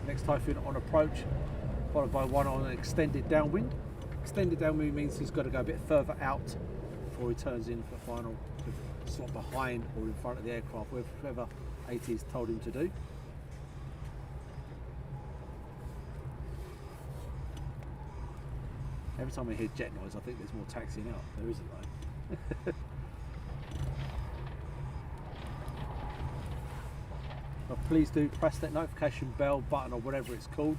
Next Typhoon on approach, followed by one on an extended downwind. Extended downwind means he's got to go a bit further out before he turns in for final slot behind or in front of the aircraft, whatever AT's told him to do. Every time I hear jet noise, I think there's more taxiing out. There isn't, though. But please do press that notification bell button or whatever it's called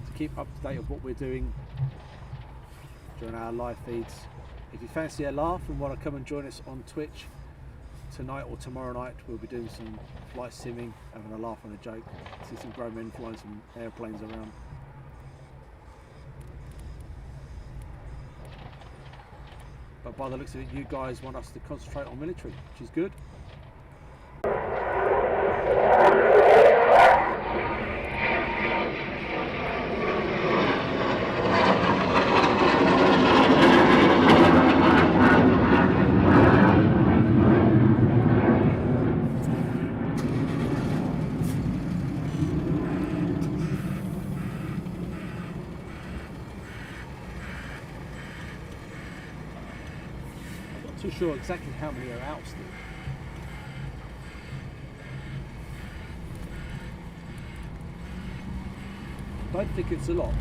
to keep up to date of what we're doing during our live feeds. If you fancy a laugh and want to come and join us on Twitch tonight or tomorrow night, we'll be doing some flight simming, having a laugh and a joke. See some grown men flying some airplanes around. But by the looks of it, you guys want us to concentrate on military, which is good. Too sure exactly how many are out still. I don't think it's a lot.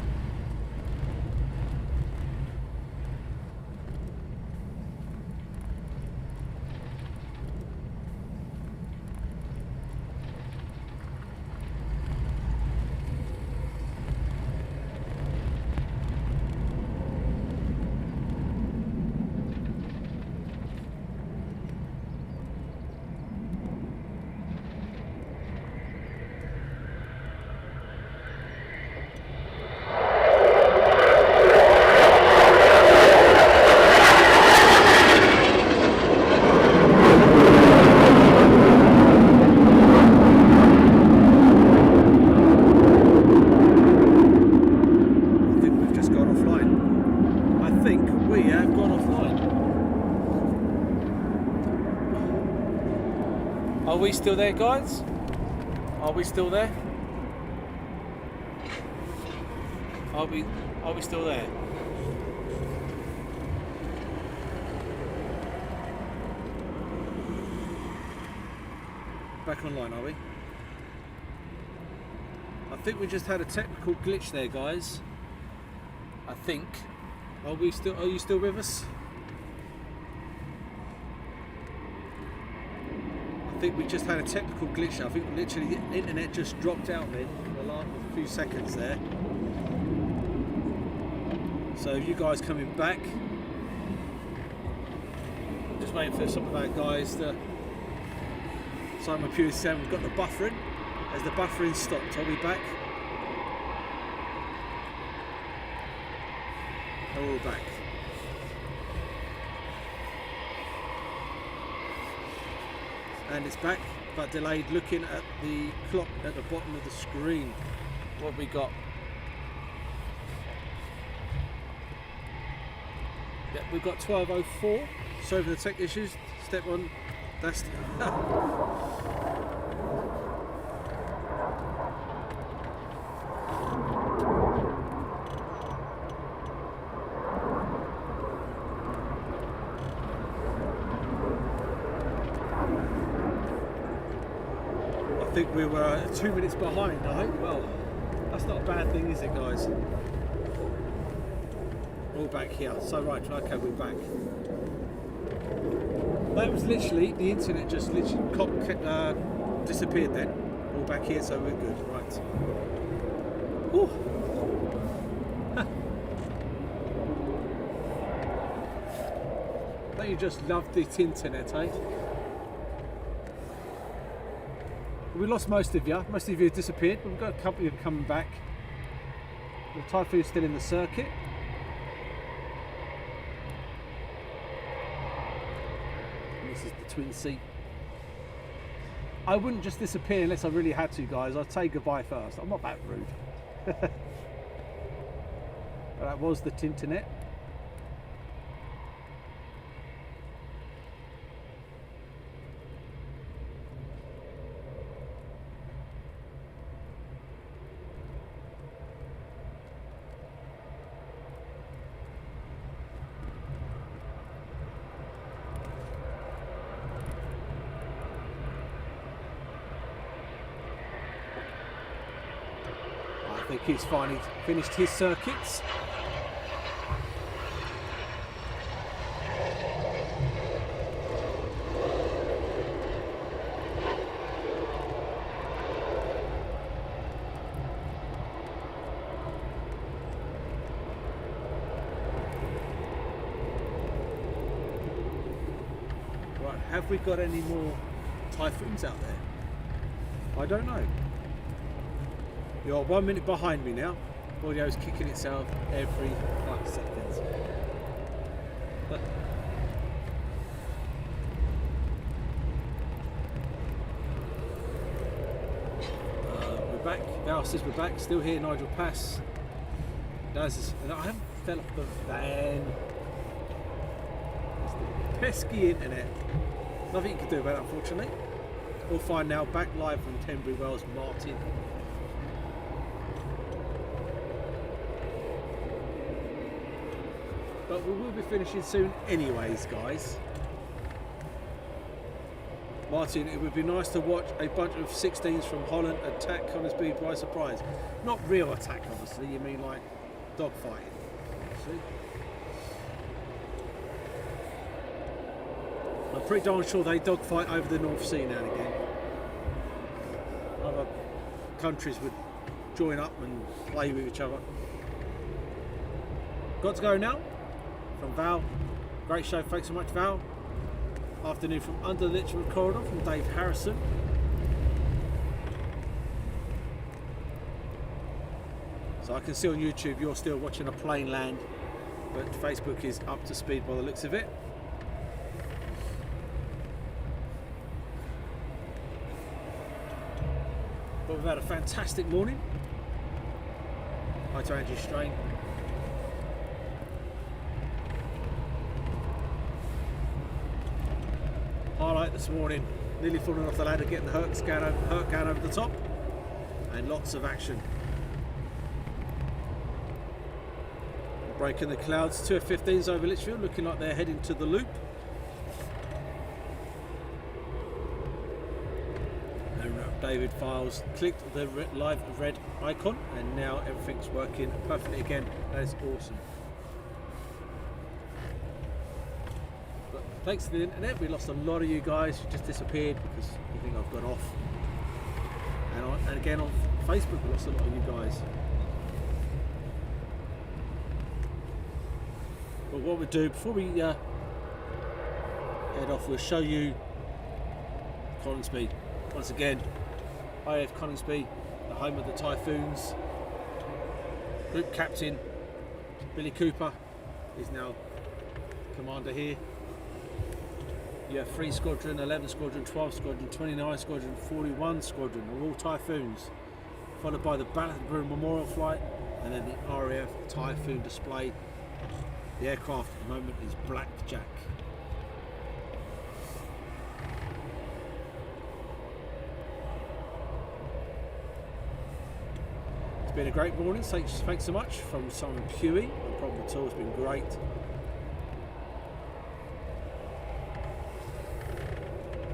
Are we still there, guys? Are we still there? Are we still there? Back online, are we? I think we just had a technical glitch there, guys. I think. Are you still with us? I think we just had a technical glitch. I think literally the internet just dropped out then for the last few seconds there. So you guys coming back, just waiting for some of our guys to Simon Pugh 7. We've got the buffering. As the buffering stopped, are we back? We're all back. and it's back, but delayed. Looking at the clock at the bottom of the screen, what have we got? Yeah, we've got 12:04. Sorry for the tech issues. Step one. That's. I think we were 2 minutes behind, I think. Well, that's not a bad thing, is it, guys? All back here. So, right, okay, we're back. That was literally, the internet just literally disappeared then. All back here, so we're good. Right. Ooh. Don't you just love this internet, eh? We lost most of you. Most of you have disappeared. We've got a couple of you coming back. The Typhoon's still in the circuit. And this is the twin seat. I wouldn't just disappear unless I really had to, guys. I'd say goodbye first. I'm not that rude. But that was the Tinternet. I think he's finally finished his circuits. Right, have we got any more Typhoons out there? I don't know. You're 1 minute behind me now. Audio's kicking itself every 5 seconds. We're back. Val says we're back. Still here, Nigel Pass. I haven't fell off the van. It's the pesky internet. Nothing you can do about it, unfortunately. All fine now. Back live from Tenbury Wells, Martin. But we will be finishing soon anyways, guys. Martin, it would be nice to watch a bunch of 16s from Holland attack Coningsby by surprise. Not real attack, obviously, you mean like dogfighting. See? I'm pretty darn sure they dogfight over the North Sea now and again. Other countries would join up and play with each other. Got to go now. From Val, great show, thanks so much, Val. Afternoon from Under the Litchfield Corridor from Dave Harrison. So I can see on YouTube you're still watching a plane land, but Facebook is up to speed by the looks of it. But we've had a fantastic morning. Hi to Andrew Strain. Highlight this morning, nearly falling off the ladder, getting the Hurt gun over the top, and lots of action. Breaking the clouds, 2 F-15s over Litchfield, looking like they're heading to the loop. And David Files clicked the live red icon, and now everything's working perfectly again. That is awesome. Thanks to the internet, we lost a lot of you guys who just disappeared because you think I've gone off. And again on Facebook, we lost a lot of you guys. But what we'll do before we head off, we'll show you Coningsby. Once again, RAF Coningsby, the home of the Typhoons. Group Captain Billy Cooper is now commander here. You have 3 Squadron, 11 Squadron, 12 Squadron, 29 Squadron, 41 Squadron, are all Typhoons, followed by the Battlesboro Memorial Flight, and then the RAF Typhoon display. The aircraft at the moment is Blackjack. It's been a great morning, thanks so much from Simon Pewey. No problem at all, it's been great.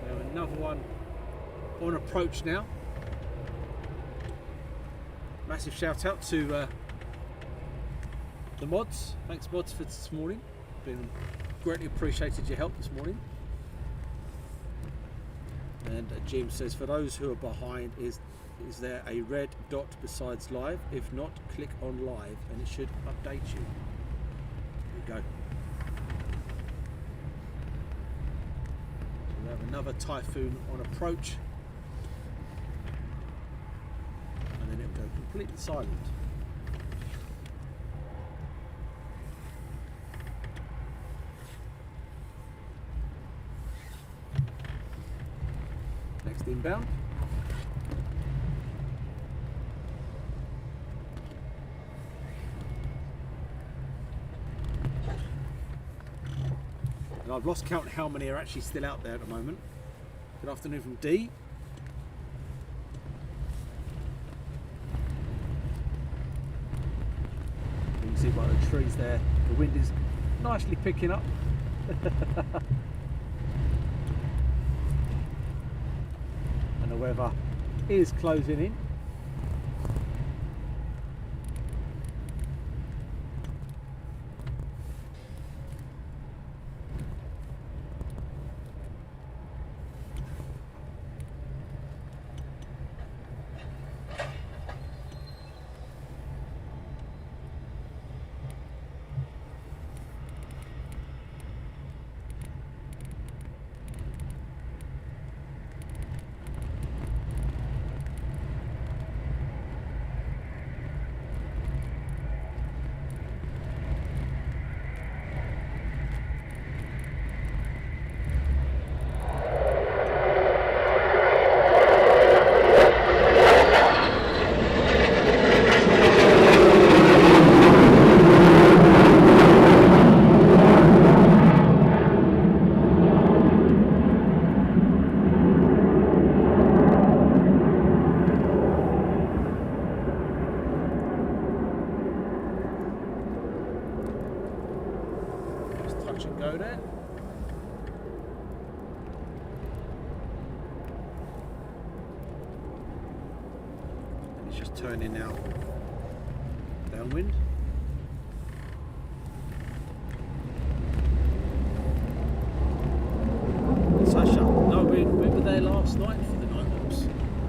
We have another one on approach now. Massive shout out to the mods. Thanks mods for this morning. Been greatly appreciated your help this morning. And Jim says, for those who are behind, is there a red dot besides live? If not, click on live and it should update you. There you go. So we have another Typhoon on approach. And then it will go completely silent. Next inbound. And I've lost count how many are actually still out there at the moment. Good afternoon from D. You can see by the trees there, the wind is nicely picking up. And the weather is closing in. Go there. And it's just turning now downwind. Sasha, no, we were there last night for the night hops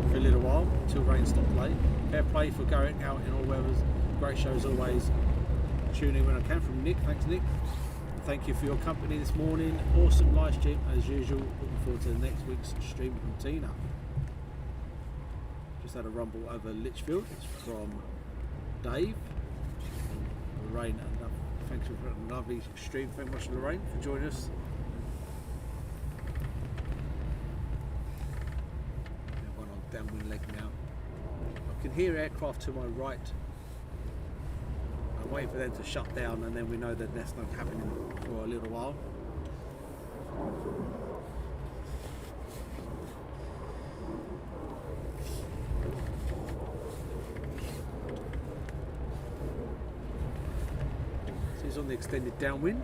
for a little while until rain stopped play. Fair play for going out in all weathers. Great show as always. Tuning when I can from Nick. Thanks, Nick. Thank you for your company this morning. Awesome live stream as usual. Looking forward to the next week's stream from Tina. Just had a rumble over Litchfield. It's from Dave. Lorraine, thanks for a lovely stream. Thank you very much, Lorraine, for joining us. One on downwind leg now. I can hear aircraft to my right. I'm waiting for them to shut down and then we know that that's not happening for a little while. So he's on the extended downwind.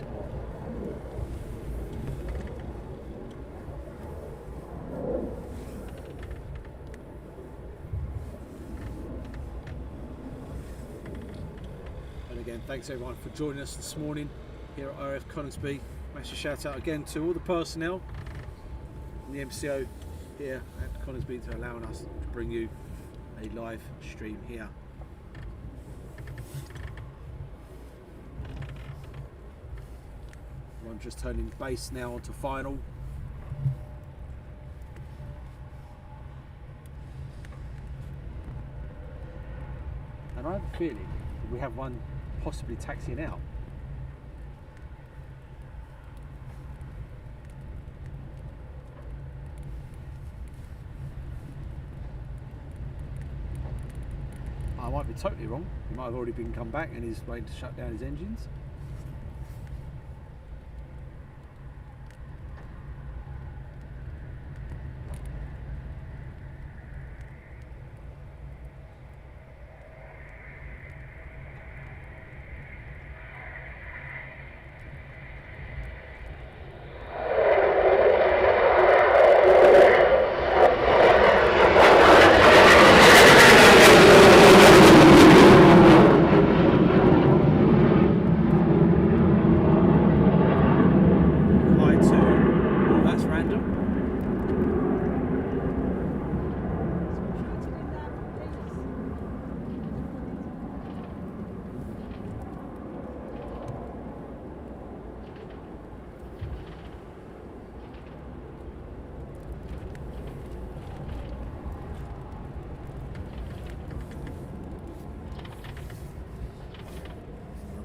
Again, thanks everyone for joining us this morning here at RAF Coningsby. Massive shout out again to all the personnel in the MCO here at Coningsby for allowing us to bring you a live stream here. I'm just turning base now onto final. And I have a feeling that we have one possibly taxiing out. might be totally wrong. He might have already been come back and he's waiting to shut down his engines.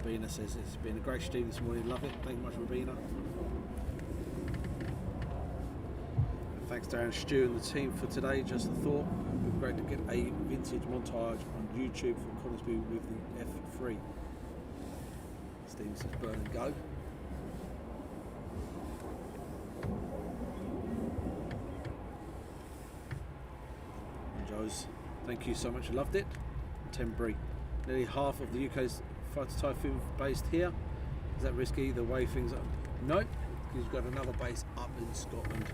Robina says it's been a great stream this morning, love it. Thank you much, Robina. And thanks to Aaron, Stu and the team for today. Just a thought, it would be great to get a vintage montage on YouTube from Coningsby with the F3. Stephen says burn and go. And Joe's, thank you so much, I loved it. Tenbury, nearly half of the UK's fighter Typhoon based here. Is that risky the way things are? No, because you've got another base up in Scotland.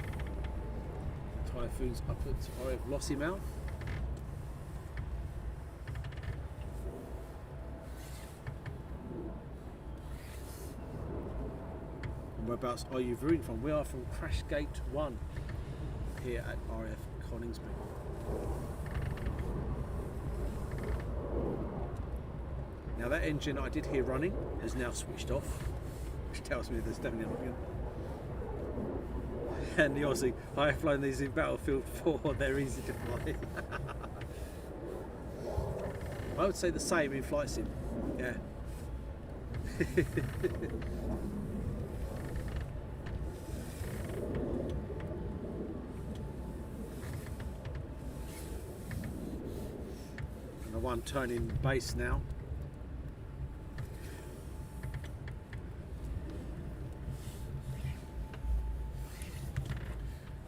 Typhoon's up at RAF Lossiemouth. And whereabouts are you viewing from? We are from Crashgate 1 here at RAF Coningsby. Now that engine I did hear running is now switched off, which tells me there's definitely an option. And the Aussie, I have flown these in Battlefield 4, they're easy to fly. I would say the same in flight sim, yeah. And the one turning base now.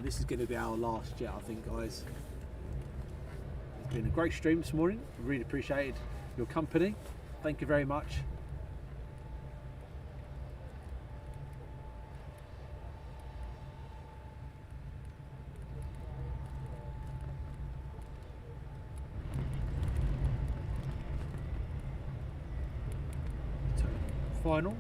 This is going to be our last jet, I think, guys. It's been a great stream this morning. I really appreciated your company. Thank you very much. Final.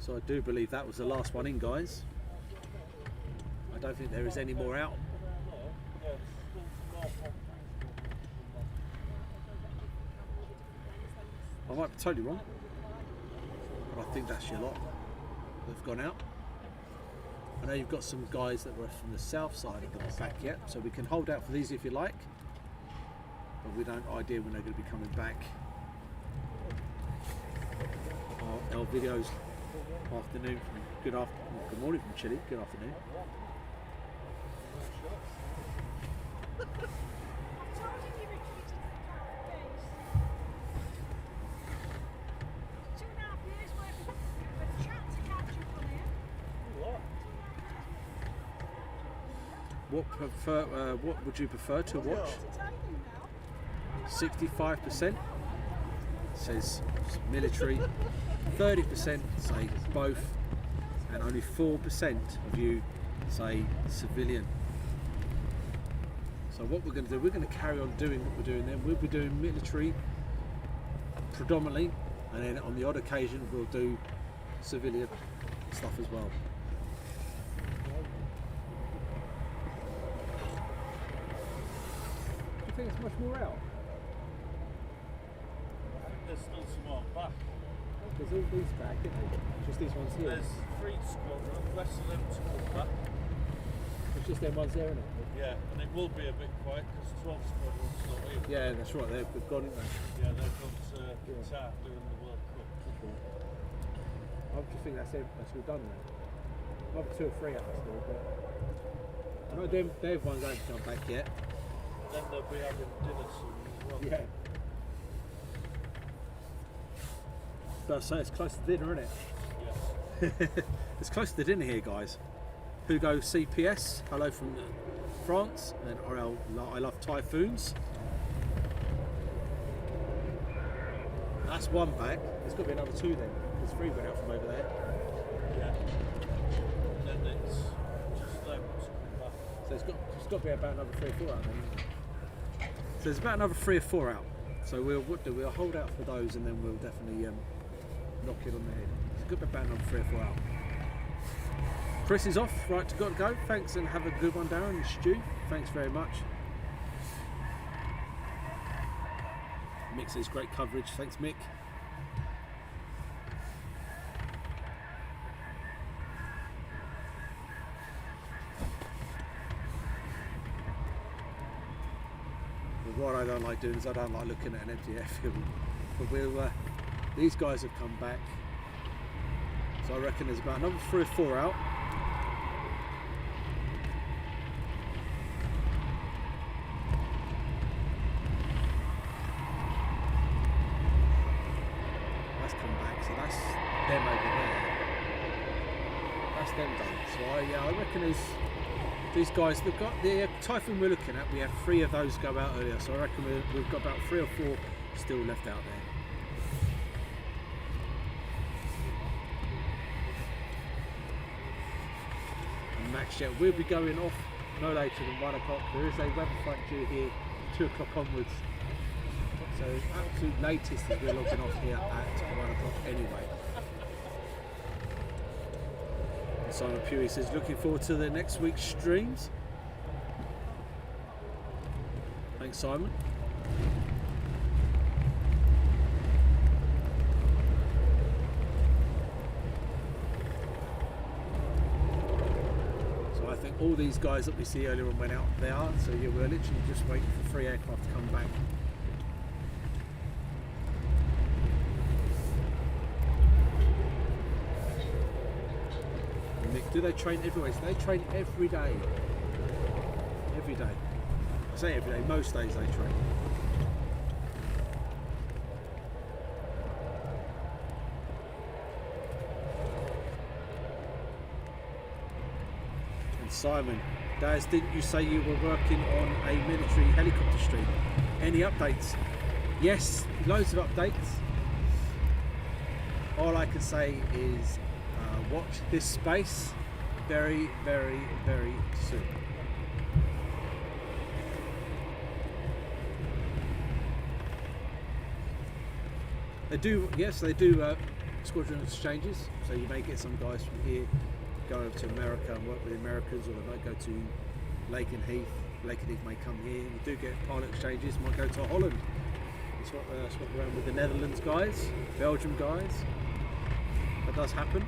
So I do believe that was the last one in, guys. I don't think there is any more out. I might be totally wrong, but I think that's your lot that have gone out. I know you've got some guys that were from the south side of the back yet, so we can hold out for these if you like, but we don't idea when they're going to be coming back. Our videos afternoon from good morning from Chile, good afternoon. what would you prefer to watch? 65% says military, 30% say both, and only 4% of you say civilian. So what we're going to do, we're going to carry on doing what we're doing then. We'll be doing military predominantly, and then on the odd occasion we'll do civilian stuff as well. Do you think it's much more out? There's still some more back. There's all these back, isn't there? Just these ones here. There's 3 squadrons, less of them to come back. It's just them ones there, isn't it? Yeah, and it will be a bit quiet because 12 squadrons still here. Yeah, that's right. They've gone, haven't they? Yeah, they've gone to Qatar doing the World Cup. I just think that's it. That's all done now. I've 2 or 3 out still, but I know them ones haven't come back yet. Then they'll be having dinner soon as well. yeah. So I say it's close to dinner, isn't it? Yes. It's close to dinner here, guys. Hugo CPS, hello from France, and RL, I love typhoons. That's one back. There's got to be another 2 then. There's 3 went out from over there. Yeah. And then it's just them to come back. So it's got to be about another 3 or 4 out then, isn't it? So there's about another 3 or 4 out. So we'll hold out for those, and then we'll definitely knock it on the head. It's got to be about another 3 or 4 out. Chris is off, right, got to go. Thanks, and have a good one, Darren and Stu. Thanks very much. Mick says great coverage. Thanks, Mick. But what I don't like doing is I don't like looking at an empty airfield. But these guys have come back. So I reckon there's about another 3 or 4 out. That's come back, so that's them over there. That's them done. So I reckon there's these guys. They've got the Typhoon we're looking at. We had 3 of those go out earlier, so I reckon we've got about 3 or 4 still left out there. Max Jet will be going off no later than 1 o'clock. There is a weather front due here 2 o'clock onwards. So absolute latest is we're logging off here at 1 o'clock anyway. And Simon Pewey says looking forward to the next week's streams. Thanks, Simon. All these guys that we see earlier on went out there, so yeah, we're literally just waiting for 3 aircraft to come back. Nick, do they train everywhere? So they train every day. Every day. I say every day, most days they train. Simon, Daz, didn't you say you were working on a military helicopter stream? Any updates? Yes, loads of updates. All I can say is watch this space very, very, very soon. They do, yes, they do squadron exchanges, so you may get some guys from here go over to America and work with the Americans, or they might go to Lakenheath. Lakenheath may come here. We do get pilot exchanges, might go to Holland. Swap around with the Netherlands guys, Belgium guys. That does happen.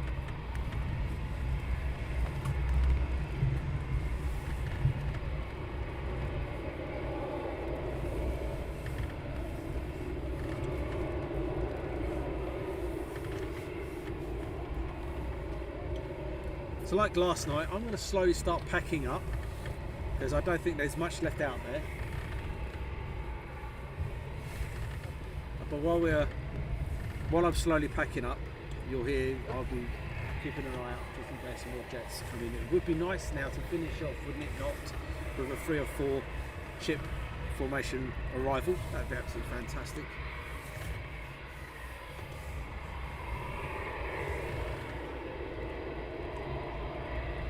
So like last night, I'm going to slowly start packing up because I don't think there's much left out there. But while I'm slowly packing up, you'll hear I'll be keeping an eye out just in case some more jets come in. It would be nice now to finish off, wouldn't it not, with a 3 or 4 ship formation arrival. That'd be absolutely fantastic.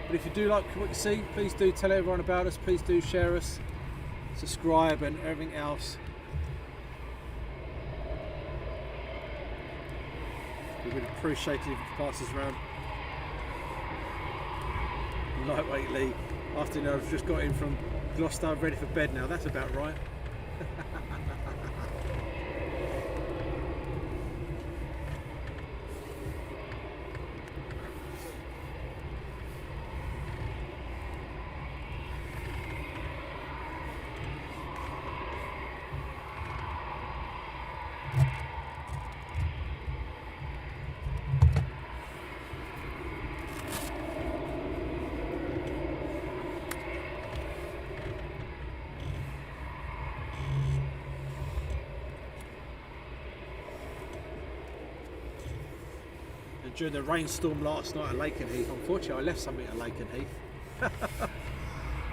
But if you do like what you see, please do tell everyone about us. Please do share us, subscribe, and everything else. We would appreciate it if you could pass us around. Lightweight Lee. Afternoon, I've just got in from Gloucester, ready for bed now. That's about right. During the rainstorm last night at Lakenheath, unfortunately I left something at Lakenheath.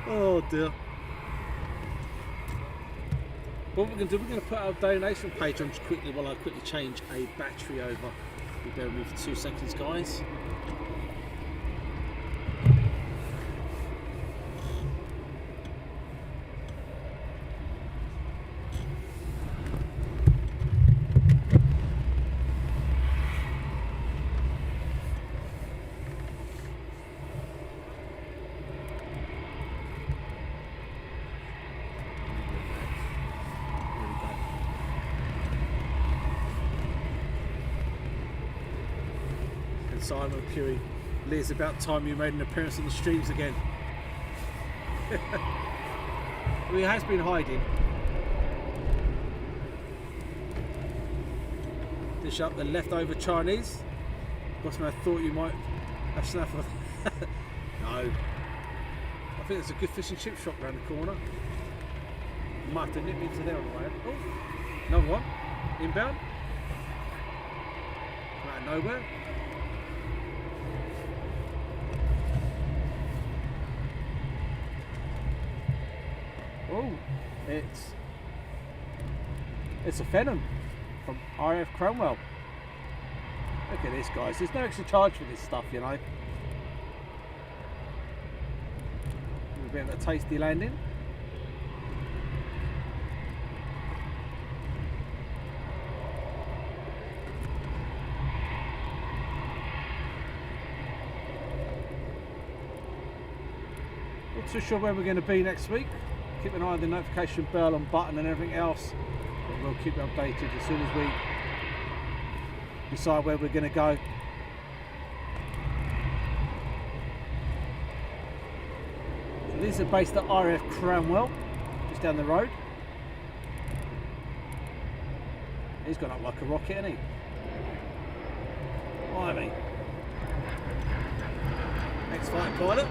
Oh dear. What we're going to do, we're going to put our donation page on just quickly while I quickly change a battery over. You bear with me for 2 seconds, guys. Simon Pewey, Lee, it's about time you made an appearance on the streams again. Well, he has been hiding. Dish up the leftover Chinese. Bossman, I thought you might have snaffled. No. I think there's a good fish and chip shop around the corner. You might have to nip into there on the way. Oh, another one. Inbound. Come out of nowhere. Oh, it's a Phenom from RAF Cromwell. Look at this, guys. There's no extra charge for this stuff, you know. A bit of a tasty landing. Not too sure where we're going to be next week. Keep an eye on the notification bell and button and everything else. But we'll keep you updated as soon as we decide where we're going to go. So these are based at RAF Cromwell, just down the road. He's gone up like a rocket, hasn't he? Blimey. Ex-fighter pilot.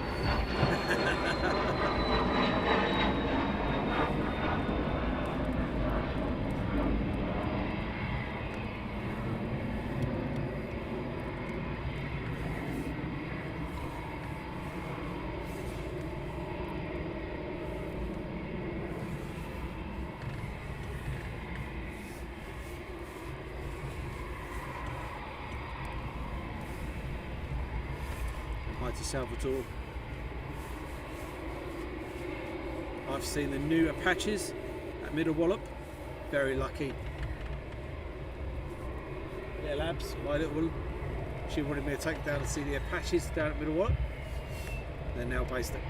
Hi to Salvatore. I've seen the new Apaches at Middle Wallop. Very lucky. Yeah, Labs, my little one. She wanted me to take down and see the Apaches down at Middle Wallop. They're now based at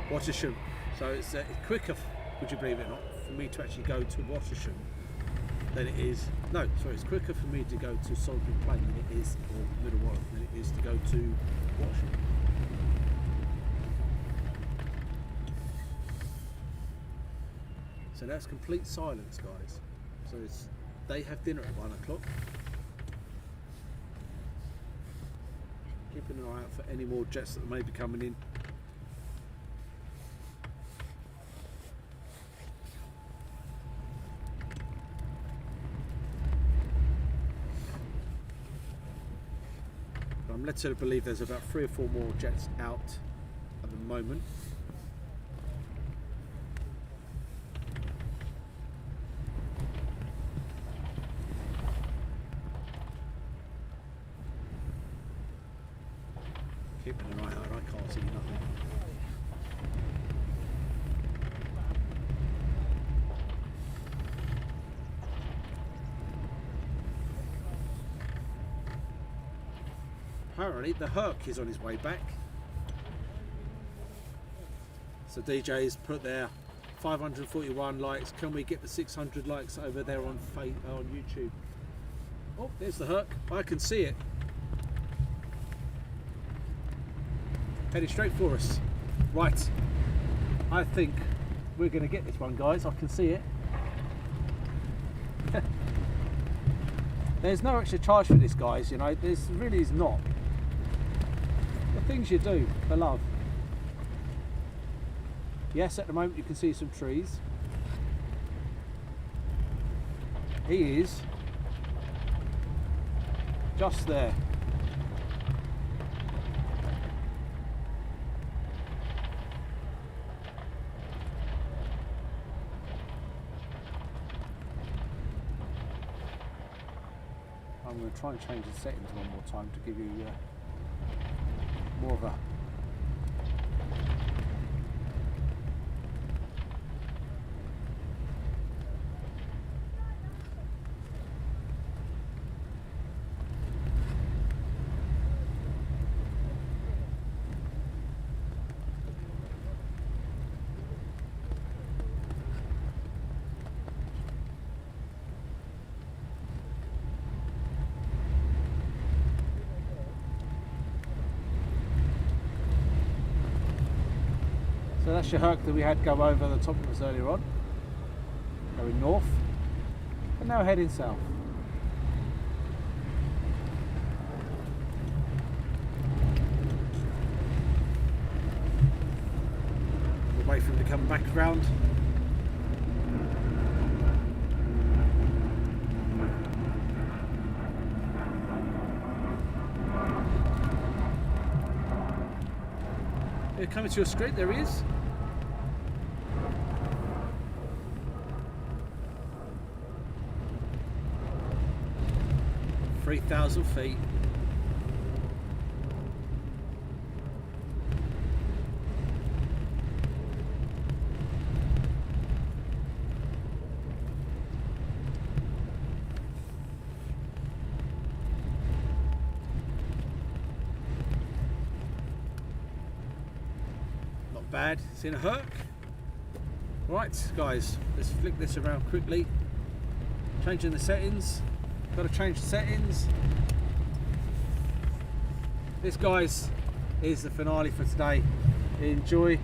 Watersham. So it's quicker, would you believe it or not, for me to actually go to Watersham than it is. No, sorry, it's quicker for me to go to Salisbury Plain than it is, or Middle Wallop, than it is to go to Watersham. So that's complete silence, guys. So they have dinner at 1 o'clock. Keeping an eye out for any more jets that may be coming in. But I'm led to believe there's about 3 or 4 more jets out at the moment. apparently the Herc is on his way back. So DJ's put there 541 likes. Can we get the 600 likes over there on YouTube? Oh, there's the Herc. I can see it. Heading straight for us. Right. I think we're going to get this one, guys. I can see it. There's no extra charge for this, guys. You know, there's really is not. The things you do for love. Yes, at the moment you can see some trees. He is just there. I'm going to try and change the settings one more time to give you more of a So that's your Herc that we had go over the top of us earlier on, going north, and now heading south. We'll wait for him to come back round. Coming to your screen, there he is. $3,000 feet. Not bad. Seen a Herc. Right, guys, let's flick this around quickly. Changing the settings. Got to change the settings. This, guys, is the finale for today. Enjoy.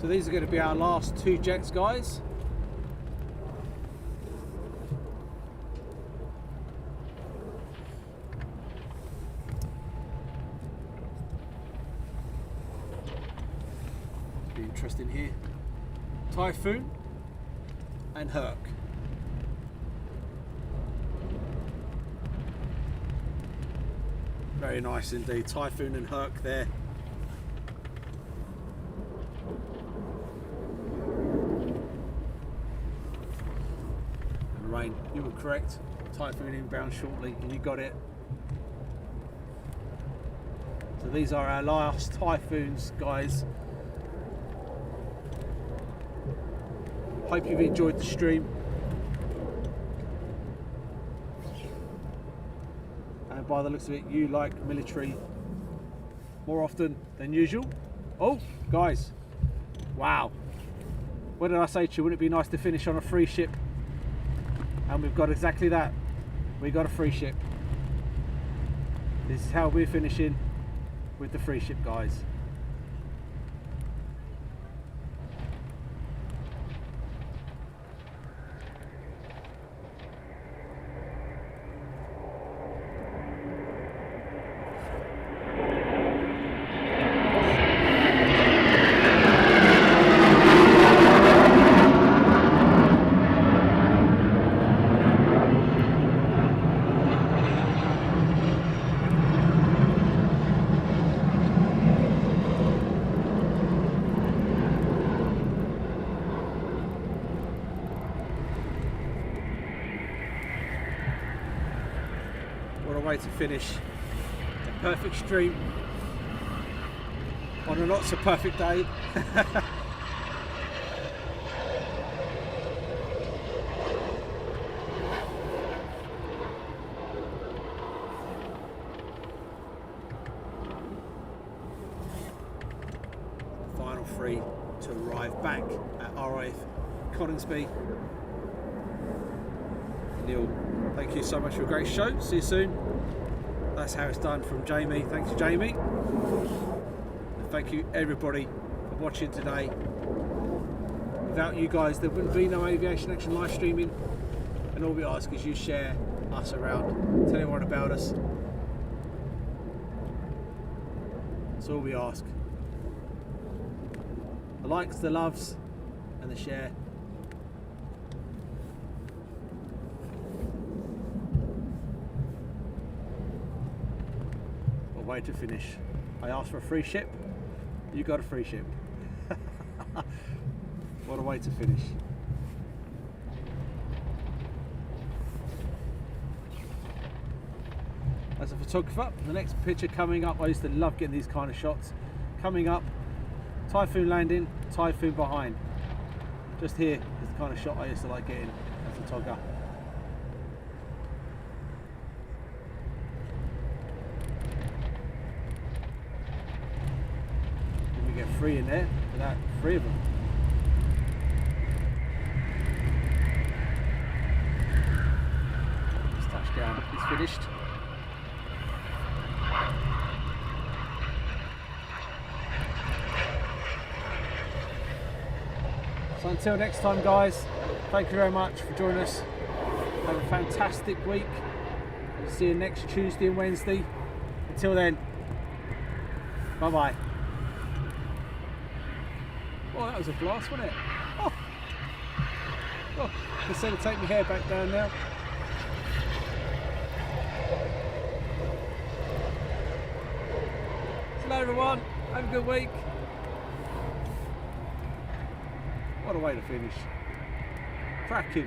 So these are going to be our last two jets, guys. Be interesting here. Typhoon and Herc. Very nice indeed. Typhoon and Herc there. Rain, you were correct. Typhoon inbound shortly, and you got it. So these are our last Typhoons, guys. Hope you've enjoyed the stream. And by the looks of it, you like military more often than usual. Oh, guys, wow. What did I say to you? Wouldn't it be nice to finish on a free ship? And we've got exactly that. We got a free ship. This is how we're finishing with the free ship, guys. way to finish a perfect stream on a not so perfect day. Final three to arrive back at RAF Coningsby. Neil, thank you so much for a great show. See you soon. That's how it's done from Jamie. Thanks, Jamie. And thank you everybody for watching today. Without you guys, there wouldn't be no Aviation Action live streaming. And all we ask is you share us around, tell everyone about us. That's all we ask. The likes, the loves, and the share. What a way to finish. I asked for a free ship, you got a free ship. What a way to finish. As a photographer, the next picture coming up, I used to love getting these kind of shots. Coming up, Typhoon landing, Typhoon behind. Just here is the kind of shot I used to like getting as a photographer. Then we get three in there, without three of them. This touchdown is finished. So until next time, guys, thank you very much for joining us. Have a fantastic week. We'll see you next Tuesday and Wednesday. Until then, bye bye. Oh, that was a blast, wasn't it? Oh, instead of taking my hair back down now. Hello everyone, have a good week. What a way to finish. Cracking.